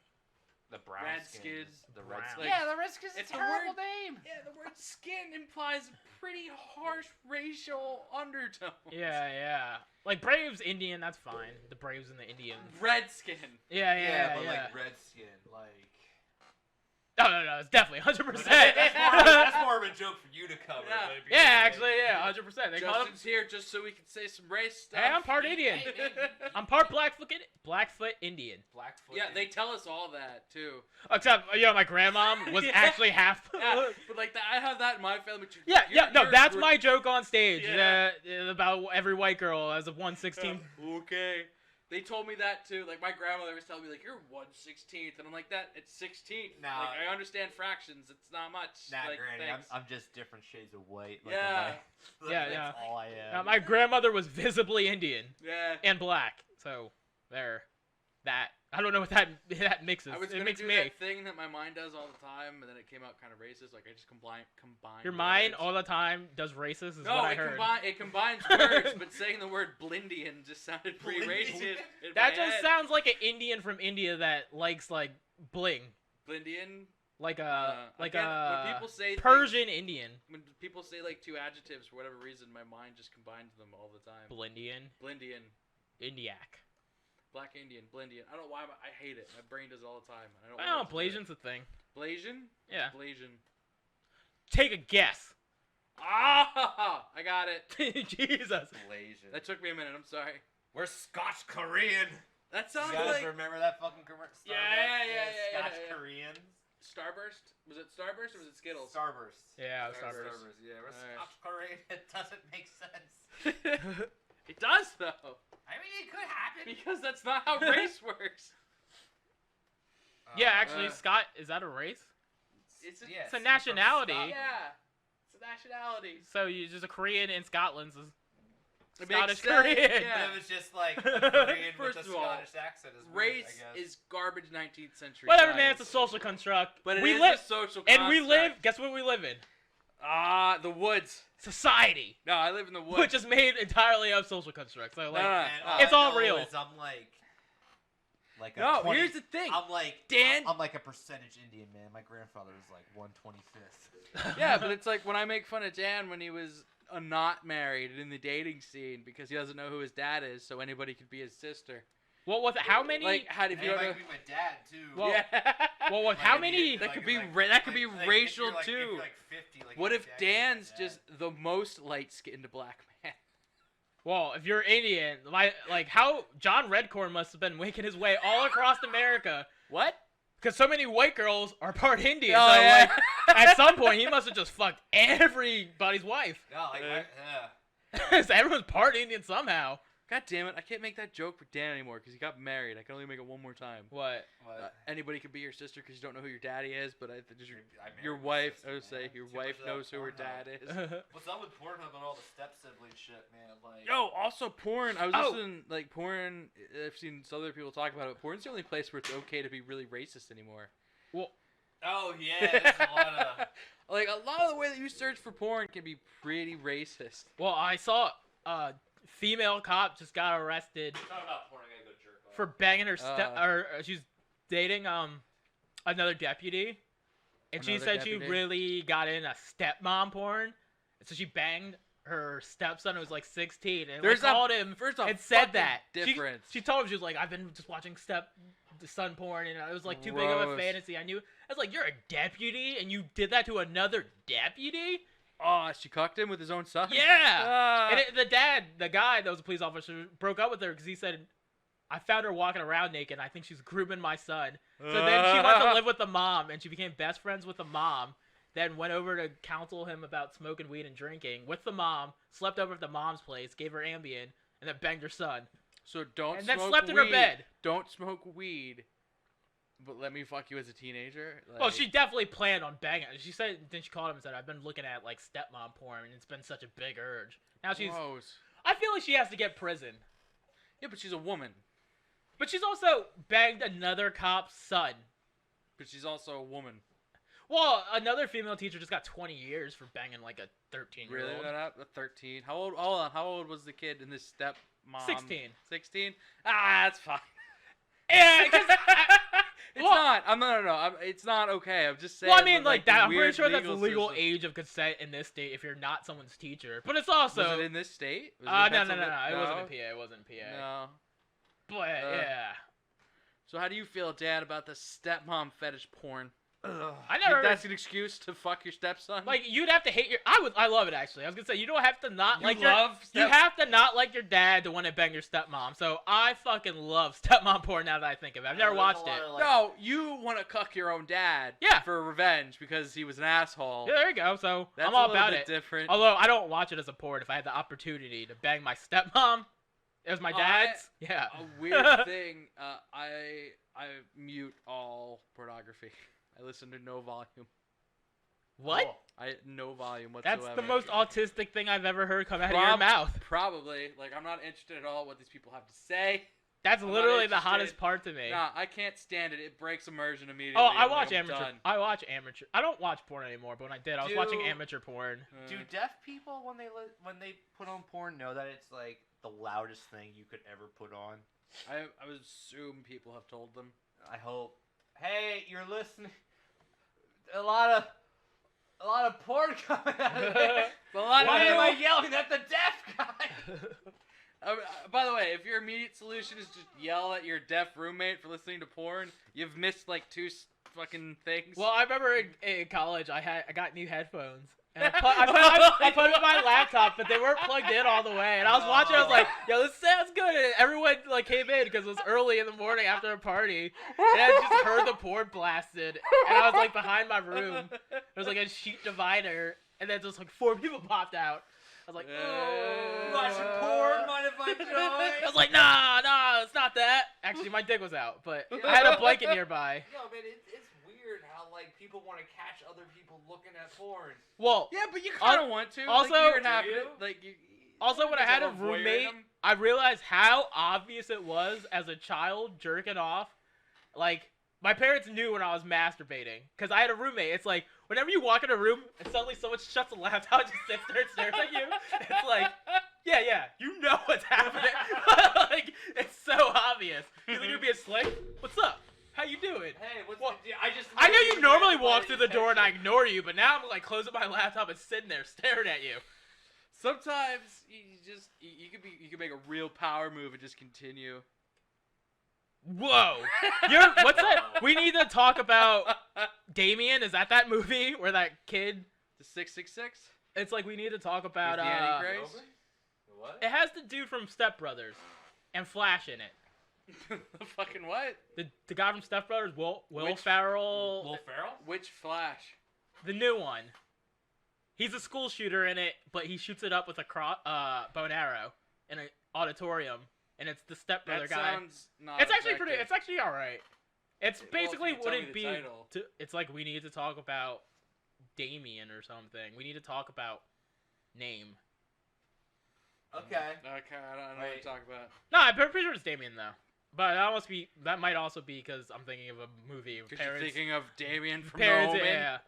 The brown Redskins. The Brown. Redskins. Like, Yeah, the Redskins. it's It's a a horrible word- name. Yeah, the word skin implies pretty harsh racial undertones. Yeah. Like Braves Indian, that's fine. The Braves and the Indians. Redskin. Yeah. but like Redskin, like. No, it's definitely 100%. That's more of a joke for you to cover. Yeah. but if you- Yeah, actually, 100%. They call them. Justin's here just so we can say some race stuff. Hey, I'm part Indian. Hey, man, I'm part Blackfoot Indian. Blackfoot. Yeah, they tell us all that too. Except, my grandmom was Yeah. actually half. Yeah, but like I have that in my family too. Yeah, no, You're- that's you're- my joke on stage. Yeah. About every white girl as a 1/16. Okay. They told me that too. Like my grandmother was telling me like you're 1/16th, and I'm like that. It's 16th. Nah. Like I understand fractions. It's not much. Nah, like, Granny, thanks. I'm just different shades of white. Like Yeah. That's all I am. My grandmother was visibly Indian Yeah. and black. So, there. That. I don't know what that mixes. I was It gonna makes do me. that thing that my mind does all the time, and then it came out kind of racist. Like I just combine. Your mind words. all the time does racist, is No, what I it, heard. it combines words, but saying the word blindian just sounded pretty Blindian. racist. in That my just head. sounds like an Indian from India that likes, like, bling. Blindian. Like Again, when people say Persian Indian. when people say like two adjectives for whatever reason, my mind just combines them all the time. Blindian. Blindian, Indiac. Black Indian, Blindian. I don't know why, but I hate it. My brain does it all the time. I don't. Oh, want it to do it. Blasian's a thing. Blasian. Yeah. Blasian. Take a guess. Ah, I got it. Jesus. Malaysian. That took me a minute. I'm sorry. We're Scotch Korean. That You sounds guys like remember that fucking commercial? Yeah, Scotch yeah. Koreans. Starburst. Was it Starburst or was it Skittles? Starburst. Yeah, Starburst. Yeah, we're Alright. Scotch Korean. It doesn't make sense. It does though, I mean, it could happen. because that's not how race works. Yeah, actually, Uh, Scott, is that a race? It's a, Yes, it's a from nationality. Scotland. Yeah, it's a nationality. So you just a Korean in Scotland. So It Scottish makes sense, Korean. yeah. But it was just like a Korean with First a of all, Scottish accent. Is weird, Race I guess. is garbage 19th century. Whatever, man. It's a science. social construct. But it we is live, a social and we live. construct. Guess what we live in? The woods. Society, No, I live in the woods. which is made entirely of social constructs. So like, No, And it's I all know real. is I'm like a No, 20 here's the thing. I'm like Dan- I'm like a percentage Indian man. My grandfather was like 1/25. Yeah, but it's like when I make fun of Dan when he was not married and in the dating scene because he doesn't know who his dad is, so anybody could be his sister. well, with how many? Like, how did Hey, you it go might to? be my dad too. Well, Yeah. well, with Like, how if many? you- That like, could be like- that could be like, if racial you're like, too. If you're like 50, like What your if dad could be my Dan's dad. just the most light-skinned black man? Well, if you're Indian, how John Redcorn must have been making his way all across America What? because so many white girls are part Indian. Oh, so yeah. like, at some point, he must have just fucked everybody's wife. No, like Yeah. So everyone's part Indian somehow. God damn it! I can't make that joke with Dan anymore because he got married. I can only make it one more time. What? Anybody could be your sister because you don't know who your daddy is, but just I married your my wife. sister, I would man. say your Too wife much of that knows who her Pornhub. dad is. What's up with Pornhub and all the step sibling shit, man? Like, Yo, also porn. I was Oh. listening, like porn. I've seen some other people talk about it. But porn's the only place where it's okay to be really racist anymore. Well, oh yeah, there's a lot of. Like a lot of the way that you search for porn can be pretty racist. well, I saw a female cop just got arrested Talk about porn. I gotta go jerk off. for banging her step, Uh. or she's dating another deputy, and she Another said deputy? she really got in a stepmom porn, and so she banged her stepson who was like 16, and There's like, a- called him First off, and said fucking that difference. She told him, she was like, I've been just watching son porn, and it was like too big of a Gross. fantasy. I was like, you're a deputy, and you did that to another deputy? Oh, she cucked him with his own son. Yeah. Ah. And the guy that was a police officer, broke up with her because he said, I found her walking around naked, and I think she's grooming my son. So then she went to live with the mom, and she became best friends with the mom. Then went over to counsel him about smoking weed and drinking with the mom, slept over at the mom's place, gave her Ambien, and then banged her son. So don't And smoke then slept in weed. her bed. Don't smoke weed. But let me fuck you as a teenager. Like, Well, she definitely planned on banging. She said, then she called him and said, I've been looking at like stepmom porn, and it's been such a big urge. Now she's, Gross. I feel like she has to get prison. Yeah, but she's a woman. But she's also banged another cop's son. But she's also a woman. Well, another female teacher just got 20 years for banging like a 13-year-old. Really? That 13. How old? Hold on. How old was the kid in this stepmom? 16. 16. Ah, that's fine. Yeah, because It's Well- not. No. It's not okay. I'm just saying. Well, I mean, that, like the that. I'm pretty weird sure that's the legal system- age of consent in this state if you're not someone's teacher. But it's also. Was it in this state? Was it in No. It Pennsylvania? wasn't in PA. It wasn't in PA. No. But yeah, So how do you feel, Dad, about the stepmom fetish porn? I Think never. that's an excuse to fuck your stepson? Like you'd have to hate your. I love it actually. I was gonna say you don't have to not you like your. love You have to not like your dad to want to bang your stepmom. So I fucking love stepmom porn now that I think of it. I've never watched it. No, you want to cuck your own dad. Yeah. For revenge because he was an asshole. Yeah, there you go. So That's I'm all a little about bit it. different. Although I don't watch it as a porn. If I had the opportunity to bang my stepmom, it was my dad's. Yeah. A weird thing. I mute all pornography. I listen to no volume. What? No volume whatsoever. That's the most autistic thing I've ever heard come out of your mouth. Probably. Like, I'm not interested at all what these people have to say. That's I'm not literally the interested. hottest part to me. Nah, I can't stand it. It breaks immersion immediately. Oh, I I'm watch like, I'm amateur. done. I watch amateur. I don't watch porn anymore, but when I did, I was watching Do- amateur porn. Do deaf people when they put on porn know that it's like the loudest thing you could ever put on? I would assume people have told them. I hope. Hey, you're listening. A lot of porn coming out of there. But a lot Why of am I people- yelling at the deaf guy? By the way, if your immediate solution is just yell at your deaf roommate for listening to porn, you've missed like two fucking things. Well, I remember in college, I got new headphones. And I put them in my laptop, but they weren't plugged in all the way. And I was watching, I was like, yo, this sounds good. And everyone like came in because it was early in the morning after a party. And I just heard the porn blasted. And I was like behind my room. There was like a sheet divider. And then just like 4 people popped out. I was like, oh. Watching porn, mind if I join? I was like, nah, it's not that. Actually, my dick was out, but I had a blanket nearby. Yo, man, it's weird how like people want to catch other people looking at porn. Well, yeah, but you kind of want to. also- like, you're Do happy, you? like you. also when I had a Don't avoid roommate, them. I realized how obvious it was as a child jerking off. Like, my parents knew when I was masturbating. Because I had a roommate. It's like, whenever you walk in a room and suddenly someone shuts the laptop and just sits there and stares at you, it's like, yeah, you know what's happening. Like, it's so obvious. You think you're being slick? What's up? How you doing? Hey, what's Well, the deal? I know you normally walk through the door and I ignore you, but now I'm like closing my laptop and sitting there staring at you. Sometimes you could make a real power move and just continue. Whoa! What's that? We need to talk about Damien. Is that movie where that kid? The 666. It's like we need to talk about. Is the Antichrist? What? It has the dude from Step Brothers, and Flash in it. The fucking what? The guy from Step Brothers, Will Which- Ferrell, Will Ferrell? Which Flash? the new one. He's a school shooter in it, but he shoots it up with a bow and arrow in an auditorium, and it's the Step Brother That guy. sounds not. It's actually effective. It's actually all right. It's Well, if basically you tell me wouldn't the be. title. It's like we need to talk about Damien or something. We need to talk about name. Okay. Okay, I don't know what Wait. to talk about. No, I'm pretty sure it's Damien though. But that might also be because I'm thinking of a movie of Because you're parents. thinking of Damien from Parents, The Omen. yeah.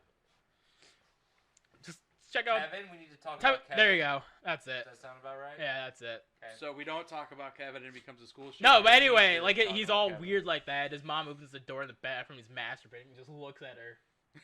Just check out. Kevin, we need to talk about Kevin. There you go. That's it. Does that sound about right? Yeah, that's it. Okay. So we don't talk about Kevin and it becomes a school shooter. No, but we anyway, need to like talk he's about all Kevin. weird like that. His mom opens the door in the bathroom. He's masturbating. He just looks at her,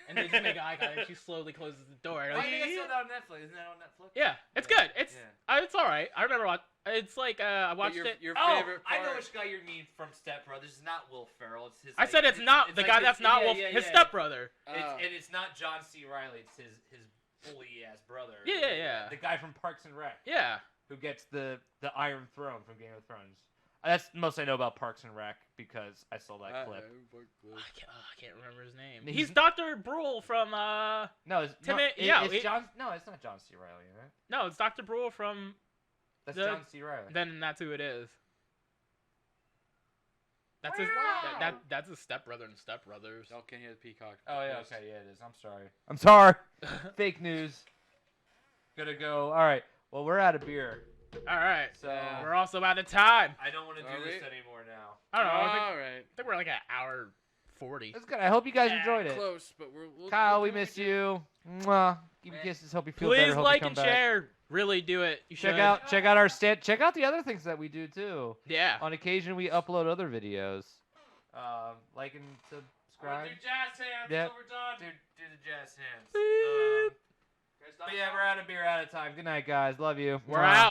and they just make eye contact. And she slowly closes the door. And I I'm think like, I saw that on Netflix. Isn't that on Netflix? yeah, it's Yeah. good. It's Yeah. it's all right. I remember it's like I But watched your, it. Your Oh, favorite part. I know which guy you mean from Step Brothers. It's not Will Ferrell. It's his. I said it's not the like guy his- that's not yeah, Wolf, yeah, his yeah. stepbrother. Oh. And it's not John C. Riley. It's his bully ass brother. Yeah. The guy from Parks and Rec Yeah. who gets the Iron Throne from Game of Thrones. That's the most I know about Parks and Rec because I saw that clip. I can't remember his name. He's- He's Dr. Brule from No, it's yeah, No, it's not John C. Riley, right? no, it's Dr. Brule from That's The- John C. Riley. then that's who it is. That's his that's his stepbrother and Step Brothers. Y'all can't hear the peacock. Oh yeah, okay, yeah, it is. I'm sorry. I'm sorry. Fake news. Gotta go. All right. Well, we're out of beer, All right. so We're also out of time. I don't want to Are do we? this anymore now. I don't know. I All right. think we're like an hour 40. that's good. I hope you guys enjoyed it. Close, but we'll Kyle, we do it miss again. you. Mwah. Give you kisses. Hope you feel better. Please Hope like you and come back. share. Really do it. You should. Check out our check out the other things that we do too. Yeah. On occasion, we upload other videos. Like and I'm subscribe. gonna do jazz hands Yep. until we're done. Do the jazz hands. Guys, stop But yeah, talking. We're out of time. Good night, guys. Love you. We're out.